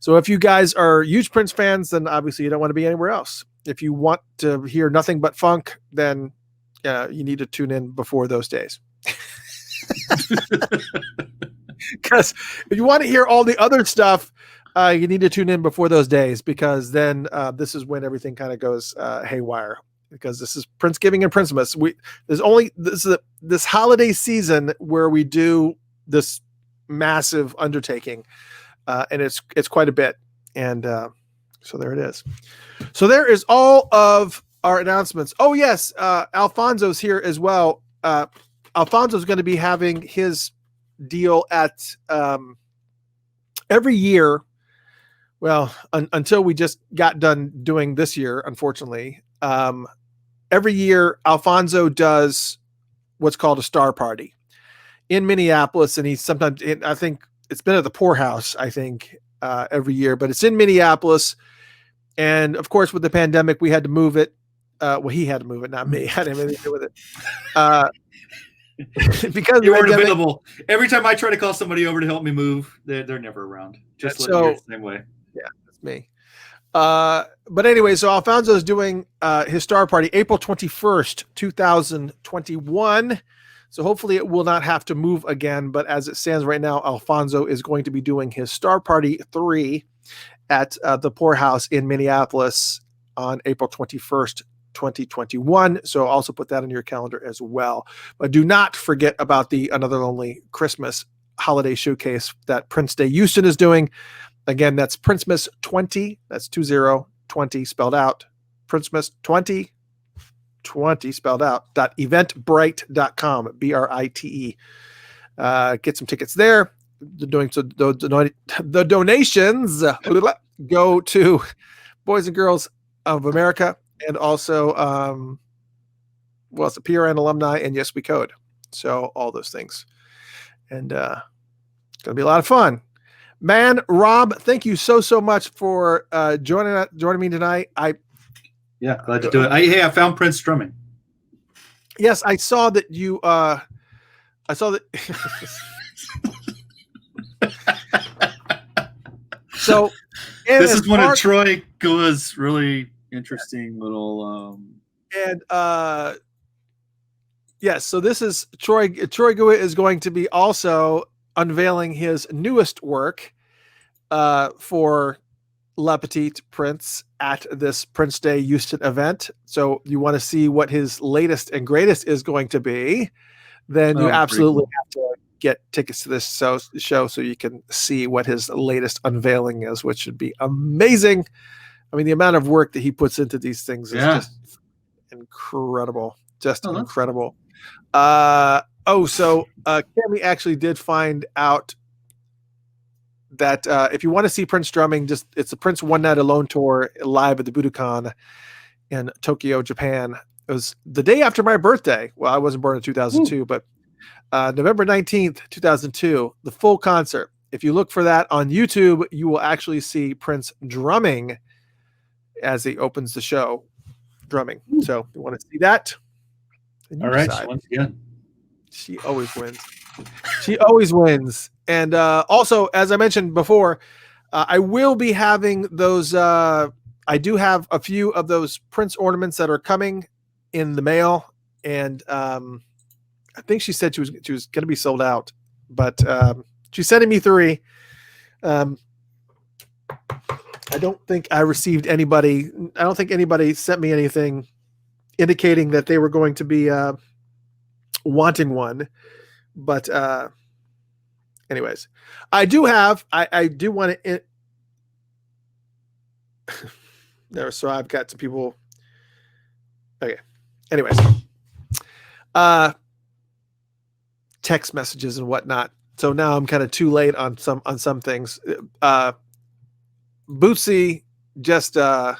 So if you guys are huge Prince fans, then obviously you don't want to be anywhere else. If you want to hear nothing but funk, then you need to tune in before those days. Because if you want to hear all the other stuff, you need to tune in before those days, because then this is when everything kind of goes haywire. because this is Princegiving and Princemas. This holiday season where we do this massive undertaking, and it's quite a bit. And so there it is. So there is all of our announcements. Oh yes, Alfonso's here as well. Alfonso's going to be having his deal at every year. Well, until we just got done doing this year, unfortunately. Every year, Alfonso does what's called a star party in Minneapolis, and he's sometimes, I think it's been at the Poorhouse, I think, every year, but it's in Minneapolis. And of course, with the pandemic, we had to move it. Well, he had to move it, not me. I didn't have anything to do with it. Because you weren't available. Every time I try to call somebody over to help me move, they're never around. Just let me hear the same way. Yeah, that's me. But anyway, so Alfonso is doing his star party April 21st, 2021. So hopefully it will not have to move again. But as it stands right now, Alfonso is going to be doing his star party 3 at the Poorhouse in Minneapolis on April 21st, 2021. So also put that on your calendar as well. But do not forget about the Another Lonely Christmas holiday showcase that Prince Day Houston is doing. Again, that's Princemas 20. That's 2020 spelled out. Princemas 2020 spelled out. .eventbrite.com. BRITE. Get some tickets there. They're doing so. The donations go to Boys and Girls of America, and also it's a PRN alumni, and Yes We Code. So all those things, and it's gonna be a lot of fun. Man, Rob, thank you so much for joining me tonight. Yeah, glad to do it. I found Prince drumming. Yes, I saw that you. I saw that. So, this is one of Troy Gua's really interesting little. Yes, so this is Troy Gua is going to be also unveiling his newest work for La Petite Prince at this Prince Day Houston event. So you want to see what his latest and greatest is going to be, then you absolutely have to get tickets to this show so you can see what his latest unveiling is, which should be amazing. I mean, the amount of work that he puts into these things is just incredible. Just incredible. So Cammy actually did find out that if you want to see Prince drumming, it's the Prince One Night Alone tour live at the Budokan in Tokyo, Japan. It was the day after my birthday. Well, I wasn't born in 2002, but November 19th, 2002, the full concert. If you look for that on YouTube, you will actually see Prince drumming as he opens the show, drumming. So you want to see that? All right. So once again, she always wins. She always wins. And also, as I mentioned before, I will be having those. I do have a few of those Prince ornaments that are coming in the mail, and I think she said she was going to be sold out, but she's sending me 3. I don't think I received anybody. I don't think anybody sent me anything indicating that they were going to be wanting one. But anyways, I do have. I do want to. There, so I've got some people. Okay. Anyways, text messages and whatnot. So now I'm kind of too late on some things. Bootsy just sent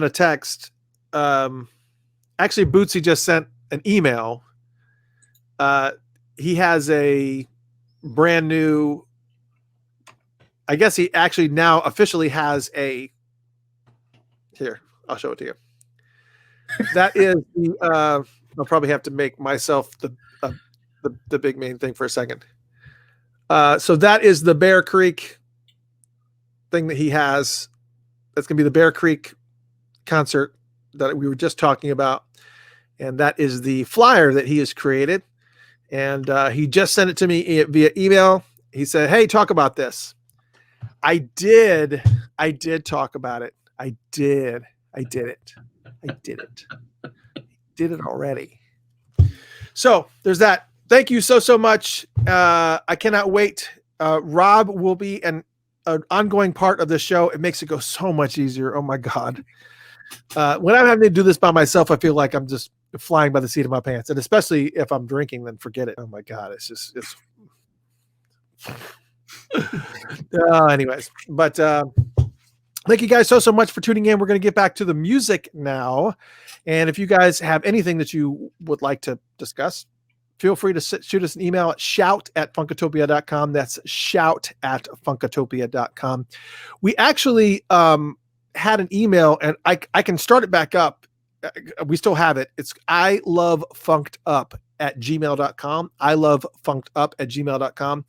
a text. Actually, Bootsy just sent an email. He has a brand new. I guess he actually now officially has a. Here, I'll show it to you. That is the. I'll probably have to make myself the big main thing for a second. So that is the Bear Creek thing that he has. That's going to be the Bear Creek concert that we were just talking about. And that is the flyer that he has created. And he just sent it to me via email. He said, "Hey, talk about this." I did talk about it. I did. I did it. I did it. Did it already. So there's that. Thank you so much. I cannot wait. Rob will be an ongoing part of the show. It makes it go so much easier. Oh my God. When I'm having to do this by myself, I feel like I'm just flying by the seat of my pants. And especially if I'm drinking, then forget it. Oh my God. It's anyways, but thank you guys so much for tuning in. We're going to get back to the music now. And if you guys have anything that you would like to discuss, feel free to shoot us an email at shout@funkatopia.com. That's shout@funkatopia.com. We actually had an email, and I can start it back up. We still have it. It's ilovefunkedup@gmail.com. ilovefunkedup@gmail.com.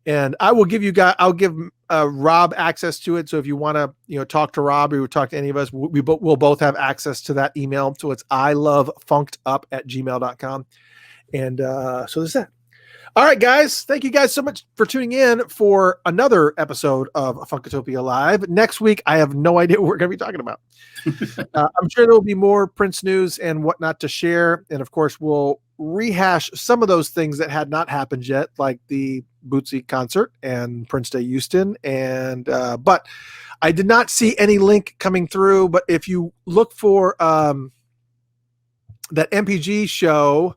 And I will give you guys, I'll give Rob access to it. So if you want to, talk to Rob or talk to any of us, we'll both have access to that email. So it's ilovefunkedup@gmail.com. And so there's that. All right, guys. Thank you guys so much for tuning in for another episode of Funkatopia Live. Next week, I have no idea what we're going to be talking about. I'm sure there will be more Prince news and whatnot to share. And of course, we'll rehash some of those things that had not happened yet, like the Bootsy concert and Prince Day Houston. And but I did not see any link coming through. But if you look for that MPG show,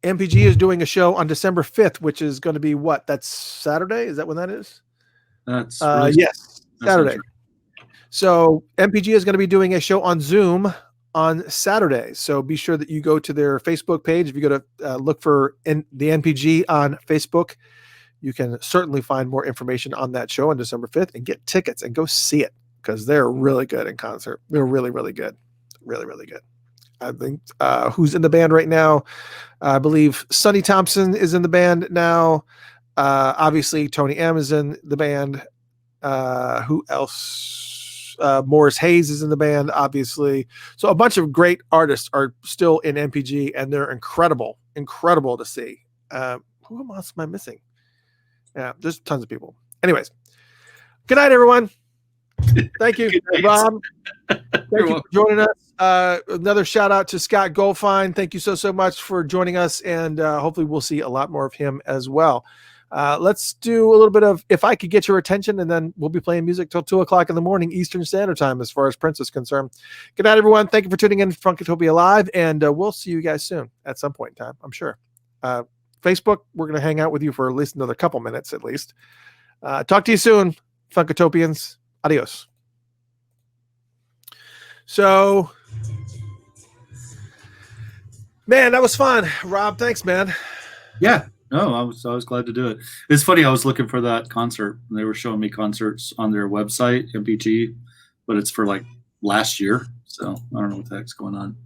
MPG is doing a show on December 5th, which is going to be what? That's Saturday? Is that when that is? That's yes, Saturday. So MPG is going to be doing a show on Zoom on Saturday. So be sure that you go to their Facebook page. If you go to look for the NPG on Facebook, you can certainly find more information on that show on December 5th and get tickets and go see it because they're really good in concert. They're really, really good. Really, really good. I think who's in the band right now? I believe Sonny Thompson is in the band now. Obviously, Tony M is in the band. Who else? Morris Hayes is in the band, obviously. So a bunch of great artists are still in MPG, and they're incredible to see. Who else am I missing? Yeah, there's tons of people. Anyways, good night, everyone. Thank you, Rob. Thank you for joining us. Another shout out to Scott Goldfine. Thank you so much for joining us, and hopefully we'll see a lot more of him as well. Let's do a little bit of If I Could Get Your Attention, and then we'll be playing music till 2:00 in the morning Eastern Standard Time as far as Prince is concerned. Good night, everyone. Thank you for tuning in to Funkatopia Live, and we'll see you guys soon at some point in time, I'm sure. Facebook, we're going to hang out with you for at least another couple minutes at least. Talk to you soon, Funkatopians. Adios. So, man, that was fun. Rob, thanks, man. Yeah, no, I was glad to do it. It's funny. I was looking for that concert, and they were showing me concerts on their website, MPG, but it's for like last year. So I don't know what the heck's going on.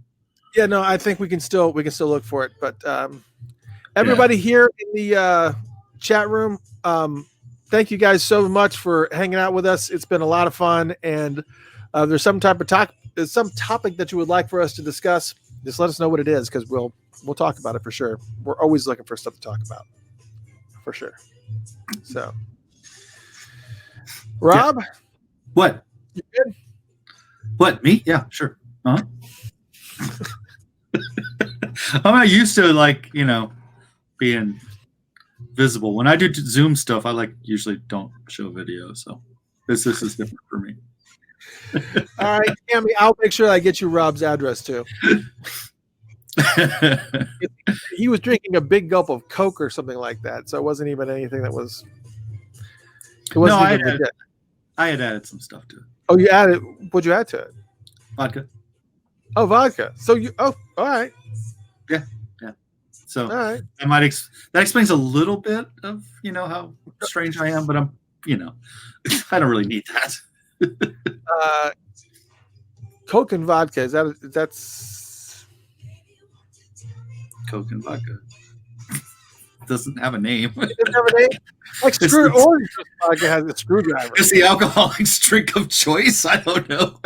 Yeah, no, I think we can still look for it. But everybody here in the chat room, thank you guys so much for hanging out with us. It's been a lot of fun, and there's some topic that you would like for us to discuss. Just let us know what it is, because we'll talk about it for sure. We're always looking for stuff to talk about, for sure. So, Rob, yeah. What? You good? What, me? Yeah, sure. I'm not used to being visible. When I do Zoom stuff, I usually don't show video, so this is different for me. All right, Cammy, I'll make sure I get you Rob's address too. He was drinking a big gulp of Coke or something like that, so it wasn't even anything that was. I had added some stuff to it. Oh, you added? What'd you add to it? Vodka. Oh, vodka. So you? Oh, all right. Yeah. So all right. That explains a little bit of how strange I am, but I'm I don't really need that. Coke and vodka, that's Coke and vodka. Doesn't have a name. It doesn't have a name? Like orange vodka has a screwdriver. It's the alcoholic's drink of choice. I don't know.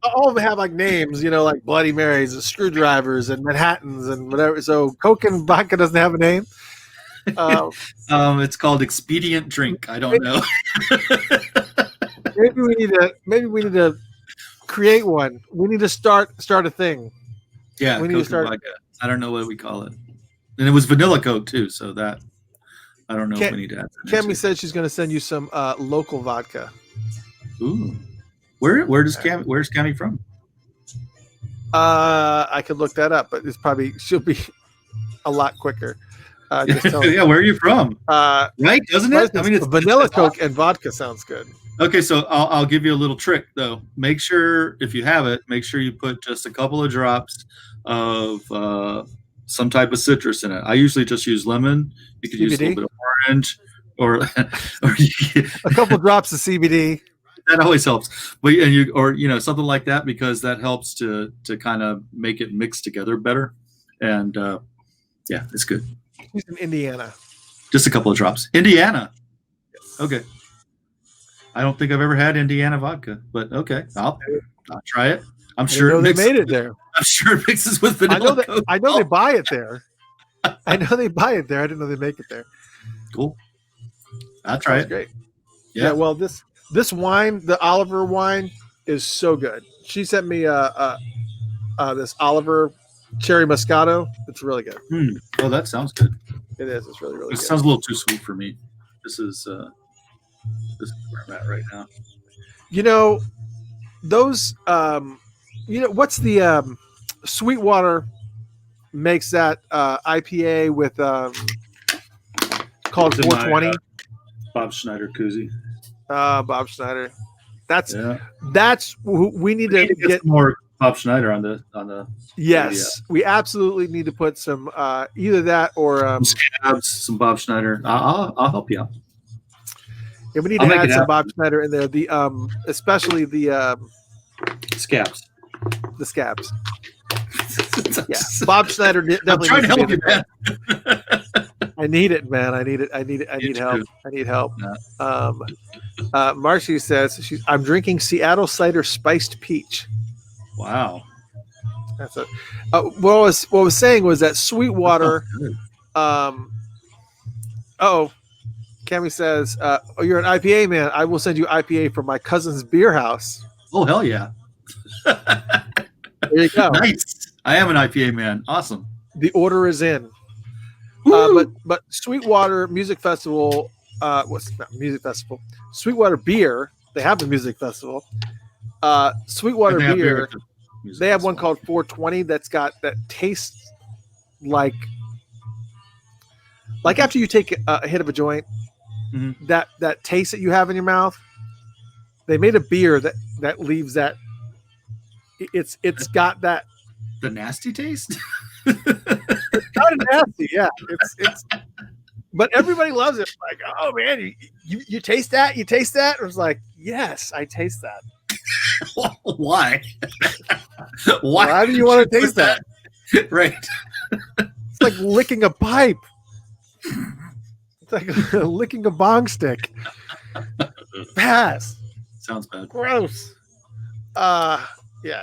All of them have names, like Bloody Marys and screwdrivers and Manhattans and whatever. So Coke and vodka doesn't have a name. It's called expedient drink. I don't know. Maybe we need to create one. We need to start a thing. Yeah, we need to Coke start. and vodka. I don't know what we call it, and it was vanilla Coke too. So that I don't know if we need to add. Cami said she's going to send you some local vodka. Ooh, where's Cami from? I could look that up, but she'll be a lot quicker. Yeah, where are you from? Right, doesn't it? I mean, it's vanilla Coke and vodka sounds good. Okay, so I'll give you a little trick though. Make sure if you have it, make sure you put just a couple of drops of some type of citrus in it. I usually just use lemon. You could use a little bit of orange, or a couple drops of CBD. That always helps. But something like that, because that helps to kind of make it mix together better. And yeah, it's good. He's in Indiana. Just a couple of drops. Indiana. Yes. Okay. I don't think I've ever had Indiana vodka, but okay, I'll try it. I'm sure they made it there. I'm sure it mixes with vanilla Coke. I know they buy it there. I know they buy it there. I didn't know they make it there. Cool. I'll try it. Great. Yeah. Well, this wine, the Oliver wine, is so good. She sent me this Oliver Cherry Moscato. It's really good. Oh, that sounds good. It is. It's really, really good. It sounds a little too sweet for me. This is where I'm at right now. Those what's the Sweetwater makes that IPA with called 420. Bob Schneider koozie. Bob Schneider. That's we need to get more Bob Schneider on the. Yes, we absolutely need to put some either that or some Bob Schneider. I'll help you out. Yeah, we need to add some Bob Schneider in there. The especially the scabs. The scabs. Yeah, Bob Schneider definitely. I'm trying to help you, man. I need it, man. I need it. I need help. I need help. Yeah. Marcy says I'm drinking Seattle cider spiced peach. Wow. That's it. What I was saying was that Sweetwater. Cami says, "Oh, you're an IPA man. I will send you IPA from my cousin's beer house." Oh, hell yeah! There you go. Nice. I am an IPA man. Awesome. The order is in. But Sweetwater Music Festival. What's not music festival? Sweetwater Beer. They have the music festival. Sweetwater Beer. They have one called 420 that tastes like after you take a hit of a joint. Mm-hmm. That taste that you have in your mouth, they made a beer that leaves that. It's got that the nasty taste. It's kind of nasty, yeah. It's but everybody loves it. Like, oh man, you taste that? You taste that? It was like, yes, I taste that. Why? Why do you want to taste that? Right. It's like licking a pipe. It's like licking a bong stick. Pass. Sounds bad. Gross. Yeah,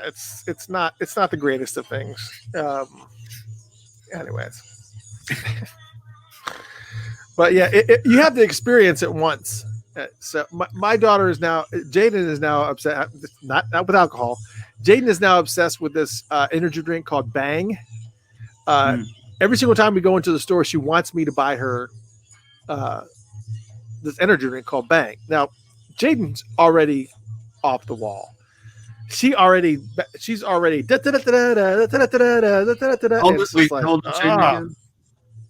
it's not the greatest of things. Anyways. But yeah, you have to experience it once. So my daughter is now, Jaden is now upset, not with alcohol. Jaden is now obsessed with this energy drink called Bang. Every single time we go into the store, she wants me to buy her this energy drink called Bang. Now, Jaden's already off the wall. She's already.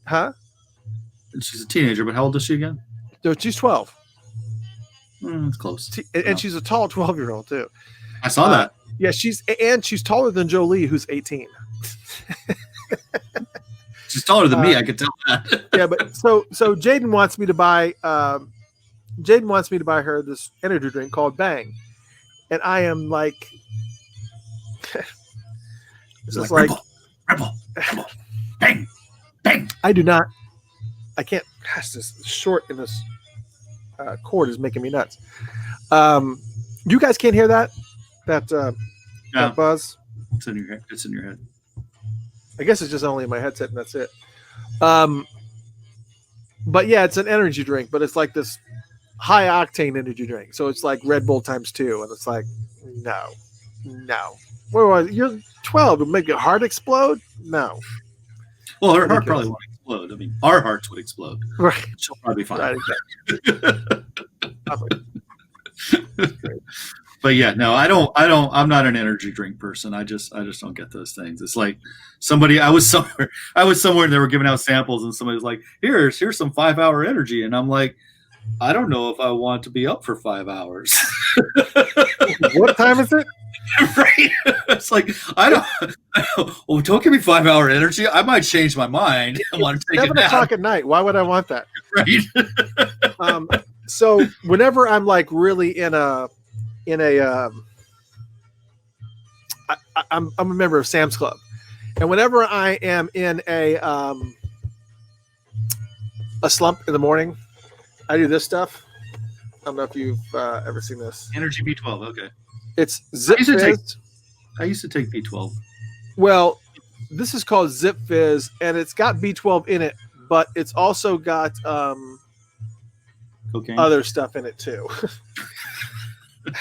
Huh? She's a teenager, but how old is she again? No, she's 12. It's close. And she's a tall 12-year-old too. I saw that. Yeah, she's taller than Jolie, who's 18. She's taller than me. I could tell that. Yeah, but so Jaden wants me to buy. Jaden wants me to buy her this energy drink called Bang, and I am like, this is like rebel, bang, bang. I do not. I can't. Gosh, this short in this cord is making me nuts. You guys can't hear that buzz. It's in your head. It's in your head. I guess it's just only in my headset, and that's it. But yeah, it's an energy drink, but it's like this high octane energy drink. So it's like Red Bull times 2, and it's like, no. No. Where was you're 12 to make your heart explode? No. Well, her heart probably won't explode. I mean, our hearts would explode. Right. She'll probably be fine. Right, exactly. But yeah, no, I'm not an energy drink person. I just don't get those things. It's like I was somewhere and they were giving out samples and somebody was like, here's some 5-hour energy. And I'm like, I don't know if I want to be up for 5 hours. What time is it? Right. It's like, well, don't give me 5-hour energy. I might change my mind. I want to take 7 o'clock at night. Why would I want that? Right. So whenever I'm like really I'm a member of Sam's Club, and whenever I am in a slump in the morning, I do this stuff. I don't know if you've ever seen this. Energy B12. Okay. It's Zip Fizz. I used to take B12. Well, this is called Zip Fizz, and it's got B12 in it, but it's also got Cocaine. other stuff in it too.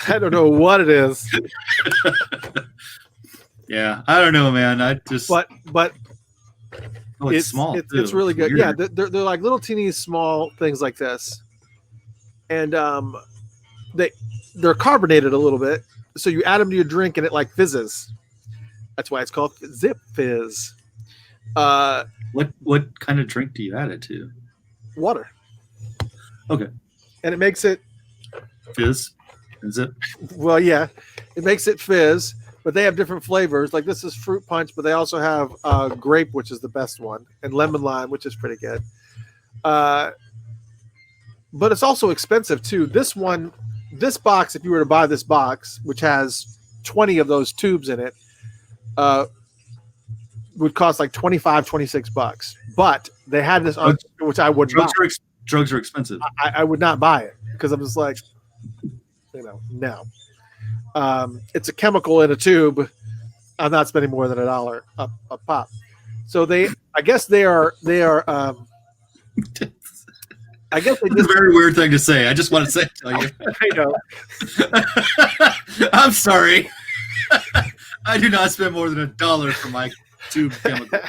I don't know what it is. Yeah, I don't know, man. I just but it's small. It's really good. Weird. Yeah, they're like little teeny small things like this, and they're carbonated a little bit. So you add them to your drink and it like fizzes. That's why it's called Zip Fizz. What kind of drink do you add it to? Water. Okay. And it makes it Fizz. Is it? Well, yeah, it makes it fizz, but they have different flavors. Like this is fruit punch, but they also have grape, which is the best one, and lemon lime, which is pretty good. But it's also expensive too. This box, if you were to buy this box, which has 20 of those tubes in it, would cost like $25-$26. But they had this on, which I would not. Drugs are expensive. I would not buy it because I was like, no. It's a chemical in a tube. I'm not spending more than $1 a pop. So I guess they are. I guess it's a very weird thing to say. I just want to tell you. I know. I'm sorry. I do not spend more than $1 for my tube chemical.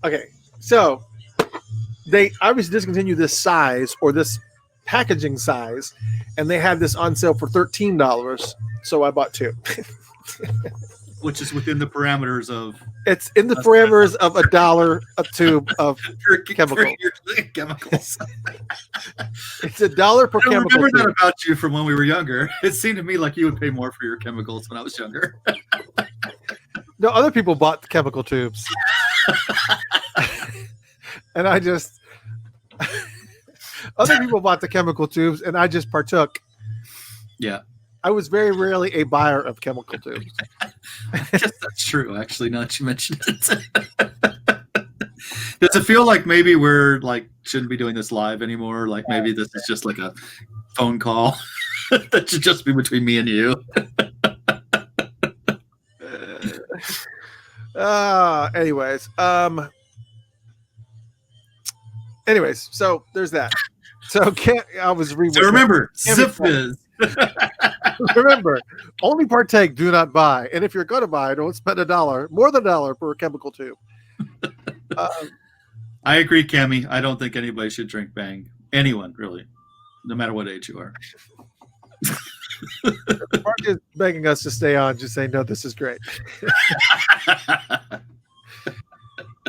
Okay, so they obviously discontinued this size or this packaging size, and they had this on sale for $13. So I bought 2. Which is within the parameters of. It's in the parameters of $1 a tube of chemicals. It's $1 per chemical. I remember that about you from when we were younger. It seemed to me like you would pay more for your chemicals when I was younger. No, other people bought the chemical tubes. And I just other people bought the chemical tubes and I just partook. Yeah. I was very rarely a buyer of chemical tubes. I guess that's true, actually, now that you mentioned it. Does it feel like maybe we're like shouldn't be doing this live anymore? Like maybe this is just like a phone call that should just be between me and you. Anyways, so there's that. So I was reading. So remember, Zip Fizz. Remember, only partake, do not buy. And if you're going to buy, don't spend more than $1 per chemical tube. I agree, Cammie. I don't think anybody should drink Bang. Anyone, really, no matter what age you are. Mark is begging us to stay on. Just say, no, this is great.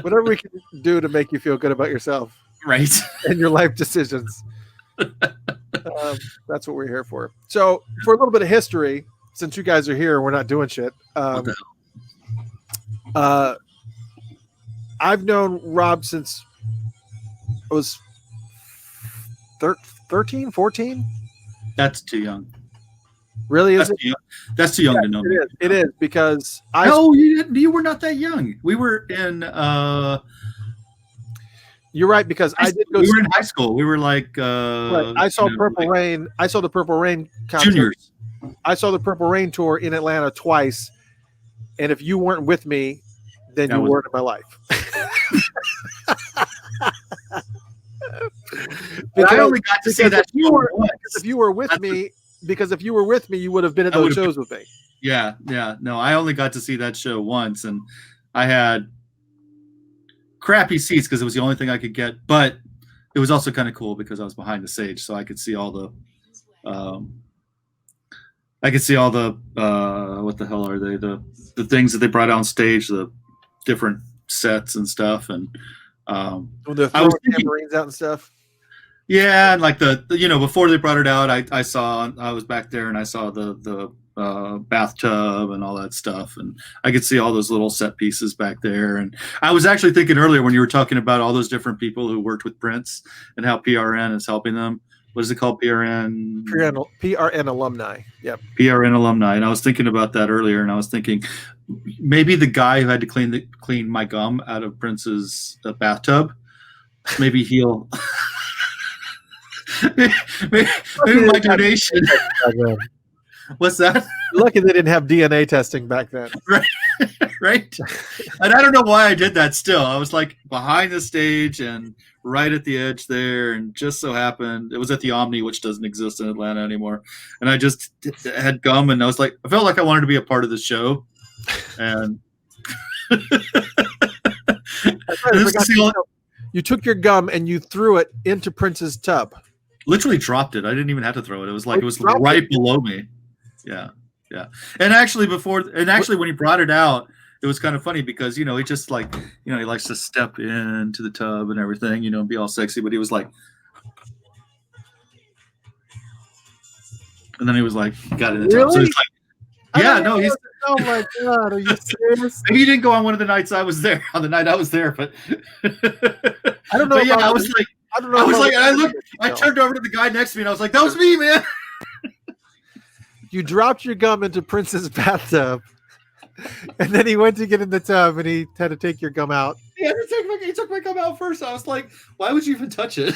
Whatever we can do to make you feel good about yourself. Right. And your life decisions. That's what we're here for. So, for a little bit of history, since you guys are here, we're not doing shit. I've known Rob since I was 13, 14. That's too young. Really, is it? That's too young to know. It is because you were not that young. We were in. You're right because I did go. We were in high school. We were like. Right. I saw Purple Rain. I saw the Purple Rain concert. Juniors. I saw the Purple Rain tour in Atlanta twice, and if you weren't with me, then you weren't in my life. I only got to see that. If you were with me, because if you were with me, you would have been at I those would've shows with me. Yeah. No, I only got to see that show once, and I had crappy seats because it was the only thing I could get. But it was also kind of cool because I was behind the stage, so I could see all the. What the hell are they? The things that they brought on stage, the different sets and stuff, and When they're throwing tambourines out and stuff. Yeah, and like the before they brought it out, I was back there and I saw the bathtub and all that stuff, and I could see all those little set pieces back there. And I was actually thinking earlier when you were talking about all those different people who worked with Prince and how PRN is helping them. What is it called? PRN alumni. Yep. PRN alumni. And I was thinking about that earlier, and I was thinking maybe the guy who had to clean my gum out of Prince's bathtub, maybe he'll maybe my donation. What's that? Lucky they didn't have DNA testing back then. Right? And I don't know why I did that still. I was like behind the stage and right at the edge there, and just so happened it was at the Omni, which doesn't exist in Atlanta anymore. And I just had gum, and I was like, I felt like I wanted to be a part of the show. And you took your gum and you threw it into Prince's tub. Literally dropped it. I didn't even have to throw it. It was like it was right below me. Yeah. And actually when he brought it out, it was kind of funny because, he just like, he likes to step into the tub and everything, and be all sexy, but he was like, and then he was like, got it in the tub. So it's like, yeah, no, he's. Oh my God, are you serious? Maybe he didn't go on one of the nights I was there. On the night I was there, but I don't know. But yeah, I was like, and I turned over to the guy next to me, and I was like, that was me, man. You dropped your gum into Prince's bathtub, and then he went to get in the tub, and he had to take your gum out. Yeah, he took my gum out first. I was like, why would you even touch it?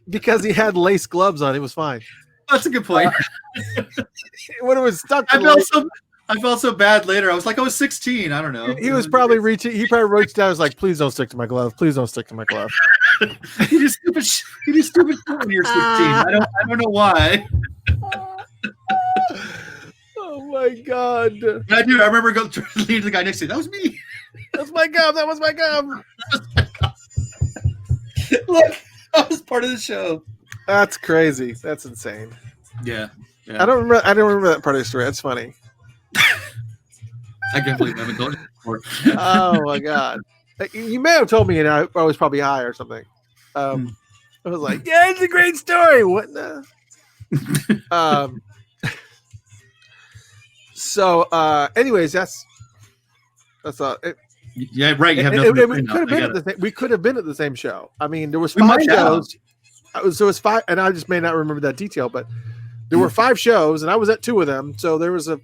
Because he had lace gloves on, it was fine. That's a good point. When it was stuck, I felt so bad later. I was like, I was 16. I don't know. He was probably reaching. He probably reached out. I was like, please don't stick to my glove. Please don't stick to my glove. You do stupid shit when you're 16. I don't know why. Oh my God. I do. I remember going to lead the guy next to me. That was me. That's my gum. That was my gum. Look, I was part of the show. That's crazy. That's insane. Yeah. I don't remember that part of the story. That's funny. I can't believe I haven't told you before. Oh my God. You may have told me, and I was probably high or something. I was like, yeah, it's a great story. What the? Anyways, that's all. Yeah, right. You have nothing. We could have been at the same show. I mean, there was 5 shows. There was 5, and I just may not remember that detail, but there were 5 shows, and I was at 2 of them, so there was a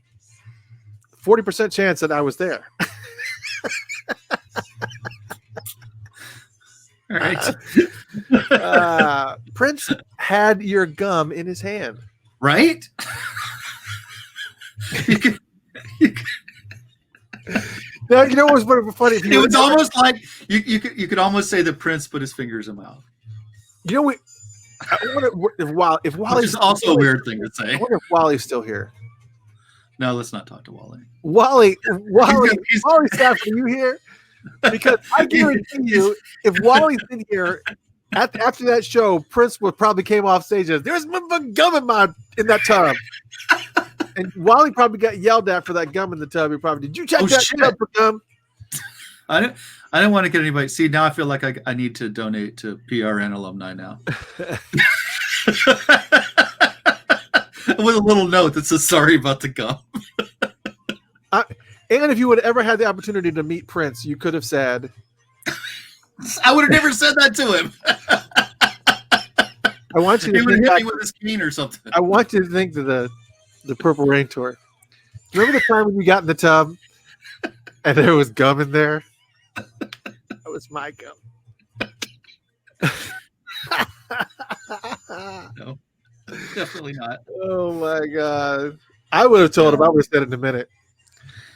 40% chance that I was there. All right. Prince had your gum in his hand. Right? Now, you know what was funny? It was almost like you could almost say that Prince put his fingers in my mouth. You know, I wonder if Wally's, which is also a weird thing to say. I wonder if Wally's still here. No, let's not talk to Wally. Wally's staff, are you here? Because I guarantee you, if Wally's in here after that show, Prince would probably came off stage as there's gum in that tub. And Wally probably got yelled at for that gum in the tub. He probably did you check that tub for gum? I don't want to get anybody. See, now I feel like I need to donate to PRN alumni now. With a little note that says sorry about the gum. And if you would have ever had the opportunity to meet Prince, you could have said, I would have never said that to him. I want you to think back, with his cane or something. I want you to think to the Purple Rain tour. Remember the time when you got in the tub and there was gum in there? That was my gum. No, definitely not. Oh my God. I would have told him. I would have said it in a minute.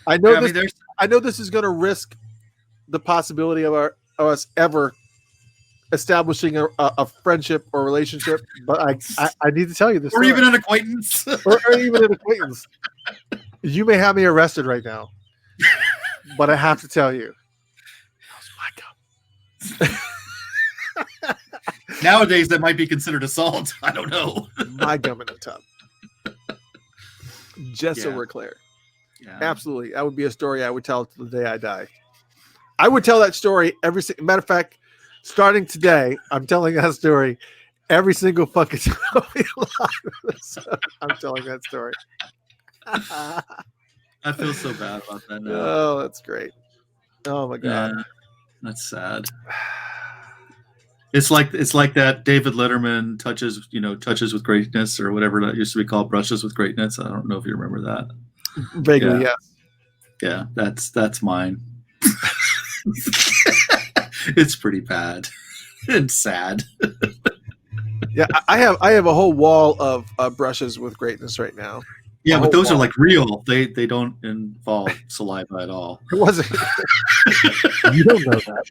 I know this is going to risk the possibility of us ever establishing a friendship or relationship, but I need to tell you this, or even an acquaintance, or even an acquaintance. You may have me arrested right now, but I have to tell you, that was my gum. Nowadays, that might be considered assault. I don't know. My gum in the tub. Just so we're clear. Yeah. Absolutely. That would be a story I would tell to the day I die. I would tell that story every matter of fact, starting today, I'm telling that story every single fucking time. I'm telling that story. I feel so bad about that now. Oh, that's great. Oh my God. Yeah, that's sad. It's like that David Letterman touches with greatness or whatever that used to be called, brushes with greatness. I don't know if you remember that. Vaguely, yeah. Yes. Yeah, that's mine. It's pretty bad and sad. Yeah, I have a whole wall of brushes with greatness right now. Yeah, but those are like real. They don't involve saliva at all. It wasn't. You don't know that.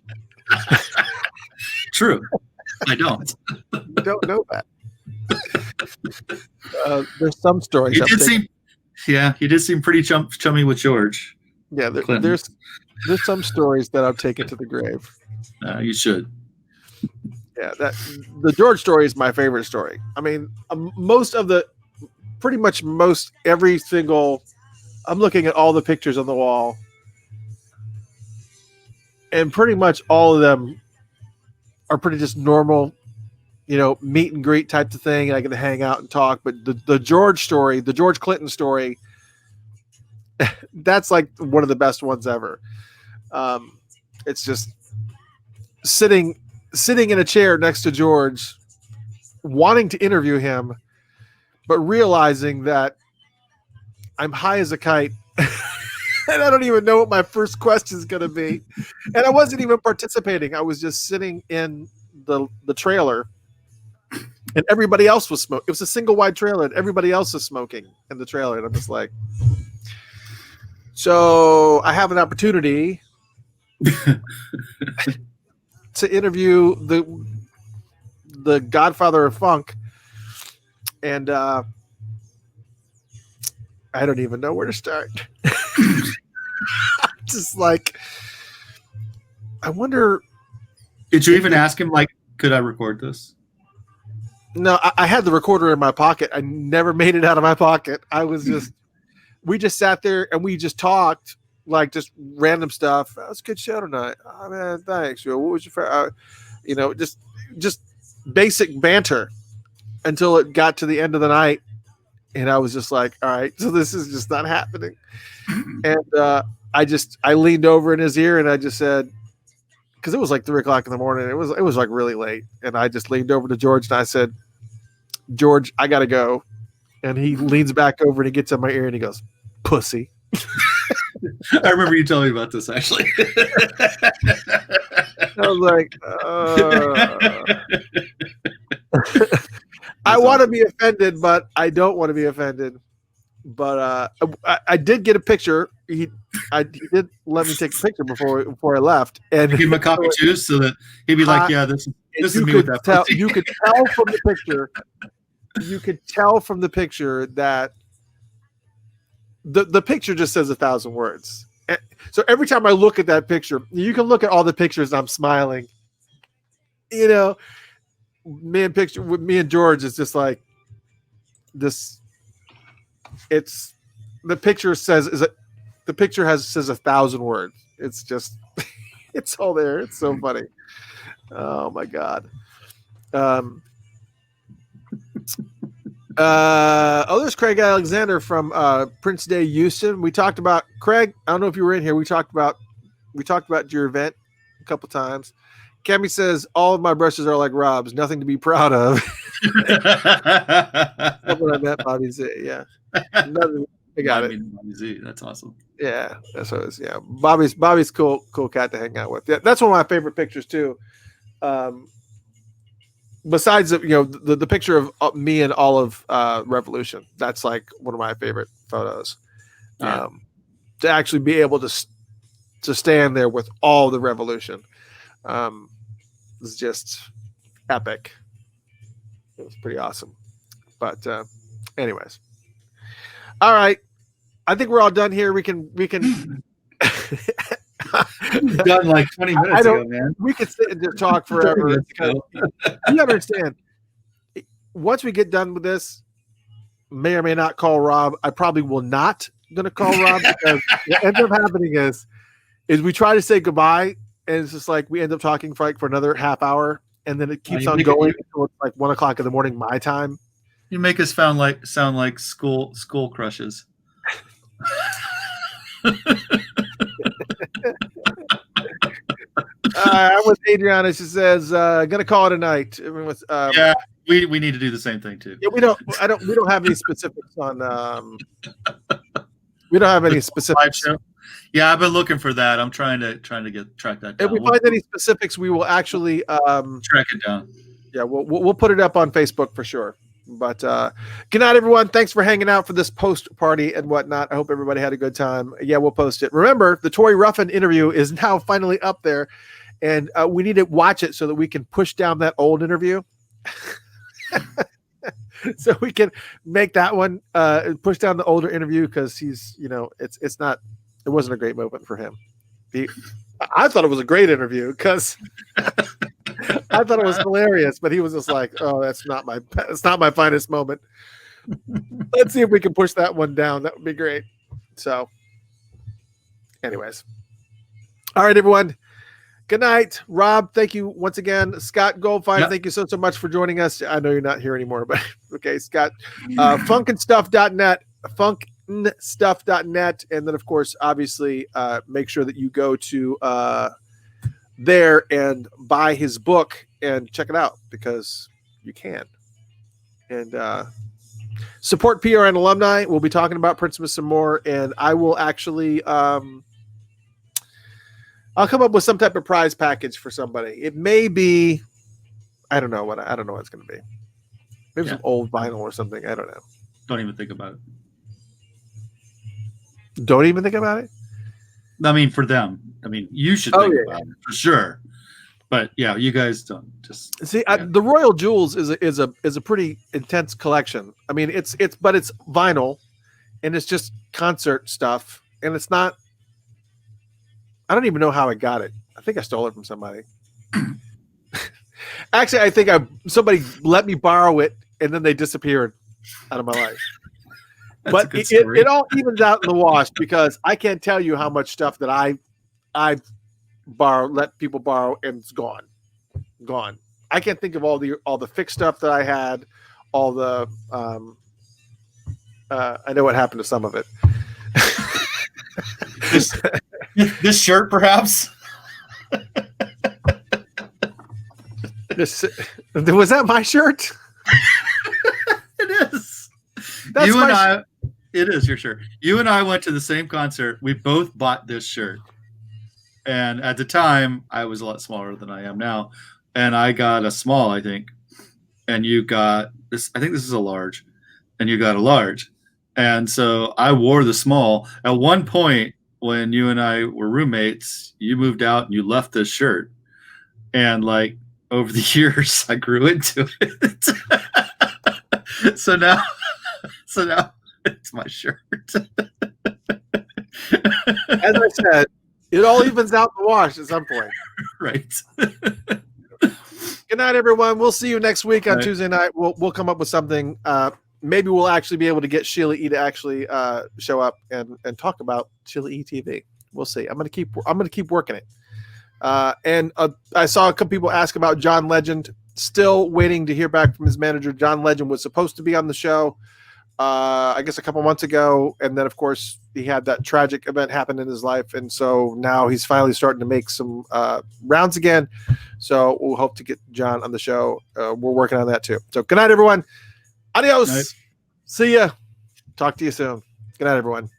True. I don't. You don't know that. There's some stories. He did seem pretty chummy with George. Yeah, there's some stories that I've taken to the grave. You should. Yeah, the George story is my favorite story. I mean, pretty much every single. I'm looking at all the pictures on the wall, and pretty much all of them are pretty just normal, meet and greet type of thing. And I get to hang out and talk. But the George story, the George Clinton story, that's like one of the best ones ever. It's just sitting in a chair next to George, wanting to interview him, but realizing that I'm high as a kite and I don't even know what my first question is going to be. And I wasn't even participating. I was just sitting in the trailer and everybody else was smoking. It was a single wide trailer and everybody else was smoking in the trailer. And I'm just like, so I have an opportunity to interview the Godfather of Funk, and I don't even know where to start. Just like, I wonder. Did you even ask him, like, could I record this? No, I had the recorder in my pocket. I never made it out of my pocket. We just sat there and we just talked, like just random stuff. That was a good show tonight. Oh man, thanks. What was your favorite? Just basic banter until it got to the end of the night, and I was just like, all right, so this is just not happening. And I leaned over in his ear and I just said, because it was like 3:00 in the morning. It was like really late, and I just leaned over to George and I said, George, I gotta go. And he leans back over and he gets in my ear and he goes, pussy. I remember you telling me about this, actually. I was like, I want to be offended, but I don't want to be offended. But I did get a picture. He did let me take a picture before I left, and give him a copy too, so that he'd be like, "Yeah, this is me with that." You could tell from the picture. You could tell from the picture that the picture just says 1,000 words. So every time I look at that picture, you can look at all the pictures and I'm smiling. Me and George is just like this. It's the picture says says 1,000 words. It's just it's all there. It's so funny. Oh my God. There's Craig Alexander from Prince Day, Houston. We talked about Craig. I don't know if you were in here. We talked about your event a couple times. Cammy says all of my brushes are like Rob's, nothing to be proud of. That's what I meant, Bobby Z. Yeah, I got it. Bobby Z. That's awesome. Yeah, that's what it is. Yeah, Bobby's cool cat to hang out with. Yeah, that's one of my favorite pictures too. Besides the picture of me and all of Revolution, that's like one of my favorite photos. Yeah. To actually be able to stand there with all the Revolution, was just epic. It was pretty awesome. But anyways. All right. I think we're all done here. We can done like 20 minutes ago, man. We could sit and just talk forever. Because you understand, once we get done with this, may or may not call Rob. I probably will not going to call Rob because what ends up happening is we try to say goodbye, and it's just like we end up talking for another half hour, and then it keeps on going until it's like 1 o'clock in the morning my time. You make us sound like school crushes. I'm with Adriana. She says, "Gonna call it a night." Yeah, we need to do the same thing too. Yeah, we don't have any specifics on. We don't have any specifics. Yeah, I've been looking for that. I'm trying to track that down. If we find any specifics, we will actually track it down. Yeah, we'll put it up on Facebook for sure. But good night, everyone. Thanks for hanging out for this post party and whatnot. I hope everybody had a good time. Yeah, we'll post it. Remember, the Tori Ruffin interview is now finally up there, and we need to watch it so that we can push down that old interview. So we can make that one push down the older interview because he's, it wasn't a great moment for him. I thought it was a great interview because I thought it was hilarious, but he was just like, "Oh, it's not my finest moment." Let's see if we can push that one down. That would be great. So, anyways, all right, everyone. Good night, Rob. Thank you once again, Scott Goldfine. Yep. Thank you so much for joining us. I know you're not here anymore, but okay, Scott. Funkandstuff.net, funkandstuff.net, and then of course, obviously, make sure that you go to there and buy his book and check it out because you can. And support PRN alumni. We'll be talking about Princemas some more, and I will actually. I'll come up with some type of prize package for somebody. It may be, I don't know what it's going to be. Maybe some old vinyl or something. I don't know. Don't even think about it. Don't even think about it? I mean, for them. I mean, you should think about it for sure. But yeah, you guys don't just see. The Royal Jewels is a pretty intense collection. I mean, it's vinyl, and it's just concert stuff, and it's not. I don't even know how I got it. I think I stole it from somebody. Actually, I think somebody let me borrow it, and then they disappeared out of my life. But it all evens out in the wash because I can't tell you how much stuff that I let people borrow, and it's gone. I can't think of all the fixed stuff that I had. All the I know what happened to some of it. This shirt, perhaps. Was that my shirt? It is. It is your shirt. You and I went to the same concert. We both bought this shirt, and at the time, I was a lot smaller than I am now, and I got a small, I think, and you got this. I think this is a large, and you got a large, and so I wore the small. At one point, when you and I were roommates, you moved out and you left this shirt. And like over the years, I grew into it. So now it's my shirt. As I said, it all evens out in the wash at some point. Right. Good night, everyone. We'll see you next week on Tuesday night. We'll come up with something. Maybe we'll actually be able to get Sheila E to actually show up and talk about Sheila E TV. We'll see. I'm gonna keep working it. And I saw a couple people ask about John Legend. Still waiting to hear back from his manager. John Legend was supposed to be on the show, I guess a couple months ago, and then of course he had that tragic event happen in his life, and so now he's finally starting to make some rounds again. So we'll hope to get John on the show. We're working on that too. So good night, everyone. Adios. Night. See ya. Talk to you soon. Good night, everyone.